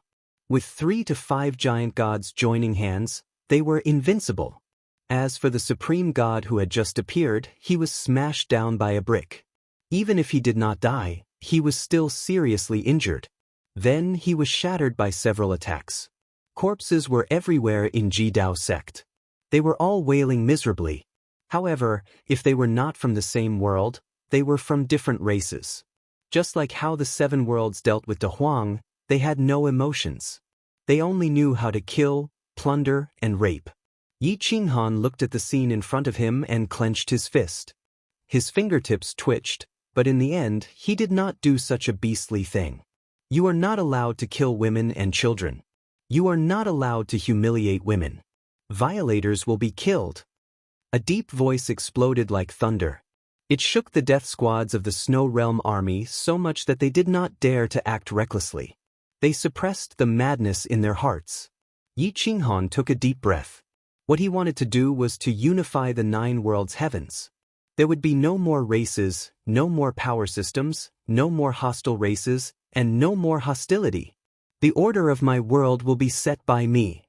With 3 to 5 giant gods joining hands, they were invincible. As for the supreme god who had just appeared, he was smashed down by a brick. Even if he did not die, he was still seriously injured. Then he was shattered by several attacks. Corpses were everywhere in Ji Dao sect. They were all wailing miserably. However, if they were not from the same world, they were from different races. Just like how the 7 worlds dealt with De Huang, they had no emotions. They only knew how to kill, plunder, and rape. Yi Qinghan looked at the scene in front of him and clenched his fist. His fingertips twitched, but in the end, he did not do such a beastly thing. You are not allowed to kill women and children. You are not allowed to humiliate women. Violators will be killed. A deep voice exploded like thunder. It shook the death squads of the Snow Realm army so much that they did not dare to act recklessly. They suppressed the madness in their hearts. Yi Qinghan took a deep breath. What he wanted to do was to unify the 9 worlds' heavens. There would be no more races, no more power systems, no more hostile races, and no more hostility. The order of my world will be set by me.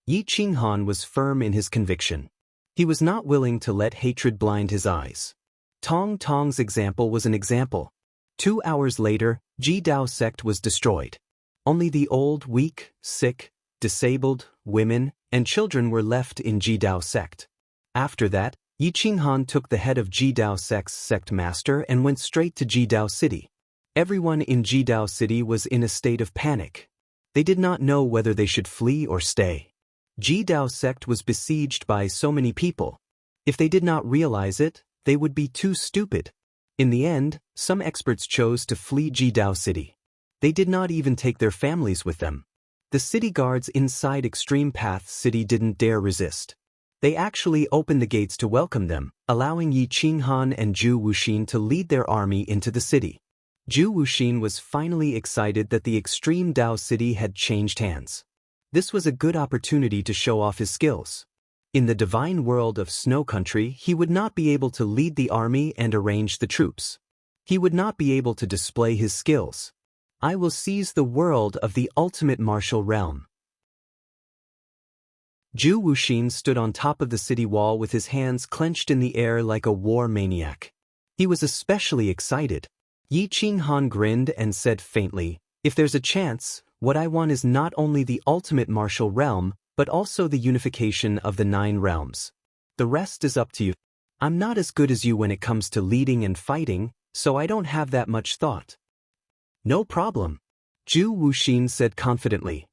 Yi Qinghan was firm in his conviction. He was not willing to let hatred blind his eyes. Tong Tong's example was an example. 2 hours later, Ji Dao sect was destroyed. Only the old, weak, sick, disabled, women, and children were left in Ji Dao sect. After that, Yi Qinghan took the head of Ji Dao sect's sect master and went straight to Ji Dao city. Everyone in Ji Dao city was in a state of panic. They did not know whether they should flee or stay. Ji Dao sect was besieged by so many people. If they did not realize it, they would be too stupid. In the end, some experts chose to flee Ji Dao city. They did not even take their families with them. The city guards inside Extreme Path City didn't dare resist. They actually opened the gates to welcome them, allowing Yi Qinghan and Zhu Wuxin to lead their army into the city. Zhu Wuxin was finally excited that the Extreme Tao city had changed hands. This was a good opportunity to show off his skills. In the divine world of Snow Country, he would not be able to lead the army and arrange the troops. He would not be able to display his skills. I will seize the world of the ultimate martial realm. Zhu Wuxin stood on top of the city wall with his hands clenched in the air like a war maniac. He was especially excited. Yi Qinghan grinned and said faintly, "If there's a chance, what I want is not only the ultimate martial realm, but also the unification of the 9 realms. The rest is up to you. I'm not as good as you when it comes to leading and fighting, so I don't have that much thought. No problem, Zhu Wuxin said confidently.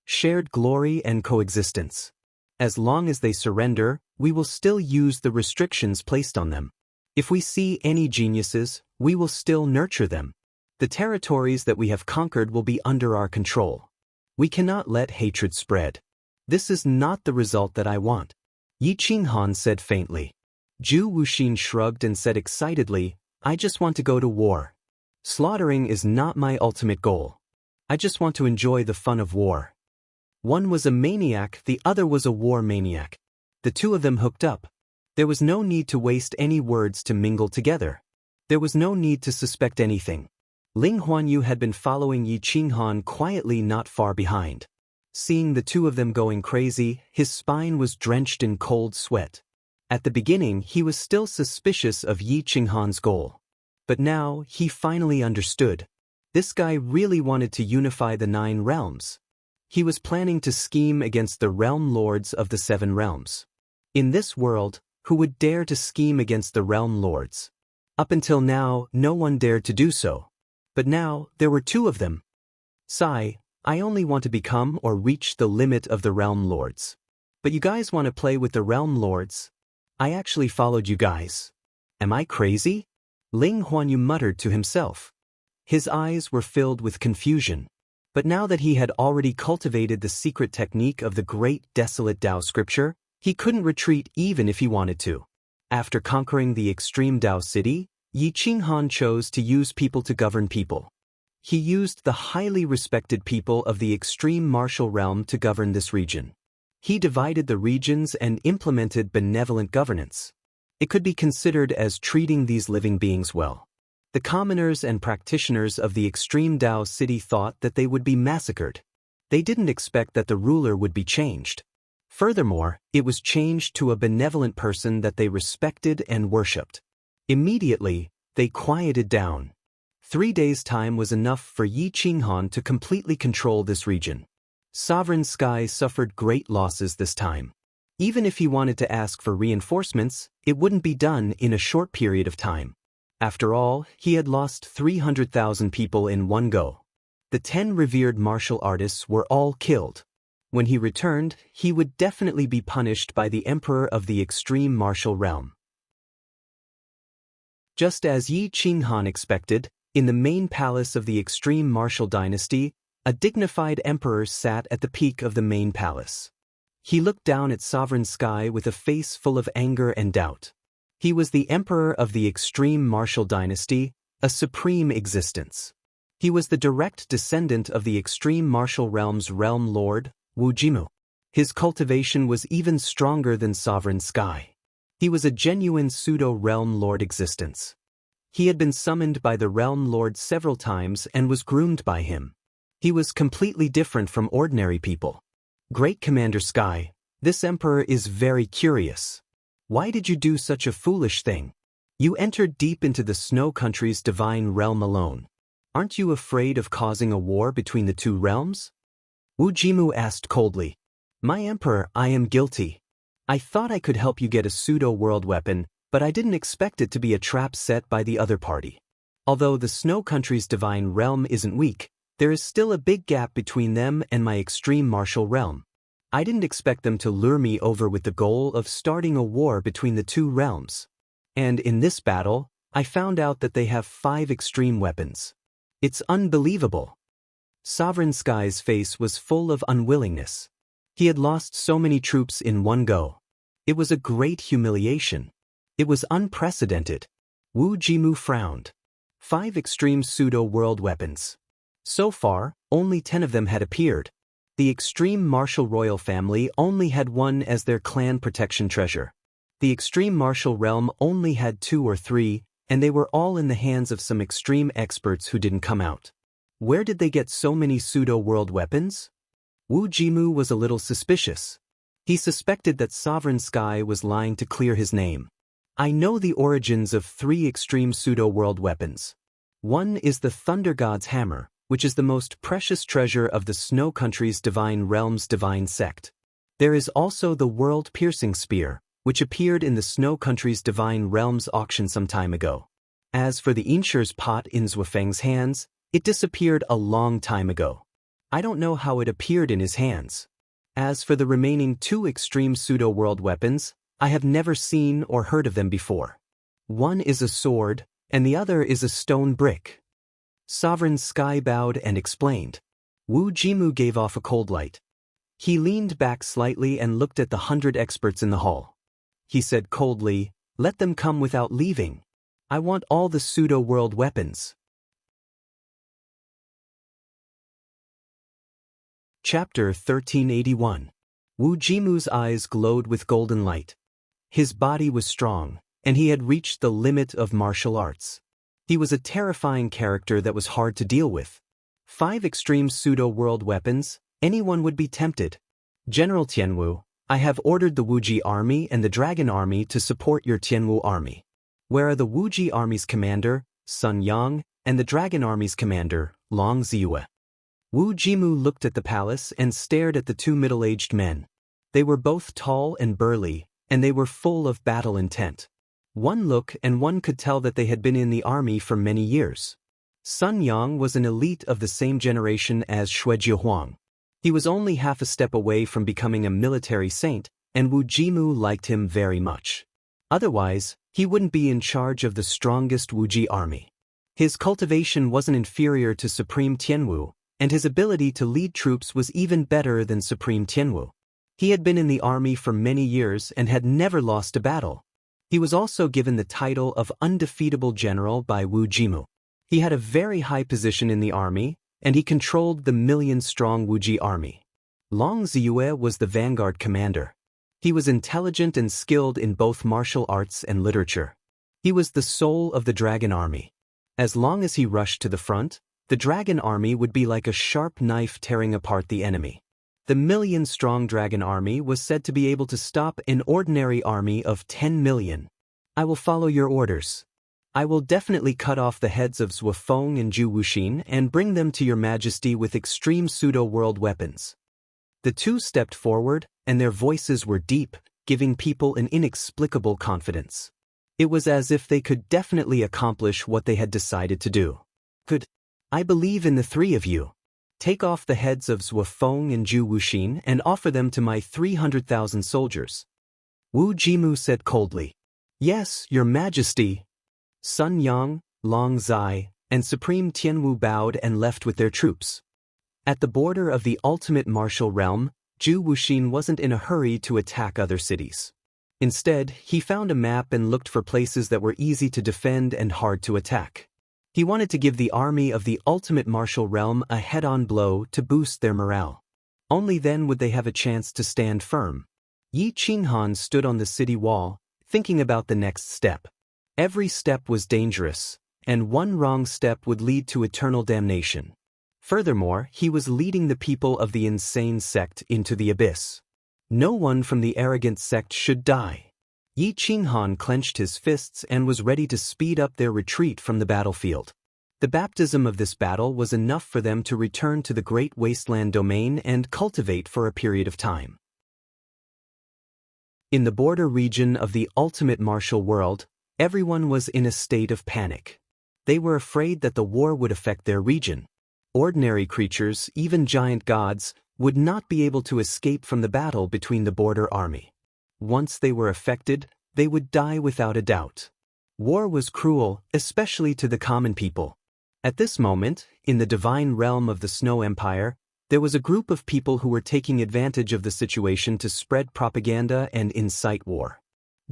Shared glory and coexistence. As long as they surrender, we will still use the restrictions placed on them. If we see any geniuses, we will still nurture them. The territories that we have conquered will be under our control. We cannot let hatred spread. This is not the result that I want, Yi Qinghan said faintly. Zhu Wuxin shrugged and said excitedly, I just want to go to war. Slaughtering is not my ultimate goal. I just want to enjoy the fun of war. One was a maniac, the other was a war maniac. The two of them hooked up. There was no need to waste any words to mingle together. There was no need to suspect anything. Ling Huanyu had been following Yi Qinghan quietly not far behind. Seeing the two of them going crazy, his spine was drenched in cold sweat. At the beginning, he was still suspicious of Yi Qinghan's goal. But now, he finally understood. This guy really wanted to unify the 9 realms. He was planning to scheme against the realm lords of the 7 realms. In this world, who would dare to scheme against the realm lords? Up until now, no one dared to do so. But now, there were 2 of them. Sai, I only want to become or reach the limit of the realm lords. But you guys want to play with the realm lords? I actually followed you guys. Am I crazy? Ling Huanyu muttered to himself. His eyes were filled with confusion. But now that he had already cultivated the secret technique of the great desolate Tao scripture, he couldn't retreat even if he wanted to. After conquering the extreme Tao city, Yi Qinghan chose to use people to govern people. He used the highly respected people of the extreme martial realm to govern this region. He divided the regions and implemented benevolent governance. It could be considered as treating these living beings well. The commoners and practitioners of the extreme Tao city thought that they would be massacred. They didn't expect that the ruler would be changed. Furthermore, it was changed to a benevolent person that they respected and worshipped. Immediately, they quieted down. 3 days' time was enough for Yi Qinghan to completely control this region. Sovereign Sky suffered great losses this time. Even if he wanted to ask for reinforcements, it wouldn't be done in a short period of time. After all, he had lost 300,000 people in one go. The 10 revered martial artists were all killed. When he returned, he would definitely be punished by the emperor of the extreme martial realm. Just as Yi Qinghan expected, in the main palace of the extreme martial dynasty, a dignified emperor sat at the peak of the main palace. He looked down at Sovereign Sky with a face full of anger and doubt. He was the emperor of the extreme martial dynasty, a supreme existence. He was the direct descendant of the extreme martial realm's realm lord, Wu Jimu. His cultivation was even stronger than Sovereign Sky. He was a genuine pseudo-realm lord existence. He had been summoned by the realm lord several times and was groomed by him. He was completely different from ordinary people. Great Commander Sky, this emperor is very curious. Why did you do such a foolish thing? You entered deep into the Snow Country's divine realm alone. Aren't you afraid of causing a war between the 2 realms? Wu Jimu asked coldly. My emperor, I am guilty. I thought I could help you get a pseudo-world weapon, but I didn't expect it to be a trap set by the other party. Although the Snow Country's divine realm isn't weak, there is still a big gap between them and my extreme martial realm. I didn't expect them to lure me over with the goal of starting a war between the 2 realms. And in this battle, I found out that they have 5 extreme weapons. It's unbelievable. Sovereign Sky's face was full of unwillingness. He had lost so many troops in one go. It was a great humiliation. It was unprecedented. Wu Jimu frowned. 5 extreme pseudo-world weapons. So far, only 10 of them had appeared. The extreme martial royal family only had 1 as their clan protection treasure. The extreme martial realm only had 2 or 3, and they were all in the hands of some extreme experts who didn't come out. Where did they get so many pseudo-world weapons? Wu Jimu was a little suspicious. He suspected that Sovereign Sky was lying to clear his name. I know the origins of 3 extreme pseudo-world weapons. One is the Thunder God's Hammer, which is the most precious treasure of the Snow Country's divine realm's divine sect. There is also the world-piercing spear, which appeared in the Snow Country's divine realm's auction some time ago. As for the Inshur's pot in Zwafeng's hands, it disappeared a long time ago. I don't know how it appeared in his hands. As for the remaining 2 extreme pseudo-world weapons, I have never seen or heard of them before. One is a sword, and the other is a stone brick. Sovereign Sky bowed and explained. Wu Jimu gave off a cold light. He leaned back slightly and looked at the 100 experts in the hall. He said coldly, "Let them come without leaving. I want all the pseudo-world weapons." Chapter 1381. Wu Jimu's eyes glowed with golden light. His body was strong, and he had reached the limit of martial arts. He was a terrifying character that was hard to deal with. 5 extreme pseudo-world weapons, anyone would be tempted. General Tianwu, I have ordered the Wuji army and the Dragon army to support your Tianwu army. Where are the Wuji army's commander, Sun Yang, and the Dragon army's commander, Long Ziyue? Wu Jimu looked at the palace and stared at the 2 middle-aged men. They were both tall and burly, and they were full of battle intent. One look and one could tell that they had been in the army for many years. Sun Yang was an elite of the same generation as Xue Jiahuang. He was only half a step away from becoming a military saint, and Wu Jimu liked him very much. Otherwise, he wouldn't be in charge of the strongest Wuji army. His cultivation wasn't inferior to Supreme Tianwu, and his ability to lead troops was even better than Supreme Tianwu. He had been in the army for many years and had never lost a battle. He was also given the title of undefeatable general by Wu Jimu. He had a very high position in the army, and he controlled the million-strong Wuji army. Long Ziyue was the vanguard commander. He was intelligent and skilled in both martial arts and literature. He was the soul of the Dragon army. As long as he rushed to the front, the Dragon army would be like a sharp knife tearing apart the enemy. The million-strong Dragon army was said to be able to stop an ordinary army of 10 million. I will follow your orders. I will definitely cut off the heads of Zwafeng and Zhu Wuxin and bring them to your majesty with extreme pseudo-world weapons. The 2 stepped forward, and their voices were deep, giving people an inexplicable confidence. It was as if they could definitely accomplish what they had decided to do. Good. I believe in the 3 of you. Take off the heads of Zwafeng and Zhu Wuxin and offer them to my 300,000 soldiers. Wu Jimu said coldly. Yes, your majesty. Sun Yang, Long Zai, and Supreme Tianwu bowed and left with their troops. At the border of the ultimate martial realm, Zhu Wuxin wasn't in a hurry to attack other cities. Instead, he found a map and looked for places that were easy to defend and hard to attack. He wanted to give the army of the ultimate martial realm a head-on blow to boost their morale. Only then would they have a chance to stand firm. Yi Qinghan stood on the city wall, thinking about the next step. Every step was dangerous, and one wrong step would lead to eternal damnation. Furthermore, he was leading the people of the insane sect into the abyss. No one from the arrogant sect should die. Yi Qinghan clenched his fists and was ready to speed up their retreat from the battlefield. The baptism of this battle was enough for them to return to the great wasteland domain and cultivate for a period of time. In the border region of the ultimate martial world, everyone was in a state of panic. They were afraid that the war would affect their region. Ordinary creatures, even giant gods, would not be able to escape from the battle between the border army. Once they were affected, they would die without a doubt. War was cruel, especially to the common people. At this moment, in the divine realm of the Snow Empire, there was a group of people who were taking advantage of the situation to spread propaganda and incite war.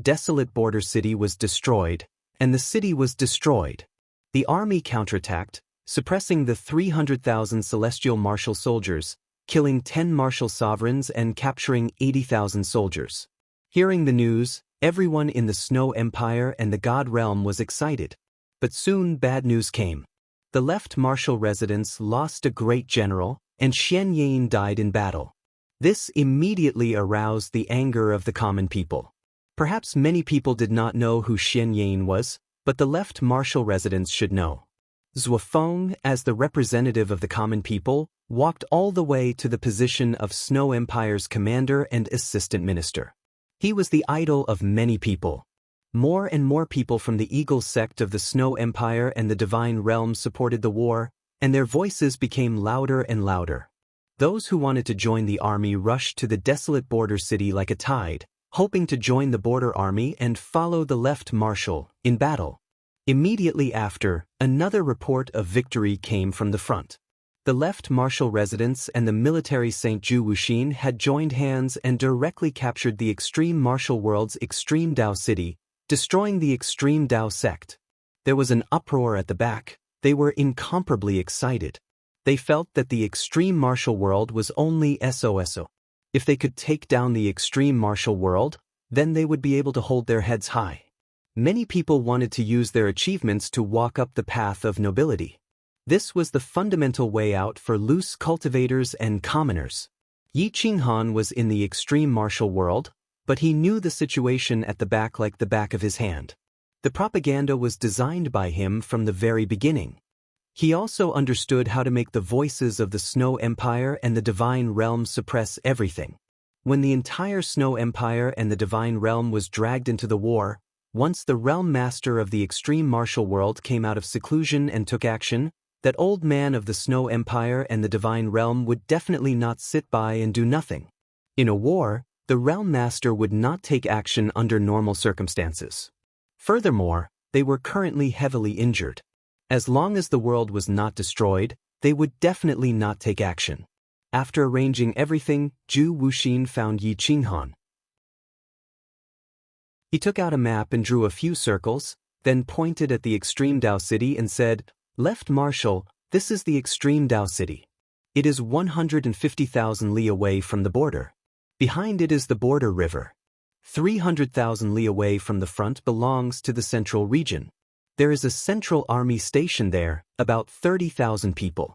Desolate border city was destroyed, and the city was destroyed. The army counterattacked, suppressing the 300,000 celestial martial soldiers, killing 10 martial sovereigns and capturing 80,000 soldiers. Hearing the news, everyone in the Snow Empire and the God Realm was excited. But soon bad news came. The left martial residents lost a great general, and Xian Yan died in battle. This immediately aroused the anger of the common people. Perhaps many people did not know who Xian Yan was, but the left martial residents should know. Zhuofeng, as the representative of the common people, walked all the way to the position of Snow Empire's commander and assistant minister. He was the idol of many people. More and more people from the Eagle sect of the Snow Empire and the Divine Realm supported the war, and their voices became louder and louder. Those who wanted to join the army rushed to the desolate border city like a tide, hoping to join the border army and follow the left marshal in battle. Immediately after, another report of victory came from the front. The left marshal residents and the military St. Ju Wuxin had joined hands and directly captured the extreme martial world's extreme Dao city, destroying the extreme Dao sect. There was an uproar at the back. They were incomparably excited. They felt that the extreme martial world was only SOSO. If they could take down the extreme martial world, then they would be able to hold their heads high. Many people wanted to use their achievements to walk up the path of nobility. This was the fundamental way out for loose cultivators and commoners. Yi Qinghan was in the extreme martial world, but he knew the situation at the back like the back of his hand. The propaganda was designed by him from the very beginning. He also understood how to make the voices of the Snow Empire and the Divine Realm suppress everything. When the entire Snow Empire and the Divine Realm was dragged into the war, once the Realm Master of the extreme martial world came out of seclusion and took action, that old man of the Snow Empire and the Divine Realm would definitely not sit by and do nothing. In a war, the Realm Master would not take action under normal circumstances. Furthermore, they were currently heavily injured. As long as the world was not destroyed, they would definitely not take action. After arranging everything, Ju Wuxin found Yi Qinghan. He took out a map and drew a few circles, then pointed at the extreme Dao city and said, "Left Marshal, this is the extreme Dao city. It is 150,000 li away from the border. Behind it is the border river. 300,000 li away from the front belongs to the central region. There is a central army station there, about 30,000 people.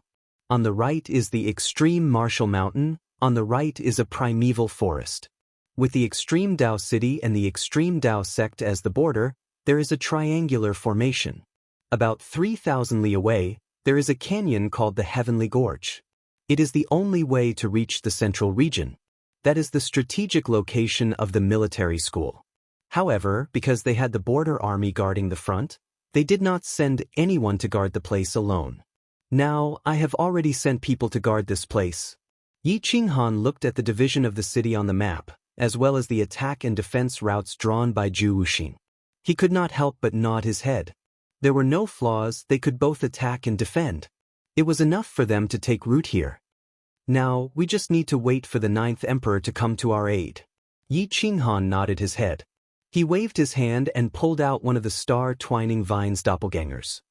On the right is the extreme martial mountain, on the right is a primeval forest. With the extreme Dao city and the extreme Dao sect as the border, there is a triangular formation. About 3,000 li away, there is a canyon called the Heavenly Gorge. It is the only way to reach the central region. That is the strategic location of the military school. However, because they had the border army guarding the front, they did not send anyone to guard the place alone. Now, I have already sent people to guard this place." Yi Qinghan looked at the division of the city on the map, as well as the attack and defense routes drawn by Ju Wuxin. He could not help but nod his head. There were no flaws, they could both attack and defend. It was enough for them to take root here. Now, we just need to wait for the 9th Emperor to come to our aid. Yi Qinghan nodded his head. He waved his hand and pulled out one of the star-twining vines doppelgangers.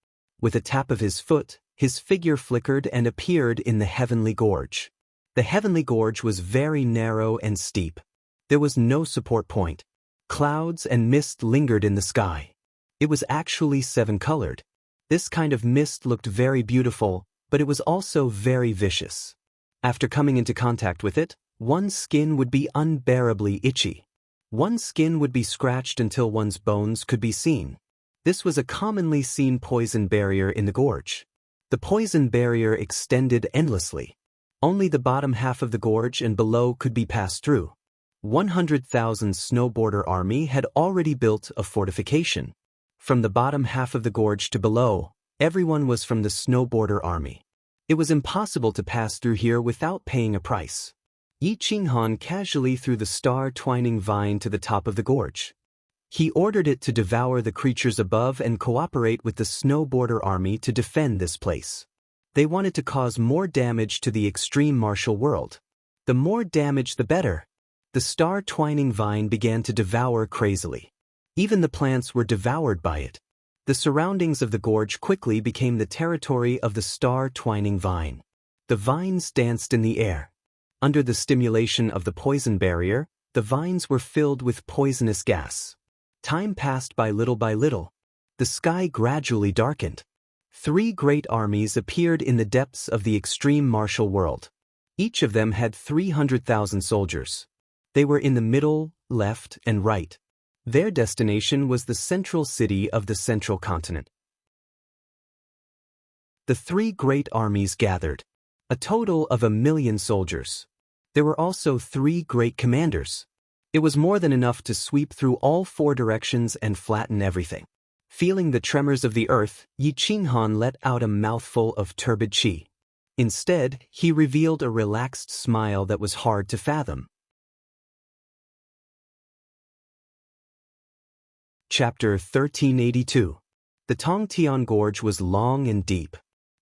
With a tap of his foot, his figure flickered and appeared in the Heavenly Gorge. The Heavenly Gorge was very narrow and steep. There was no support point. Clouds and mist lingered in the sky. It was actually 7-colored. This kind of mist looked very beautiful, but it was also very vicious. After coming into contact with it, one's skin would be unbearably itchy. One's skin would be scratched until one's bones could be seen. This was a commonly seen poison barrier in the gorge. The poison barrier extended endlessly. Only the bottom half of the gorge and below could be passed through. 100,000 Snow Border Army had already built a fortification. From the bottom half of the gorge to below, everyone was from the Snow Border Army. It was impossible to pass through here without paying a price. Yi Qinghan casually threw the star-twining vine to the top of the gorge. He ordered it to devour the creatures above and cooperate with the Snow Border Army to defend this place. They wanted to cause more damage to the extreme martial world. The more damage the better. The star-twining vine began to devour crazily. Even the plants were devoured by it. The surroundings of the gorge quickly became the territory of the star-twining vine. The vines danced in the air. Under the stimulation of the poison barrier, the vines were filled with poisonous gas. Time passed by little by little. The sky gradually darkened. 3 great armies appeared in the depths of the extreme martial world. Each of them had 300,000 soldiers. They were in the middle, left, and right. Their destination was the central city of the central continent. The three great armies gathered. A total of 1,000,000 soldiers. There were also 3 great commanders. It was more than enough to sweep through all 4 directions and flatten everything. Feeling the tremors of the earth, Yi Qinghan let out a mouthful of turbid qi. Instead, he revealed a relaxed smile that was hard to fathom. Chapter 1382. The Tongtian Gorge was long and deep.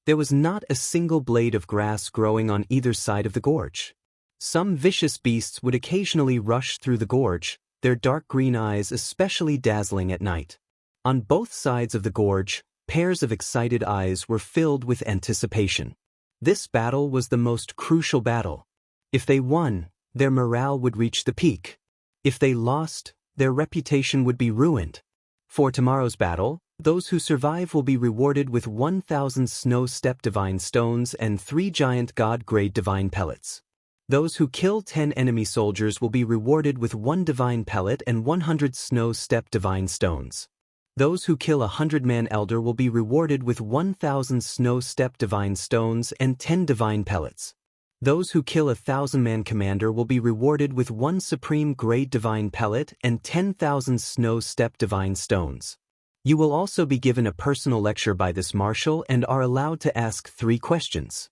There was not a single blade of grass growing on either side of the gorge. Some vicious beasts would occasionally rush through the gorge, their dark green eyes especially dazzling at night. On both sides of the gorge, pairs of excited eyes were filled with anticipation. This battle was the most crucial battle. If they won, their morale would reach the peak. If they lost, their reputation would be ruined. For tomorrow's battle, those who survive will be rewarded with 1,000 snow-step divine stones and 3 giant god-grade divine pellets. Those who kill 10 enemy soldiers will be rewarded with 1 divine pellet and 100 snow-step divine stones. Those who kill a 100-man elder will be rewarded with 1,000 snow-step divine stones and 10 divine pellets. Those who kill a 1,000-man commander will be rewarded with 1 supreme grade divine pellet and 10,000 snow-step divine stones. You will also be given a personal lecture by this marshal and are allowed to ask 3 questions.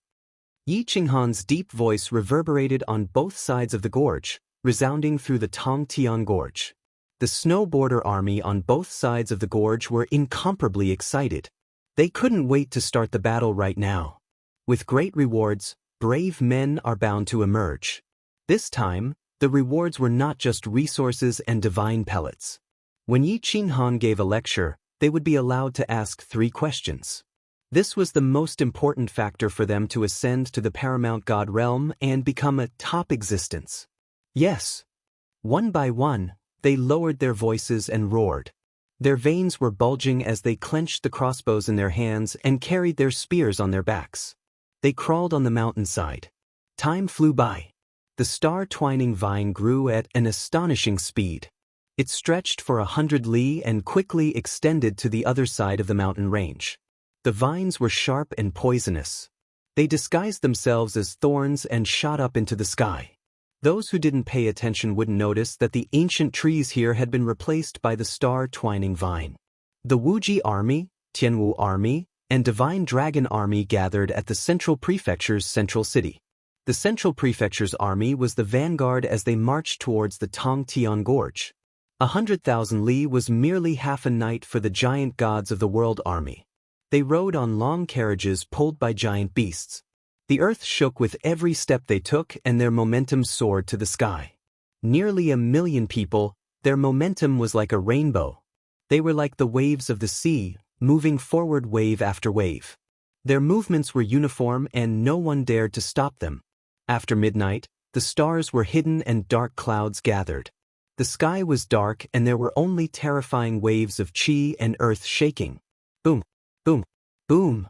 Yi Qinghan's deep voice reverberated on both sides of the gorge, resounding through the Tongtian Gorge. The snow border army on both sides of the gorge were incomparably excited. They couldn't wait to start the battle right now. With great rewards, brave men are bound to emerge. This time, the rewards were not just resources and divine pellets. When Yi Qinghan gave a lecture, they would be allowed to ask 3 questions. This was the most important factor for them to ascend to the paramount god realm and become a top existence. Yes. One by one, they lowered their voices and roared. Their veins were bulging as they clenched the crossbows in their hands and carried their spears on their backs. They crawled on the mountainside. Time flew by. The star-twining vine grew at an astonishing speed. It stretched for 100 li and quickly extended to the other side of the mountain range. The vines were sharp and poisonous. They disguised themselves as thorns and shot up into the sky. Those who didn't pay attention wouldn't notice that the ancient trees here had been replaced by the star-twining vine. The Wuji army, Tianwu army, and Divine Dragon army gathered at the Central Prefecture's central city. The Central Prefecture's army was the vanguard as they marched towards the Tongtian Gorge. 100,000 li was merely half a night for the giant gods of the world army. They rode on long carriages pulled by giant beasts. The earth shook with every step they took and their momentum soared to the sky. Nearly 1,000,000 people, their momentum was like a rainbow. They were like the waves of the sea, moving forward wave after wave. Their movements were uniform and no one dared to stop them. After midnight, the stars were hidden and dark clouds gathered. The sky was dark and there were only terrifying waves of qi and earth shaking. Boom, boom, boom.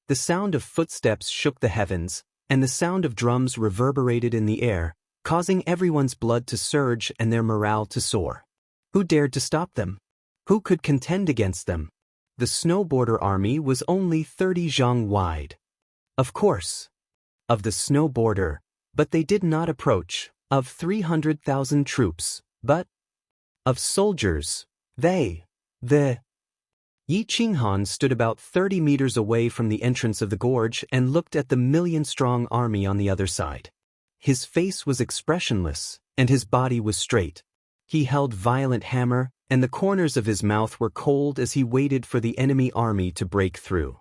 The sound of footsteps shook the heavens, and the sound of drums reverberated in the air, causing everyone's blood to surge and their morale to soar. Who dared to stop them? Who could contend against them? The snow border army was only 30 zhang wide. Of course. Of the snow border, but they did not approach. Of 300,000 troops, but of soldiers, the Yi Qinghan stood about 30 meters away from the entrance of the gorge and looked at the 1,000,000-strong army on the other side. His face was expressionless, and his body was straight. He held violent hammer, and the corners of his mouth were cold as he waited for the enemy army to break through.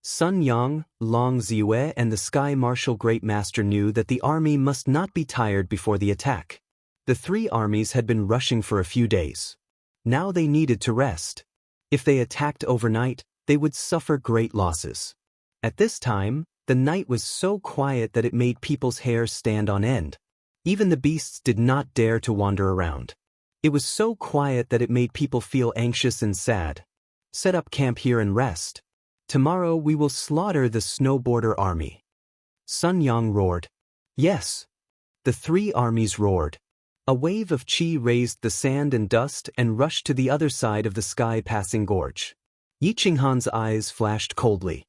Sun Yang, Long Ziwei, and the Sky Marshal Great Master knew that the army must not be tired before the attack. The 3 armies had been rushing for a few days. Now they needed to rest. If they attacked overnight, they would suffer great losses. At this time, the night was so quiet that it made people's hair stand on end. Even the beasts did not dare to wander around. It was so quiet that it made people feel anxious and sad. Set up camp here and rest. Tomorrow we will slaughter the snow border army. Sun Yang roared. Yes. The 3 armies roared. A wave of qi raised the sand and dust and rushed to the other side of the sky-passing gorge. Yi Qinghan's eyes flashed coldly.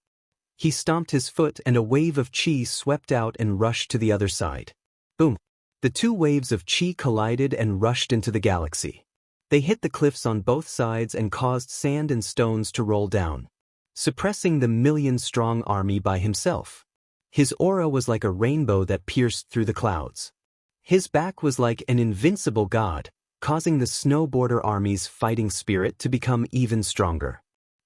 He stomped his foot and a wave of qi swept out and rushed to the other side. Boom! The two waves of qi collided and rushed into the galaxy. They hit the cliffs on both sides and caused sand and stones to roll down, suppressing the million-strong army by himself. His aura was like a rainbow that pierced through the clouds. His back was like an invincible god, causing the Snow Border Army's fighting spirit to become even stronger.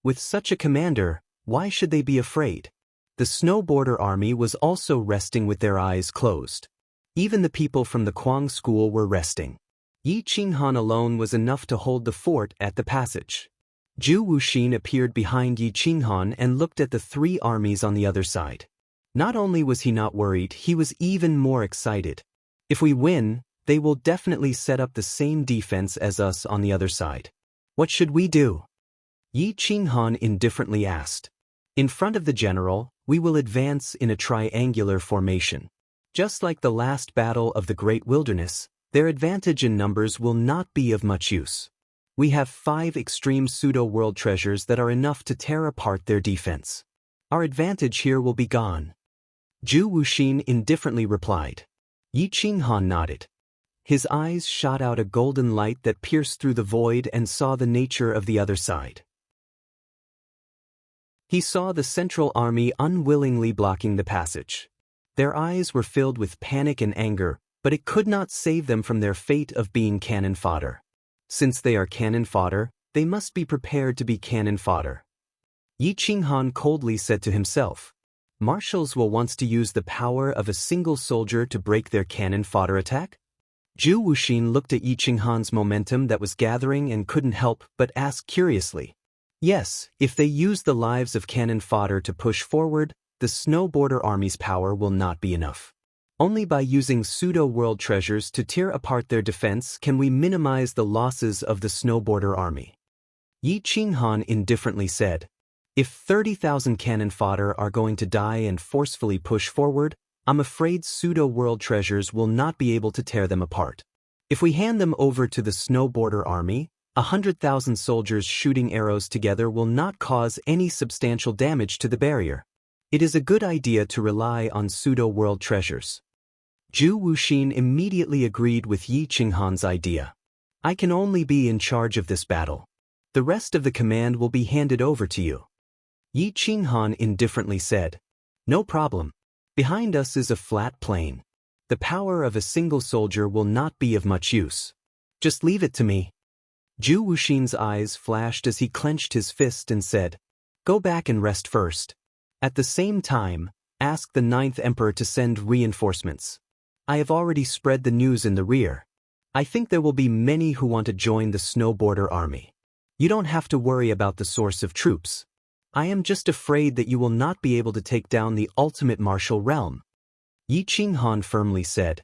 With such a commander, why should they be afraid? The Snow Border Army was also resting with their eyes closed. Even the people from the Kuang school were resting. Yi Qinghan alone was enough to hold the fort at the passage. Zhu Wuxin appeared behind Yi Qinghan and looked at the three armies on the other side. Not only was he not worried, he was even more excited. If we win, they will definitely set up the same defense as us on the other side. What should we do? Yi Qinghan indifferently asked. In front of the general, we will advance in a triangular formation. Just like the last battle of the Great Wilderness, their advantage in numbers will not be of much use. We have 5 extreme pseudo-world treasures that are enough to tear apart their defense. Our advantage here will be gone. Zhu Wuxin indifferently replied. Yi Qinghan nodded. His eyes shot out a golden light that pierced through the void and saw the nature of the other side. He saw the Central Army unwillingly blocking the passage. Their eyes were filled with panic and anger, but it could not save them from their fate of being cannon fodder. Since they are cannon fodder, they must be prepared to be cannon fodder. Yi Qinghan coldly said to himself, "Marshals will want to use the power of a single soldier to break their cannon fodder attack?" Zhu Wuxin looked at Yi Qinghan's momentum that was gathering and couldn't help but ask curiously. Yes, if they use the lives of cannon fodder to push forward, the Snow Border Army's power will not be enough. Only by using pseudo-world treasures to tear apart their defense can we minimize the losses of the Snow Border Army. Yi Qinghan indifferently said, "If 30,000 cannon fodder are going to die and forcefully push forward, I'm afraid pseudo-world treasures will not be able to tear them apart. If we hand them over to the Snow Border Army, 100,000 soldiers shooting arrows together will not cause any substantial damage to the barrier. It is a good idea to rely on pseudo-world treasures." Zhu Wuxin immediately agreed with Yi Qinghan's idea. "I can only be in charge of this battle. The rest of the command will be handed over to you." Yi Qinghan indifferently said, "No problem. Behind us is a flat plain. The power of a single soldier will not be of much use. Just leave it to me." Zhu Wuxin's eyes flashed as he clenched his fist and said, "Go back and rest first. At the same time, ask the 9th Emperor to send reinforcements. I have already spread the news in the rear. I think there will be many who want to join the Snow Border Army. You don't have to worry about the source of troops. I am just afraid that you will not be able to take down the ultimate martial realm." Yi Qinghan firmly said.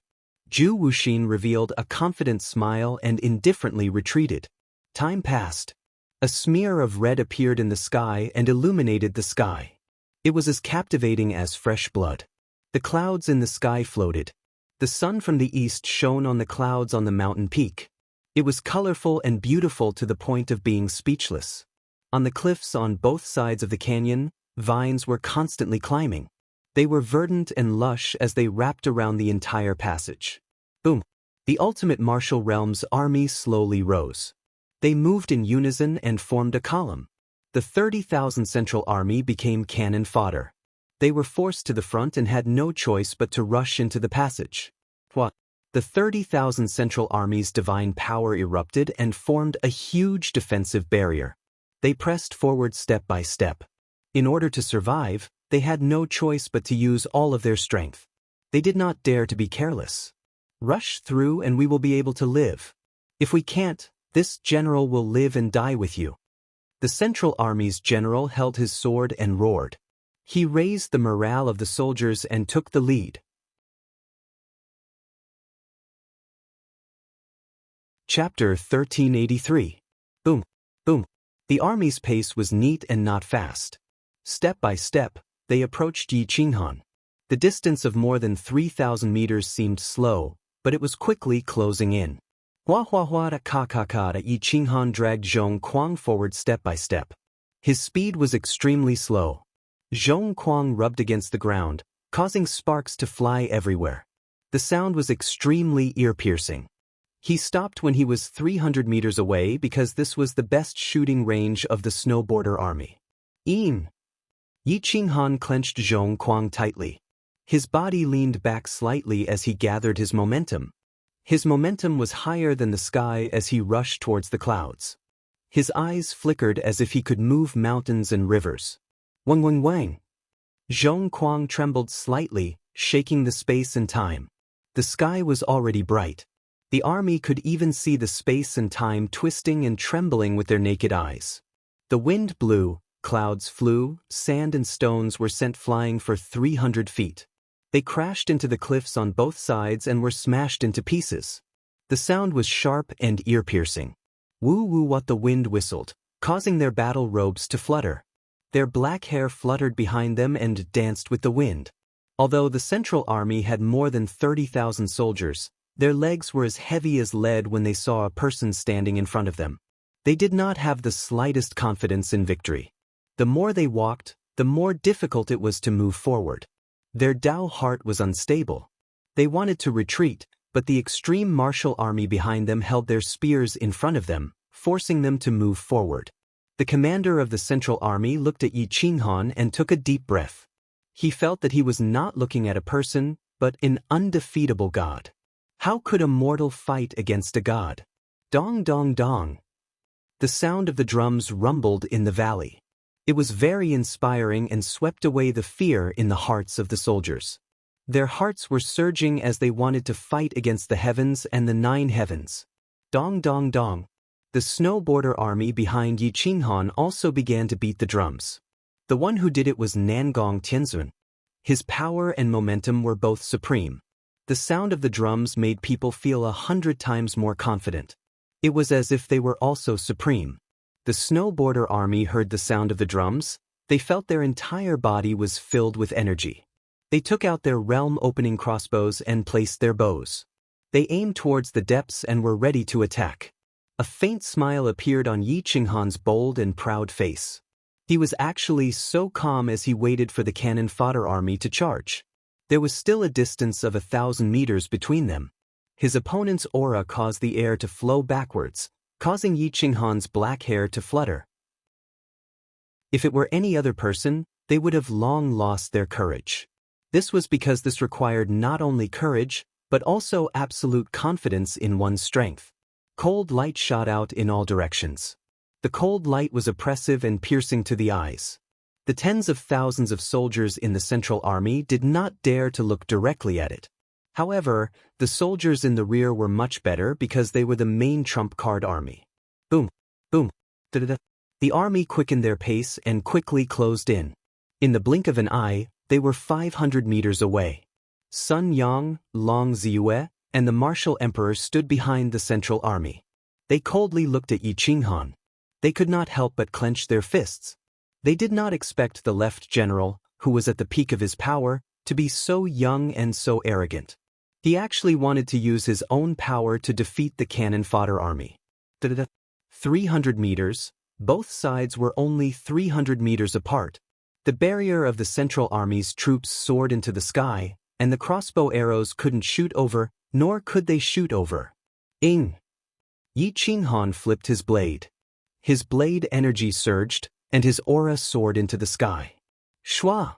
Zhu Wuxin revealed a confident smile and indifferently retreated. Time passed. A smear of red appeared in the sky and illuminated the sky. It was as captivating as fresh blood. The clouds in the sky floated. The sun from the east shone on the clouds on the mountain peak. It was colorful and beautiful to the point of being speechless. On the cliffs on both sides of the canyon, vines were constantly climbing. They were verdant and lush as they wrapped around the entire passage. Boom! The ultimate martial realm's army slowly rose. They moved in unison and formed a column. The 30,000 Central Army became cannon fodder. They were forced to the front and had no choice but to rush into the passage. What? The 30,000 Central Army's divine power erupted and formed a huge defensive barrier. They pressed forward step by step. In order to survive, they had no choice but to use all of their strength. They did not dare to be careless. Rush through and we will be able to live. If we can't, this general will live and die with you. The Central Army's general held his sword and roared. He raised the morale of the soldiers and took the lead. Chapter 1383. Boom, boom. The army's pace was neat and not fast. Step by step, they approached Yi Qinghan. The distance of more than 3,000 meters seemed slow, but it was quickly closing in. Hua hua hua da ka ka ka da. Yi Qinghan dragged Zhong Kuang forward step by step. His speed was extremely slow. Zhong Kuang rubbed against the ground, causing sparks to fly everywhere. The sound was extremely ear-piercing. He stopped when he was 300 meters away because this was the best shooting range of the snowboarder army. Yi Qinghan clenched Zhong Kuang tightly. His body leaned back slightly as he gathered his momentum. His momentum was higher than the sky as he rushed towards the clouds. His eyes flickered as if he could move mountains and rivers. Wang wang wang. Zhong Kuang trembled slightly, shaking the space and time. The sky was already bright. The army could even see the space and time twisting and trembling with their naked eyes. The wind blew, clouds flew, sand and stones were sent flying for 300 feet. They crashed into the cliffs on both sides and were smashed into pieces. The sound was sharp and ear-piercing. Woo-woo what the wind whistled, causing their battle robes to flutter. Their black hair fluttered behind them and danced with the wind. Although the Central Army had more than 30,000 soldiers, their legs were as heavy as lead when they saw a person standing in front of them. They did not have the slightest confidence in victory. The more they walked, the more difficult it was to move forward. Their Dao heart was unstable. They wanted to retreat, but the extreme martial army behind them held their spears in front of them, forcing them to move forward. The commander of the Central Army looked at Yi Qinghan and took a deep breath. He felt that he was not looking at a person, but an undefeatable god. How could a mortal fight against a god? Dong dong dong. The sound of the drums rumbled in the valley. It was very inspiring and swept away the fear in the hearts of the soldiers. Their hearts were surging as they wanted to fight against the heavens and the 9 heavens. Dong dong dong. The snowboarder army behind Yi Qinghan also began to beat the drums. The one who did it was Nangong Tianzun. His power and momentum were both supreme. The sound of the drums made people feel 100 times more confident. It was as if they were also supreme. The snowboarder army heard the sound of the drums. They felt their entire body was filled with energy. They took out their realm-opening crossbows and placed their bows. They aimed towards the depths and were ready to attack. A faint smile appeared on Yi Qinghan's bold and proud face. He was actually so calm as he waited for the cannon fodder army to charge. There was still a distance of 1,000 meters between them. His opponent's aura caused the air to flow backwards, causing Yi Qinghan's black hair to flutter. If it were any other person, they would have long lost their courage. This was because this required not only courage, but also absolute confidence in one's strength. Cold light shot out in all directions. The cold light was oppressive and piercing to the eyes. The tens of thousands of soldiers in the Central Army did not dare to look directly at it. However, the soldiers in the rear were much better because they were the main trump card army. Boom, boom, da-da-da. The army quickened their pace and quickly closed in. In the blink of an eye, they were 500 meters away. Sun Yang, Long Ziyue, and the martial emperor stood behind the Central Army. They coldly looked at Yi Qinghan. They could not help but clench their fists. They did not expect the left general, who was at the peak of his power, to be so young and so arrogant. He actually wanted to use his own power to defeat the cannon fodder army. 300 meters, both sides were only 300 meters apart. The barrier of the Central Army's troops soared into the sky, and the crossbow arrows couldn't shoot over, nor could they shoot over. Yi Qinghan flipped his blade. His blade energy surged, and his aura soared into the sky. Shua!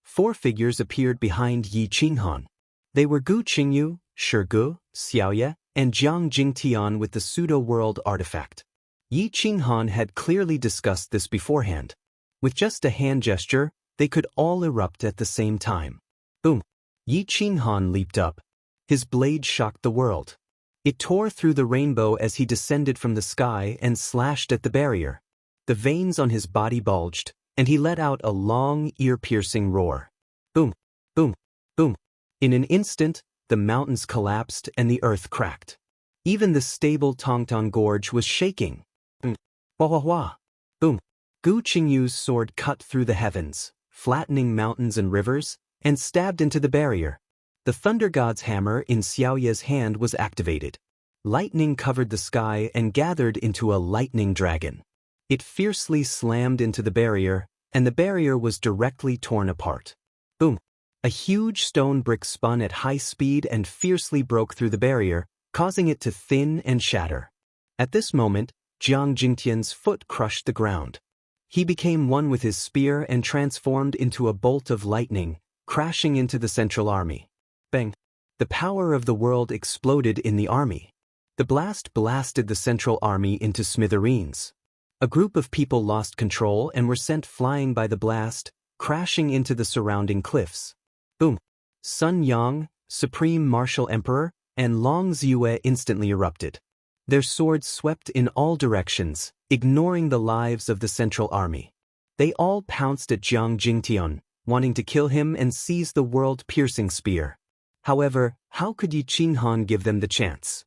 4 figures appeared behind Yi Qinghan. They were Gu Qingyu, Shirgu, Xiaoye, and Jiang Jingtian with the pseudo-world artifact. Yi Qinghan had clearly discussed this beforehand. With just a hand gesture, they could all erupt at the same time. Boom! Yi Qinghan leaped up. His blade shocked the world. It tore through the rainbow as he descended from the sky and slashed at the barrier. The veins on his body bulged, and he let out a long, ear-piercing roar. Boom! Boom! Boom! In an instant, the mountains collapsed and the earth cracked. Even the stable Tongtong Gorge was shaking. Wah wah wah! Boom! Gu Qingyu's sword cut through the heavens, flattening mountains and rivers, and stabbed into the barrier. The Thunder God's hammer in Xiaoye's hand was activated. Lightning covered the sky and gathered into a lightning dragon. It fiercely slammed into the barrier, and the barrier was directly torn apart. Boom! A huge stone brick spun at high speed and fiercely broke through the barrier, causing it to thin and shatter. At this moment, Jiang Jingtian's foot crushed the ground. He became one with his spear and transformed into a bolt of lightning, crashing into the central army. Bang! The power of the world exploded in the army. The blast blasted the central army into smithereens. A group of people lost control and were sent flying by the blast, crashing into the surrounding cliffs. Boom! Sun Yang, Supreme Martial Emperor, and Long Ziyue instantly erupted. Their swords swept in all directions, ignoring the lives of the central army. They all pounced at Jiang Jingtian, wanting to kill him and seize the world-piercing spear. However, how could Yi Qinghan give them the chance?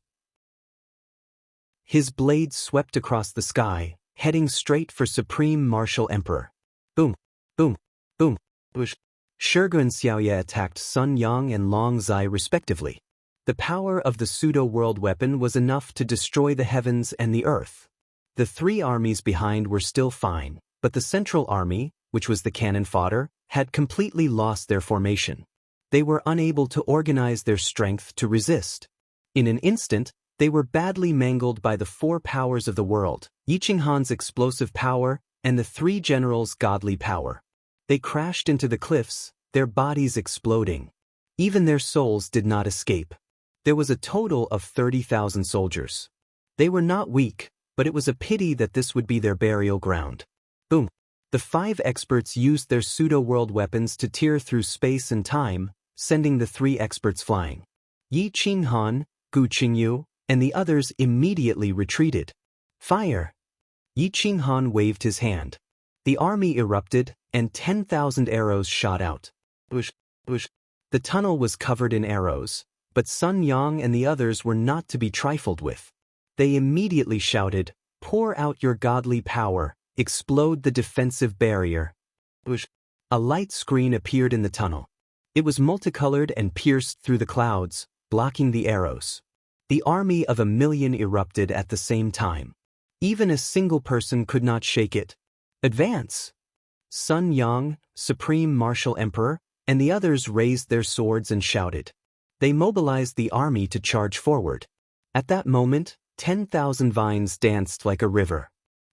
His blade swept across the sky, heading straight for Supreme Martial Emperor. Boom! Boom! Boom! Whoosh! Shurgu and Xiaoye attacked Sun Yang and Long Zai respectively. The power of the pseudo-world weapon was enough to destroy the heavens and the earth. The three armies behind were still fine, but the central army, which was the cannon fodder, had completely lost their formation. They were unable to organize their strength to resist. In an instant, they were badly mangled by the four powers of the world, Yi Qinghan's explosive power and the three generals' godly power. They crashed into the cliffs, their bodies exploding. Even their souls did not escape. There was a total of 30,000 soldiers. They were not weak, but it was a pity that this would be their burial ground. Boom! The five experts used their pseudo-world weapons to tear through space and time, sending the three experts flying. Yi Qinghan, Gu Qingyu, and the others immediately retreated. Fire! Yi Qinghan waved his hand. The army erupted, and 10,000 arrows shot out. Whoosh! Whoosh! The tunnel was covered in arrows, but Sun Yang and the others were not to be trifled with. They immediately shouted, "Pour out your godly power, explode the defensive barrier." Whoosh! A light screen appeared in the tunnel. It was multicolored and pierced through the clouds, blocking the arrows. The army of 1,000,000 erupted at the same time. Even a single person could not shake it. Advance! Sun Yang, Supreme Martial Emperor, and the others raised their swords and shouted. They mobilized the army to charge forward. At that moment, 10,000 vines danced like a river.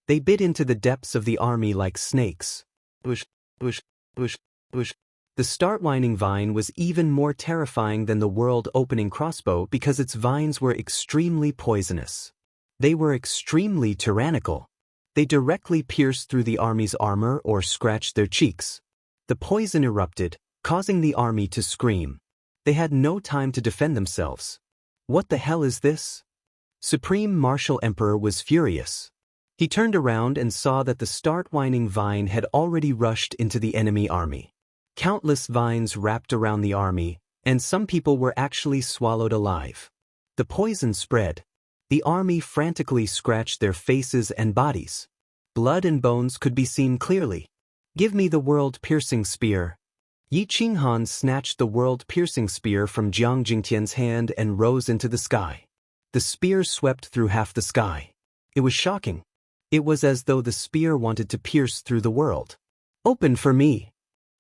They bit into the depths of the army like snakes. Whoosh! Whoosh! Whoosh! Whoosh! The start-whining vine was even more terrifying than the world-opening crossbow because its vines were extremely poisonous. They were extremely tyrannical. They directly pierced through the army's armor or scratched their cheeks. The poison erupted, causing the army to scream. They had no time to defend themselves. What the hell is this? Supreme Martial Emperor was furious. He turned around and saw that the start-whining vine had already rushed into the enemy army. Countless vines wrapped around the army, and some people were actually swallowed alive. The poison spread. The army frantically scratched their faces and bodies. Blood and bones could be seen clearly. "Give me the world-piercing spear." Yi Qinghan snatched the world-piercing spear from Jiang Jingtian's hand and rose into the sky. The spear swept through half the sky. It was shocking. It was as though the spear wanted to pierce through the world. "Open for me!"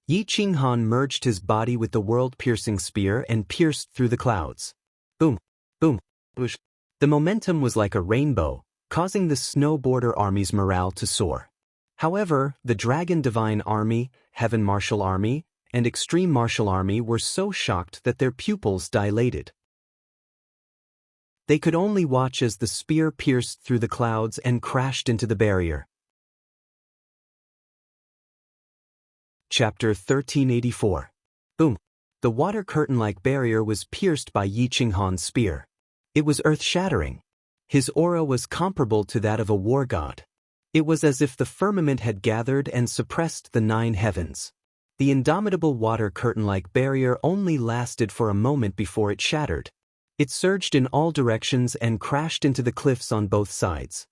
Yi Qinghan merged his body with the world-piercing spear and pierced through the clouds. Boom! Boom! Whoosh! The momentum was like a rainbow, causing the Snow Border Army's morale to soar. However, the Dragon Divine Army, Heaven Martial Army, and Extreme Martial Army were so shocked that their pupils dilated. They could only watch as the spear pierced through the clouds and crashed into the barrier. Chapter 1384. Boom! The water curtain-like barrier was pierced by Yi Qinghan's spear. It was earth-shattering. His aura was comparable to that of a war god. It was as if the firmament had gathered and suppressed the 9 heavens. The indomitable water curtain-like barrier only lasted for a moment before it shattered. It surged in all directions and crashed into the cliffs on both sides.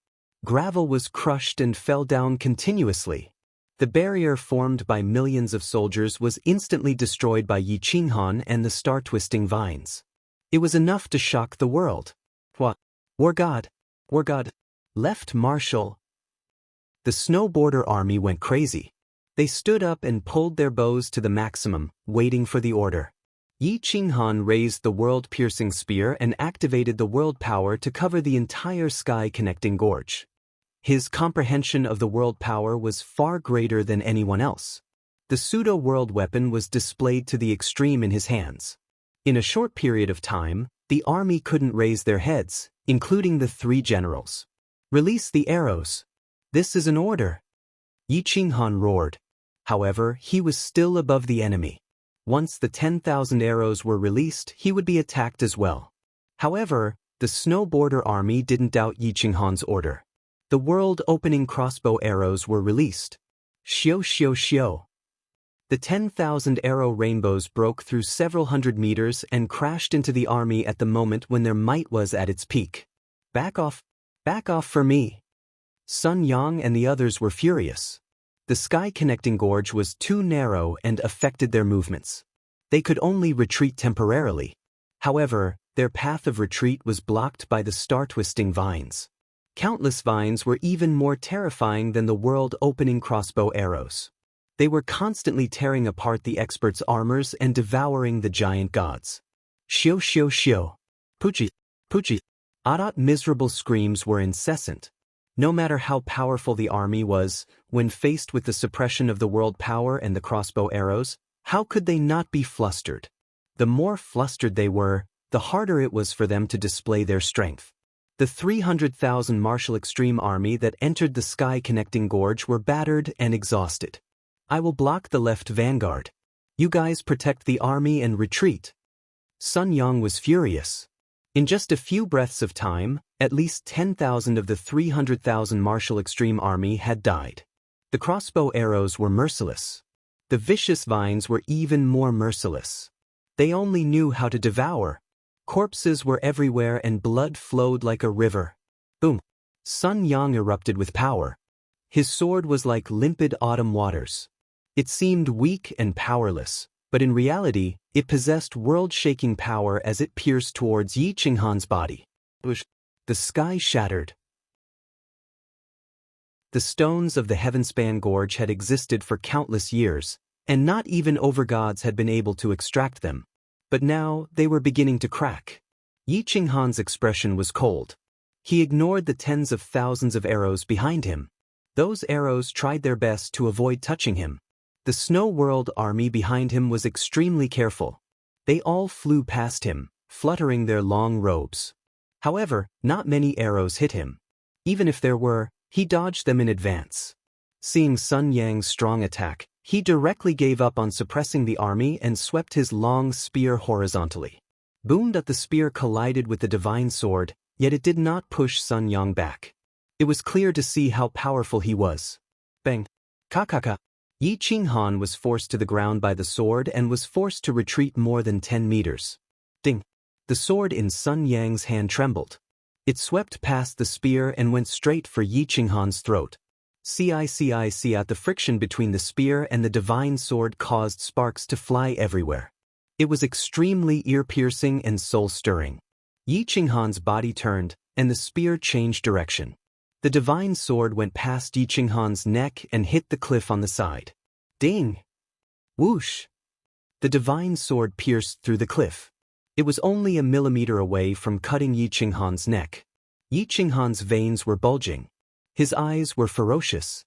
Gravel was crushed and fell down continuously. The barrier formed by millions of soldiers was instantly destroyed by Yi Qinghan and the star-twisting vines. It was enough to shock the world. What? War God! War God! Left Martial! The The snowboarder army went crazy. They stood up and pulled their bows to the maximum, waiting for the order. Yi Qinghan raised the world-piercing spear and activated the world power to cover the entire sky-connecting gorge. His comprehension of the world power was far greater than anyone else. The pseudo-world weapon was displayed to the extreme in his hands. In a short period of time, the army couldn't raise their heads, including the 3 generals. "Release the arrows. This is an order." Yi Qinghan roared. However, he was still above the enemy. Once the 10,000 arrows were released, he would be attacked as well. However, the snowboarder army didn't doubt Yi Qinghan's order. The world-opening crossbow arrows were released. Xiu xiu xiu. The 10,000 arrow rainbows broke through several hundred meters and crashed into the army at the moment when their might was at its peak. Back off for me." Sun Yang and the others were furious. The sky-connecting gorge was too narrow and affected their movements. They could only retreat temporarily. However, their path of retreat was blocked by the star-twisting vines. Countless vines were even more terrifying than the world-opening crossbow arrows. They were constantly tearing apart the experts' armors and devouring the giant gods. "Xiu xiu xiu. Puchi, puchi." Adat miserable screams were incessant. No matter how powerful the army was, when faced with the suppression of the world power and the crossbow arrows, how could they not be flustered? The more flustered they were, the harder it was for them to display their strength. The 300,000 martial extreme army that entered the sky-connecting gorge were battered and exhausted. "I will block the left vanguard. You guys protect the army and retreat." Sun Yang was furious. In just a few breaths of time, at least 10,000 of the 300,000 martial extreme army had died. The crossbow arrows were merciless. The vicious vines were even more merciless. They only knew how to devour. Corpses were everywhere and blood flowed like a river. Boom! Sun Yang erupted with power. His sword was like limpid autumn waters. It seemed weak and powerless, but in reality, it possessed world-shaking power as it pierced towards Yi Qinghan's body. The sky shattered. The stones of the heaven-span gorge had existed for countless years, and not even overgods had been able to extract them. But now, they were beginning to crack. Yi Qinghan's expression was cold. He ignored the tens of thousands of arrows behind him. Those arrows tried their best to avoid touching him. The Snow World army behind him was extremely careful. They all flew past him, fluttering their long robes. However, not many arrows hit him. Even if there were, he dodged them in advance. Seeing Sun Yang's strong attack, he directly gave up on suppressing the army and swept his long spear horizontally. Boom! The spear collided with the divine sword, yet it did not push Sun Yang back. It was clear to see how powerful he was. Bang! Ka. Yi Qinghan was forced to the ground by the sword and was forced to retreat more than 10 meters. Ding! The sword in Sun Yang's hand trembled. It swept past the spear and went straight for Yi Qinghan's throat. At the friction between the spear and the divine sword caused sparks to fly everywhere. It was extremely ear-piercing and soul-stirring. Yi Qinghan's body turned, and the spear changed direction. The divine sword went past Yi Qinghan's neck and hit the cliff on the side. Ding! Whoosh! The divine sword pierced through the cliff. It was only a millimeter away from cutting Yi Qinghan's neck. Yi Qinghan's veins were bulging. His eyes were ferocious.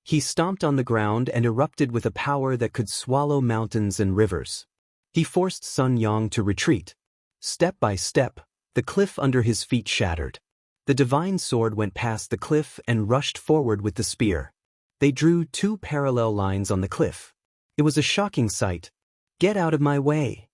He stomped on the ground and erupted with a power that could swallow mountains and rivers. He forced Sun Yang to retreat. Step by step, the cliff under his feet shattered. The divine sword went past the cliff and rushed forward with the spear. They drew 2 parallel lines on the cliff. It was a shocking sight. Get out of my way!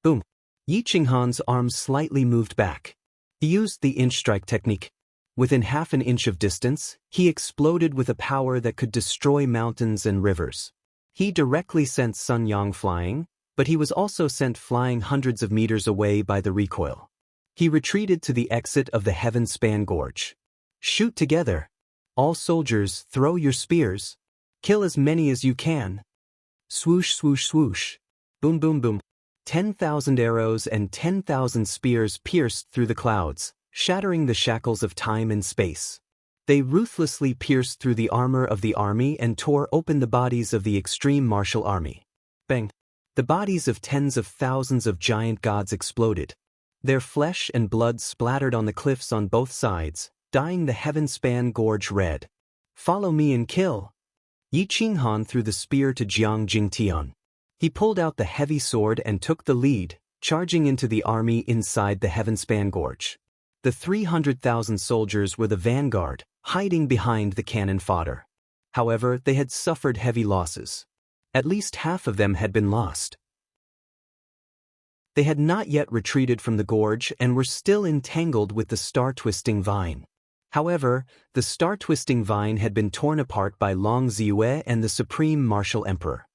Boom! Yi Qinghan's arm slightly moved back. He used the inch strike technique. Within half an inch of distance, he exploded with a power that could destroy mountains and rivers. He directly sent Sun Yang flying, but he was also sent flying hundreds of meters away by the recoil. He retreated to the exit of the heaven-span gorge. Shoot together. All soldiers, throw your spears. Kill as many as you can. Swoosh, swoosh, swoosh. Boom, boom, boom. 10,000 arrows and 10,000 spears pierced through the clouds, shattering the shackles of time and space. They ruthlessly pierced through the armor of the army and tore open the bodies of the extreme martial army. Bang! The bodies of tens of thousands of giant gods exploded. Their flesh and blood splattered on the cliffs on both sides, dyeing the heaven-span gorge red. "Follow me and kill!" Yi Qinghan threw the spear to Jiang Jingtian. He pulled out the heavy sword and took the lead, charging into the army inside the heaven-span gorge. The 300,000 soldiers were the vanguard, hiding behind the cannon fodder. However, they had suffered heavy losses. At least half of them had been lost. They had not yet retreated from the gorge and were still entangled with the star-twisting vine. However, the star-twisting vine had been torn apart by Long Ziyue and the Supreme Martial Emperor.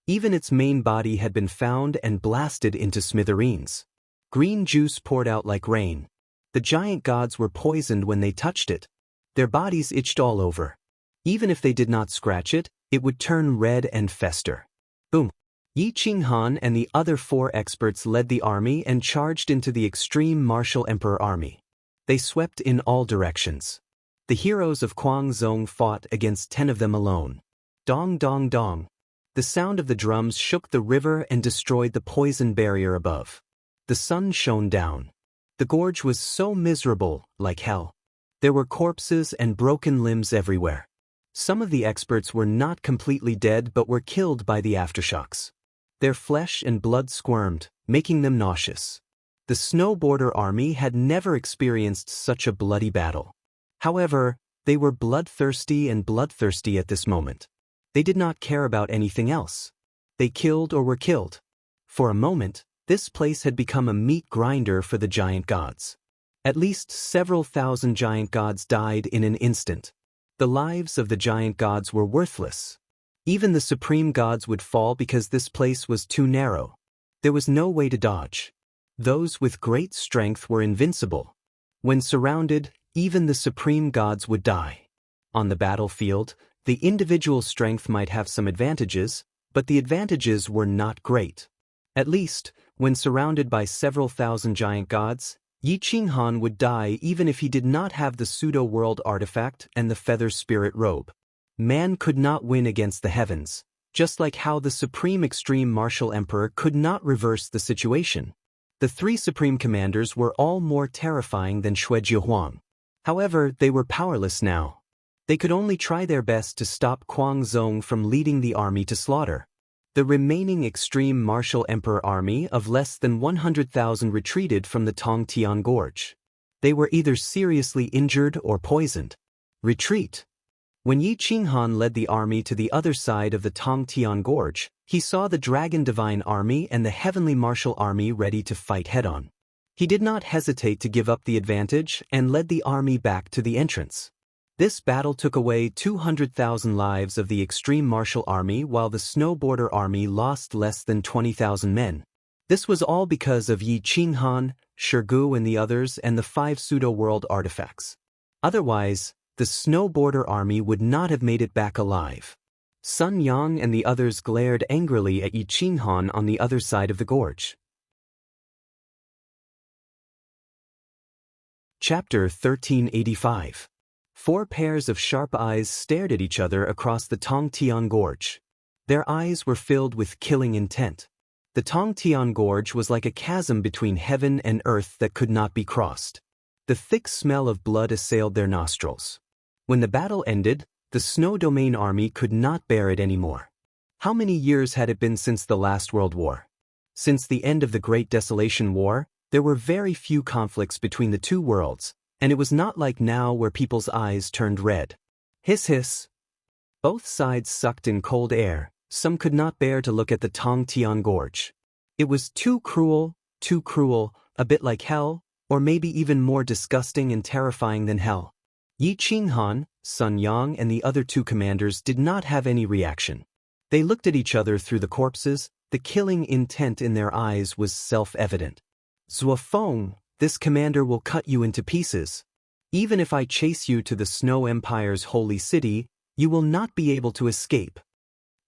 Even its main body had been found and blasted into smithereens. Green juice poured out like rain. The giant gods were poisoned when they touched it. Their bodies itched all over. Even if they did not scratch it, it would turn red and fester. Boom! Yi Qinghan and the other 4 experts led the army and charged into the extreme martial emperor army. They swept in all directions. The heroes of Guangzhong fought against 10 of them alone. Dong dong dong. The sound of the drums shook the river and destroyed the poison barrier above. The sun shone down. The gorge was so miserable, like hell. There were corpses and broken limbs everywhere. Some of the experts were not completely dead but were killed by the aftershocks. Their flesh and blood squirmed, making them nauseous. The Snow Border Army had never experienced such a bloody battle. However, they were bloodthirsty at this moment. They did not care about anything else. They killed or were killed. For a moment, this place had become a meat grinder for the giant gods. At least several thousand giant gods died in an instant. The lives of the giant gods were worthless. Even the supreme gods would fall because this place was too narrow. There was no way to dodge. Those with great strength were invincible. When surrounded, even the supreme gods would die. On the battlefield, the individual strength might have some advantages, but the advantages were not great. At least, when surrounded by several thousand giant gods, Yi Qinghan would die even if he did not have the pseudo-world artifact and the feather spirit robe. Man could not win against the heavens, just like how the Supreme Extreme Martial Emperor could not reverse the situation. The 3 Supreme Commanders were all more terrifying than Xue Jihuang. However, they were powerless now. They could only try their best to stop Guangzhong from leading the army to slaughter. The remaining Extreme Martial Emperor army of less than 100,000 retreated from the Tongtian Gorge. They were either seriously injured or poisoned. Retreat. When Yi Qinghan led the army to the other side of the Tongtian Gorge, he saw the Dragon Divine Army and the Heavenly Martial Army ready to fight head-on. He did not hesitate to give up the advantage and led the army back to the entrance. This battle took away 200,000 lives of the Extreme Martial Army while the Snow Border Army lost less than 20,000 men. This was all because of Yi Qinghan, Shirgu and the others and the 5 pseudo-world artifacts. Otherwise, the Snow Border Army would not have made it back alive. Sun Yang and the others glared angrily at Yi Qinghan on the other side of the gorge. Chapter 1385. 4 pairs of sharp eyes stared at each other across the Tongtian Gorge. Their eyes were filled with killing intent. The Tongtian Gorge was like a chasm between heaven and earth that could not be crossed. The thick smell of blood assailed their nostrils. When the battle ended, the Snow Domain Army could not bear it anymore. How many years had it been since the last World War? Since the end of the Great Desolation War, there were very few conflicts between the 2 worlds, and it was not like now where people's eyes turned red. Hiss hiss. Both sides sucked in cold air. Some could not bear to look at the Tongtian Gorge. It was too cruel, a bit like hell, or maybe even more disgusting and terrifying than hell. Yi Qinghan, Sun Yang and the other 2 commanders did not have any reaction. They looked at each other through the corpses. The killing intent in their eyes was self-evident. Zuofeng, this commander will cut you into pieces. Even if I chase you to the Snow Empire's holy city, you will not be able to escape.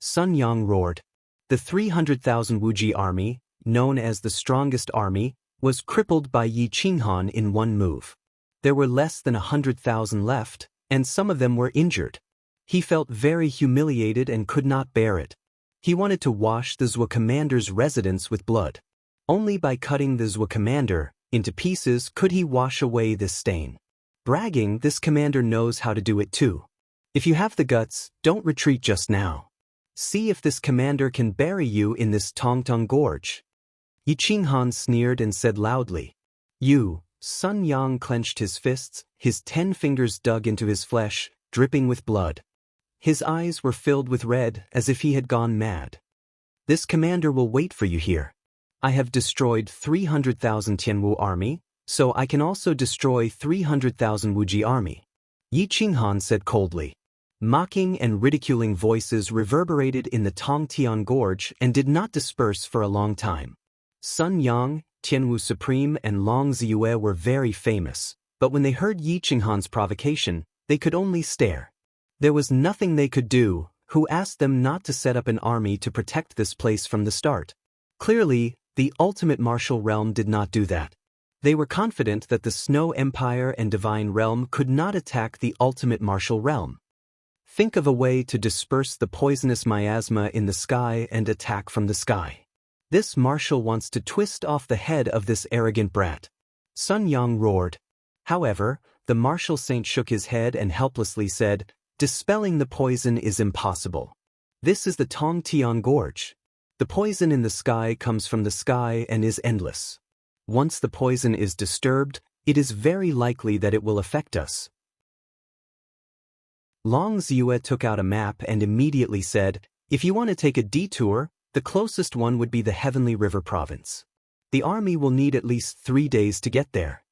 Sun Yang roared. The 300,000 Wuji army, known as the strongest army, was crippled by Yi Qinghan in one move. There were less than 100,000 left, and some of them were injured. He felt very humiliated and could not bear it. He wanted to wash the Zhou commander's residence with blood. Only by cutting the Zhou commander into pieces could he wash away this stain. Bragging, this commander knows how to do it too. If you have the guts, don't retreat just now. See if this commander can bury you in this Tongtung Gorge. Yi Qinghan sneered and said loudly. You. Sun Yang clenched his fists, his 10 fingers dug into his flesh, dripping with blood. His eyes were filled with red, as if he had gone mad. This commander will wait for you here. I have destroyed 300,000 Tianwu army, so I can also destroy 300,000 Wuji army. Yi Qinghan said coldly. Mocking and ridiculing voices reverberated in the Tongtian Gorge and did not disperse for a long time. Sun Yang, Tianwu Supreme and Long Ziyue were very famous, but when they heard Yi Qinghan's provocation, they could only stare. There was nothing they could do, who asked them not to set up an army to protect this place from the start. Clearly, the ultimate martial realm did not do that. They were confident that the Snow Empire and Divine Realm could not attack the ultimate martial realm. Think of a way to disperse the poisonous miasma in the sky and attack from the sky. This marshal wants to twist off the head of this arrogant brat. Sun Yang roared. However, the martial saint shook his head and helplessly said, dispelling the poison is impossible. This is the Tongtian Gorge. The poison in the sky comes from the sky and is endless. Once the poison is disturbed, it is very likely that it will affect us. Long Ziyue took out a map and immediately said, if you want to take a detour, the closest one would be the Heavenly River province. The army will need at least 3 days to get there.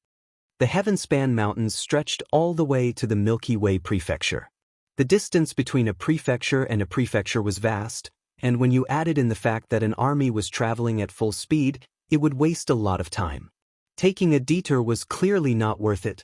The Heavenspan Mountains stretched all the way to the Milky Way prefecture. The distance between a prefecture and a prefecture was vast, and when you added in the fact that an army was traveling at full speed, it would waste a lot of time. Taking a detour was clearly not worth it.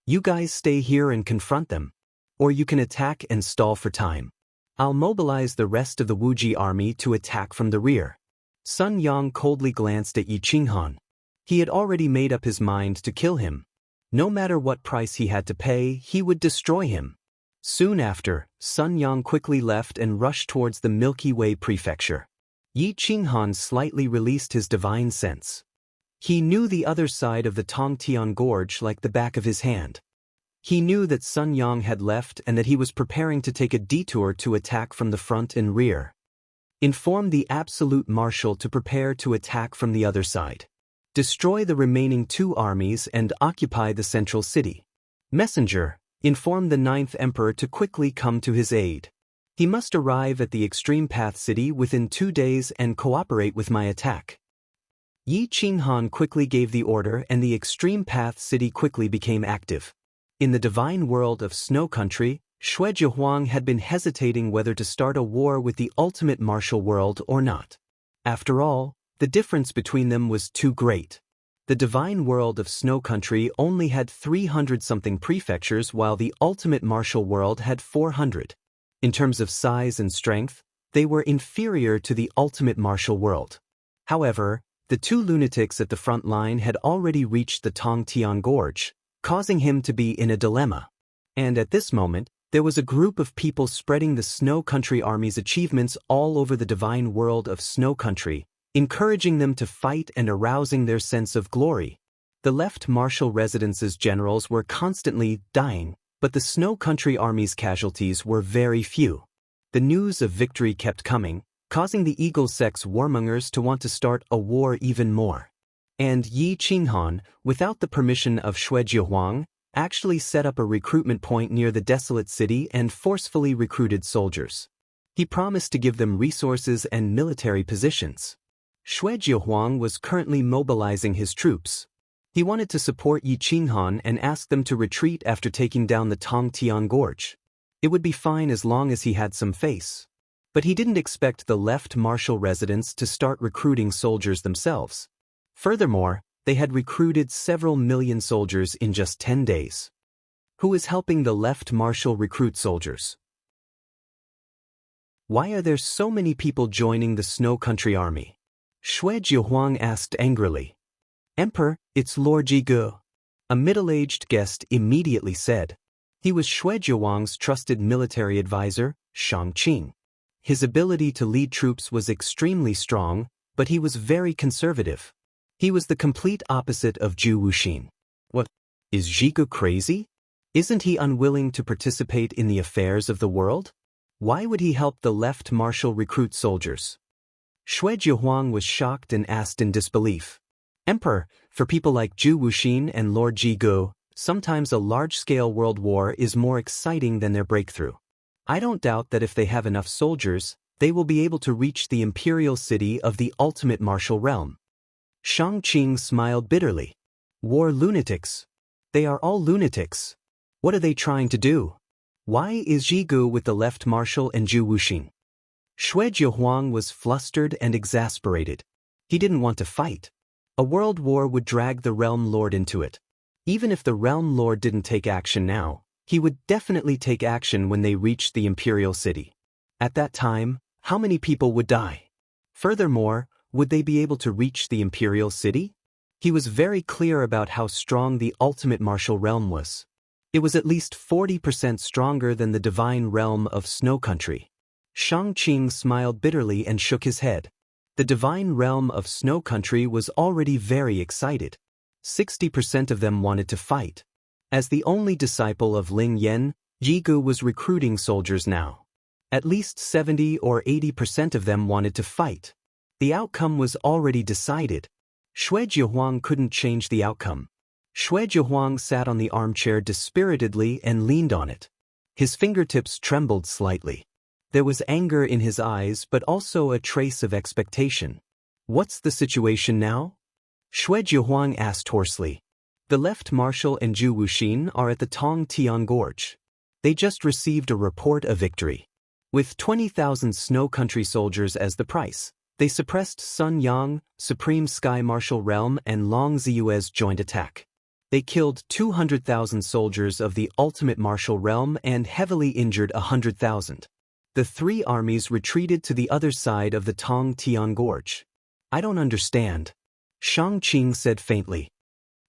You guys stay here and confront them. Or you can attack and stall for time. I'll mobilize the rest of the Wuji army to attack from the rear. Sun Yang coldly glanced at Yi Qinghan. He had already made up his mind to kill him. No matter what price he had to pay, he would destroy him. Soon after, Sun Yang quickly left and rushed towards the Milky Way prefecture. Yi Qinghan slightly released his divine sense. He knew the other side of the Tongtian Gorge like the back of his hand. He knew that Sun Yang had left and that he was preparing to take a detour to attack from the front and rear. Inform the absolute marshal to prepare to attack from the other side. Destroy the remaining 2 armies and occupy the central city. Messenger, inform the 9th Emperor to quickly come to his aid. He must arrive at the Extreme Path City within 2 days and cooperate with my attack. Yi Qinghan quickly gave the order and the Extreme Path City quickly became active. In the divine world of Snow Country, Shuejihuang had been hesitating whether to start a war with the ultimate martial world or not. After all, the difference between them was too great. The divine world of Snow Country only had 300-something prefectures while the ultimate martial world had 400. In terms of size and strength, they were inferior to the ultimate martial world. However, the 2 lunatics at the front line had already reached the Tongtian Gorge, causing him to be in a dilemma. And at this moment, there was a group of people spreading the Snow Country Army's achievements all over the divine world of Snow Country, encouraging them to fight and arousing their sense of glory. The left martial residence's generals were constantly dying, but the Snow Country Army's casualties were very few. The news of victory kept coming, causing the Eagle Sex warmongers to want to start a war even more. And Yi Qinghan, without the permission of Shuejihuang, actually set up a recruitment point near the desolate city and forcefully recruited soldiers. He promised to give them resources and military positions. Shuejihuang was currently mobilizing his troops. He wanted to support Yi Qinghan and ask them to retreat after taking down the Tongtian Gorge. It would be fine as long as he had some face. But he didn't expect the left martial residents to start recruiting soldiers themselves. Furthermore, they had recruited several million soldiers in just 10 days. Who is helping the left martial recruit soldiers? Why are there so many people joining the Snow Country Army? Shuejihuang asked angrily. Emperor, it's Lord Jigu. A middle-aged guest immediately said. He was Xue Jiawang's trusted military advisor, Shang Qing. His ability to lead troops was extremely strong, but he was very conservative. He was the complete opposite of Zhu Wuxin. What? Is Zhigu crazy? Isn't he unwilling to participate in the affairs of the world? Why would he help the left marshal recruit soldiers? Xue Jiahuang was shocked and asked in disbelief. Emperor, for people like Zhu Wuxin and Lord Zhigu, sometimes a large-scale world war is more exciting than their breakthrough. I don't doubt that if they have enough soldiers, they will be able to reach the imperial city of the ultimate martial realm. Shang Qing smiled bitterly. War lunatics. They are all lunatics. What are they trying to do? Why is Zhigu with the left marshal and Zhu Wuxin? Xue Jiahuang was flustered and exasperated. He didn't want to fight. A world war would drag the realm lord into it. Even if the realm lord didn't take action now, he would definitely take action when they reached the imperial city. At that time, how many people would die? Furthermore, would they be able to reach the imperial city? He was very clear about how strong the ultimate martial realm was. It was at least 40% stronger than the divine realm of Snow Country. Shang Qing smiled bitterly and shook his head. The divine realm of Snow Country was already very excited. 60% of them wanted to fight. As the only disciple of Ling Yan, Zhigu was recruiting soldiers now. At least 70 or 80% of them wanted to fight. The outcome was already decided. Xue Jiahuang couldn't change the outcome. Xue Jiahuang sat on the armchair dispiritedly and leaned on it. His fingertips trembled slightly. There was anger in his eyes but also a trace of expectation. What's the situation now? Xue Jiahuang asked hoarsely. The left marshal and Zhu Wuxin are at the Tong Tian Gorge. They just received a report of victory. With 20,000 Snow Country soldiers as the price, they suppressed Sun Yang, Supreme Sky Martial Realm and Long Ziyue's joint attack. They killed 200,000 soldiers of the ultimate martial realm and heavily injured 100,000. The three armies retreated to the other side of the Tong Tian Gorge. I don't understand. Shang Qing said faintly.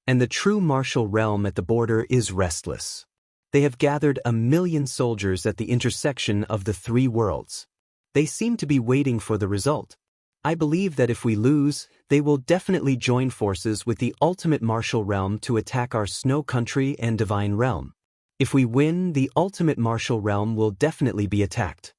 And the true martial realm at the border is restless. They have gathered 1 million soldiers at the intersection of the three worlds. They seem to be waiting for the result. I believe that if we lose, they will definitely join forces with the ultimate martial realm to attack our Snow Country and Divine Realm. If we win, the ultimate martial realm will definitely be attacked.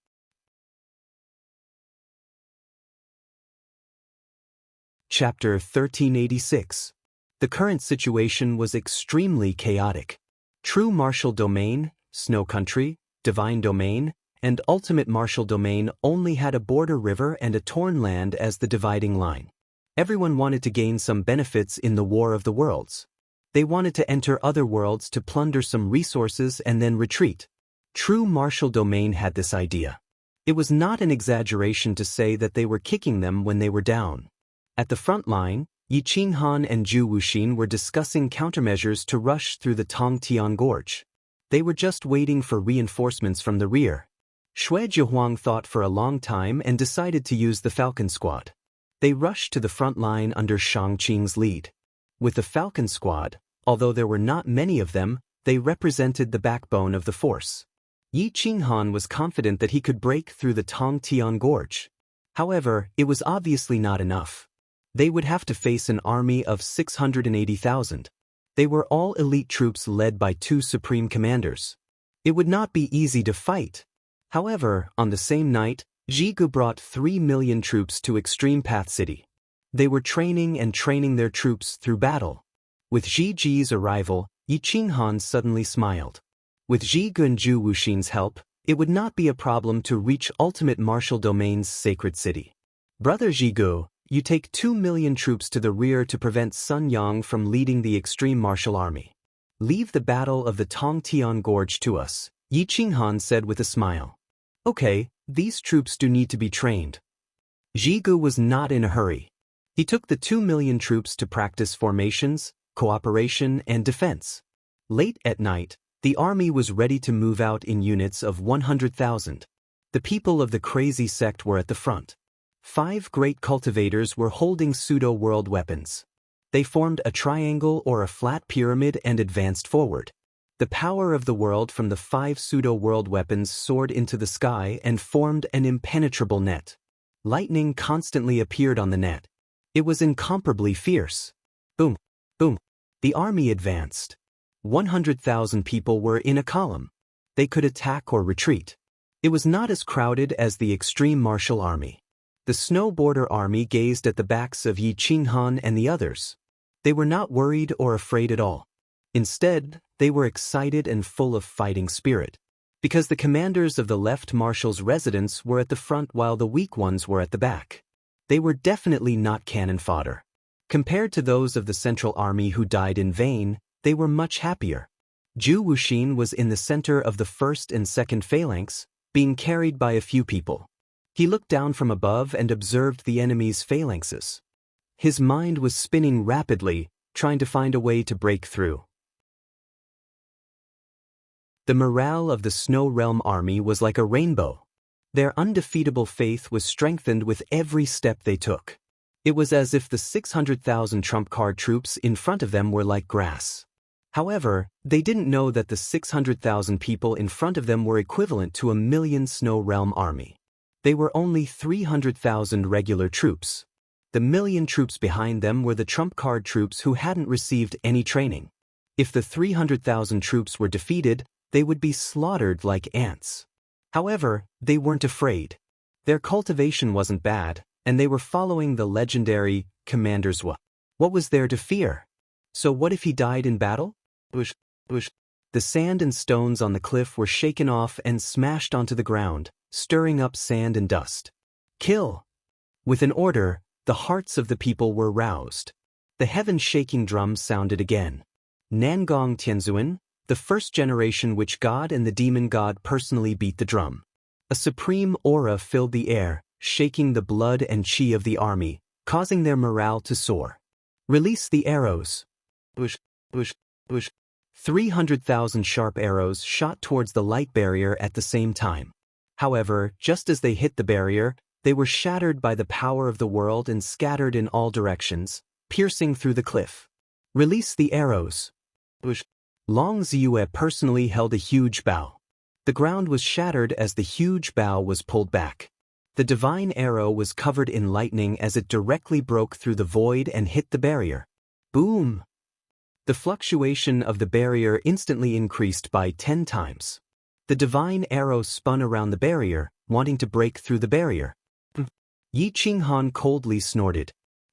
Chapter 1386. The current situation was extremely chaotic. True martial domain, Snow Country, Divine Domain, and Ultimate Martial Domain only had a border river and a torn land as the dividing line. Everyone wanted to gain some benefits in the War of the Worlds. They wanted to enter other worlds to plunder some resources and then retreat. True Martial Domain had this idea. It was not an exaggeration to say that they were kicking them when they were down. At the front line, Yi Qinghan and Zhu Wuxin were discussing countermeasures to rush through the Tongtian Gorge. They were just waiting for reinforcements from the rear. Xue Jiahuang thought for a long time and decided to use the Falcon Squad. They rushed to the front line under Shang Qing's lead. With the Falcon Squad, although there were not many of them, they represented the backbone of the force. Yi Qinghan was confident that he could break through the Tongtian Gorge. However, it was obviously not enough. They would have to face an army of 680,000. They were all elite troops led by 2 supreme commanders. It would not be easy to fight. However, on the same night, Zhigu brought 3 million troops to Extreme Path City. They were training their troops through battle. With Zhiji's arrival, Yi Qinghan suddenly smiled. With Zhigu and Zhu Wuxin's help, it would not be a problem to reach Ultimate Martial Domain's sacred city. Brother Zhigu, you take 2 million troops to the rear to prevent Sun Yang from leading the Extreme Martial Army. Leave the battle of the Tongtian Gorge to us, Yi Qinghan said with a smile. Okay, these troops do need to be trained. Zhigu was not in a hurry. He took the 2 million troops to practice formations, cooperation, and defense. Late at night, the army was ready to move out in units of 100,000. The people of the crazy sect were at the front. 5 great cultivators were holding pseudo-world weapons. They formed a triangle or a flat pyramid and advanced forward. The power of the world from the 5 pseudo-world weapons soared into the sky and formed an impenetrable net. Lightning constantly appeared on the net. It was incomparably fierce. Boom, boom. The army advanced. 100,000 people were in a column. They could attack or retreat. It was not as crowded as the extreme martial army. The snow border army gazed at the backs of Yi Qinghan and the others. They were not worried or afraid at all. Instead, they were excited and full of fighting spirit. Because the commanders of the left marshal's residence were at the front while the weak ones were at the back. They were definitely not cannon fodder. Compared to those of the central army who died in vain, they were much happier. Zhu Wuxin was in the center of the first and second phalanx, being carried by a few people. He looked down from above and observed the enemy's phalanxes. His mind was spinning rapidly, trying to find a way to break through. The morale of the Snow Realm army was like a rainbow. Their undefeatable faith was strengthened with every step they took. It was as if the 600,000 trump card troops in front of them were like grass. However, they didn't know that the 600,000 people in front of them were equivalent to 1,000,000 Snow Realm army. They were only 300,000 regular troops. The 1,000,000 troops behind them were the trump card troops who hadn't received any training. If the 300,000 troops were defeated, they would be slaughtered like ants. However, they weren't afraid. Their cultivation wasn't bad, and they were following the legendary commander's way. What was there to fear? So what if he died in battle? Bush. The sand and stones on the cliff were shaken off and smashed onto the ground, stirring up sand and dust. Kill! With an order, the hearts of the people were roused. The heaven-shaking drums sounded again. Nangong Tianzuan, the first generation witch god and the demon god personally beat the drum. A supreme aura filled the air, shaking the blood and chi of the army, causing their morale to soar. Release the arrows. 300,000 sharp arrows shot towards the light barrier at the same time. However, just as they hit the barrier, they were shattered by the power of the world and scattered in all directions, piercing through the cliff. Release the arrows. Long Ziyue personally held a huge bow. The ground was shattered as the huge bow was pulled back. The divine arrow was covered in lightning as it directly broke through the void and hit the barrier. Boom! The fluctuation of the barrier instantly increased by 10 times. The divine arrow spun around the barrier, wanting to break through the barrier. Yi Qinghan coldly snorted.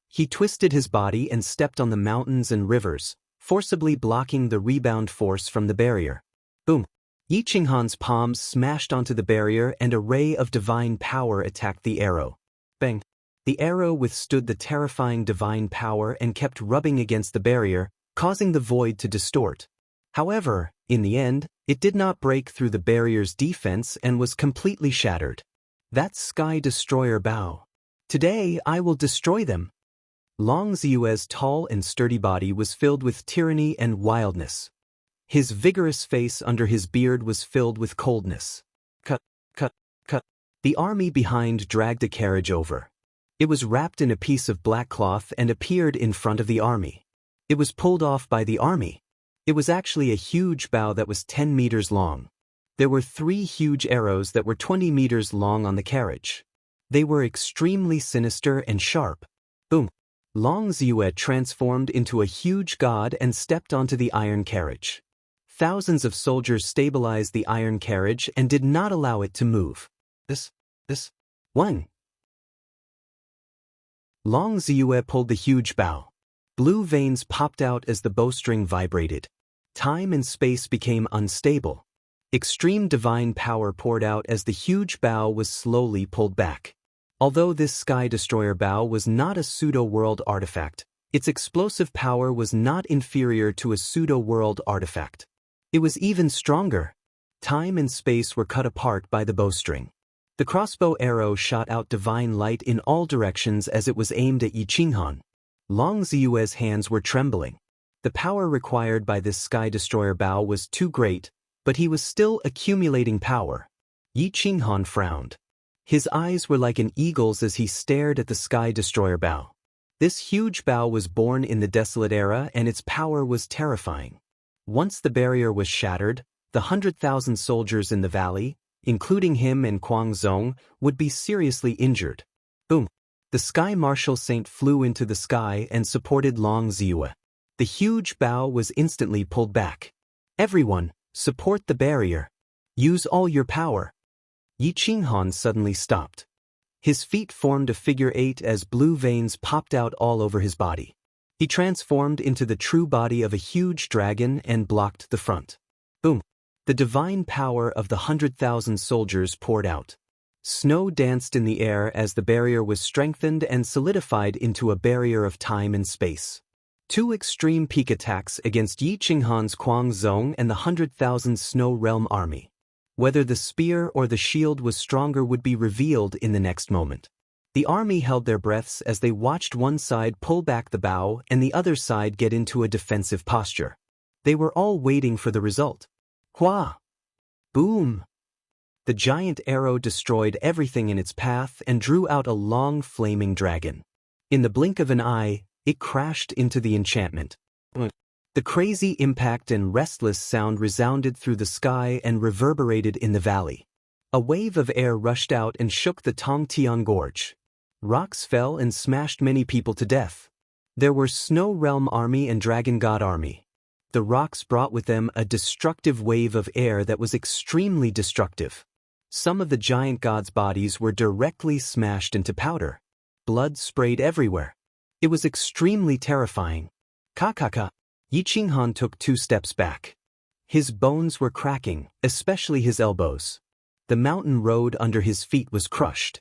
He twisted his body and stepped on the mountains and rivers, forcibly blocking the rebound force from the barrier. Boom! Yi Qinghan's palms smashed onto the barrier and a ray of divine power attacked the arrow. Bang! The arrow withstood the terrifying divine power and kept rubbing against the barrier, causing the void to distort. However, in the end, it did not break through the barrier's defense and was completely shattered. That's Sky Destroyer Bao. Today I will destroy them. Long Ziyue's tall and sturdy body was filled with tyranny and wildness. His vigorous face under his beard was filled with coldness. Cut. The army behind dragged a carriage over. It was wrapped in a piece of black cloth and appeared in front of the army. It was pulled off by the army. It was actually a huge bow that was 10 meters long. There were 3 huge arrows that were 20 meters long on the carriage. They were extremely sinister and sharp. Boom! Long Ziyue transformed into a huge god and stepped onto the iron carriage. Thousands of soldiers stabilized the iron carriage and did not allow it to move. One. Long Ziyue pulled the huge bow. Blue veins popped out as the bowstring vibrated. Time and space became unstable. Extreme divine power poured out as the huge bow was slowly pulled back. Although this Sky Destroyer bow was not a pseudo-world artifact, its explosive power was not inferior to a pseudo-world artifact. It was even stronger. Time and space were cut apart by the bowstring. The crossbow arrow shot out divine light in all directions as it was aimed at Yi Qinghan. Long Ziyue's hands were trembling. The power required by this Sky Destroyer bow was too great, but he was still accumulating power. Yi Qinghan frowned. His eyes were like an eagle's as he stared at the Sky Destroyer bow. This huge bow was born in the Desolate Era and its power was terrifying. Once the barrier was shattered, the 100,000 soldiers in the valley, including him and Kwang Zhong, would be seriously injured. Boom! The Sky Marshal Saint flew into the sky and supported Long Ziyue. The huge bow was instantly pulled back. Everyone, support the barrier. Use all your power. Yi Qinghan suddenly stopped. His feet formed a figure 8 as blue veins popped out all over his body. He transformed into the true body of a huge dragon and blocked the front. Boom! The divine power of the 100,000 soldiers poured out. Snow danced in the air as the barrier was strengthened and solidified into a barrier of time and space. 2 extreme peak attacks against Yi Qinghan's Kwang Zhong and the 100,000 Snow Realm army. Whether the spear or the shield was stronger would be revealed in the next moment. The army held their breaths as they watched one side pull back the bow and the other side get into a defensive posture. They were all waiting for the result. Hua! Boom! The giant arrow destroyed everything in its path and drew out a long flaming dragon. In the blink of an eye, it crashed into the enchantment. The crazy impact and restless sound resounded through the sky and reverberated in the valley. A wave of air rushed out and shook the Tongtian Gorge. Rocks fell and smashed many people to death. There were Snow Realm Army and Dragon God Army. The rocks brought with them a destructive wave of air that was extremely destructive. Some of the giant gods' bodies were directly smashed into powder. Blood sprayed everywhere. It was extremely terrifying. Ka. Yi Qinghan took 2 steps back. His bones were cracking, especially his elbows. The mountain road under his feet was crushed.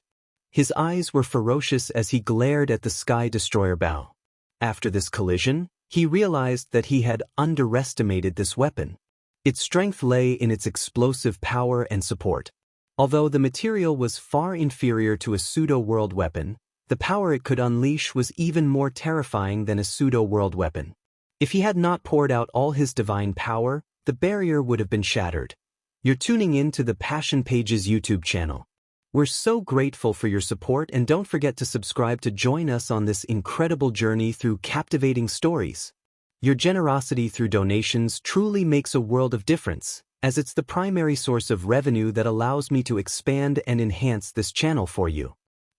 His eyes were ferocious as he glared at the Sky Destroyer bow. After this collision, he realized that he had underestimated this weapon. Its strength lay in its explosive power and support. Although the material was far inferior to a pseudo-world weapon, the power it could unleash was even more terrifying than a pseudo-world weapon. If he had not poured out all his divine power, the barrier would have been shattered. You're tuning in to the Passion Pages YouTube channel. We're so grateful for your support, and don't forget to subscribe to join us on this incredible journey through captivating stories. Your generosity through donations truly makes a world of difference, as it's the primary source of revenue that allows me to expand and enhance this channel for you.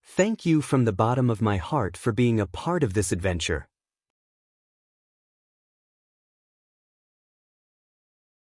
Thank you from the bottom of my heart for being a part of this adventure.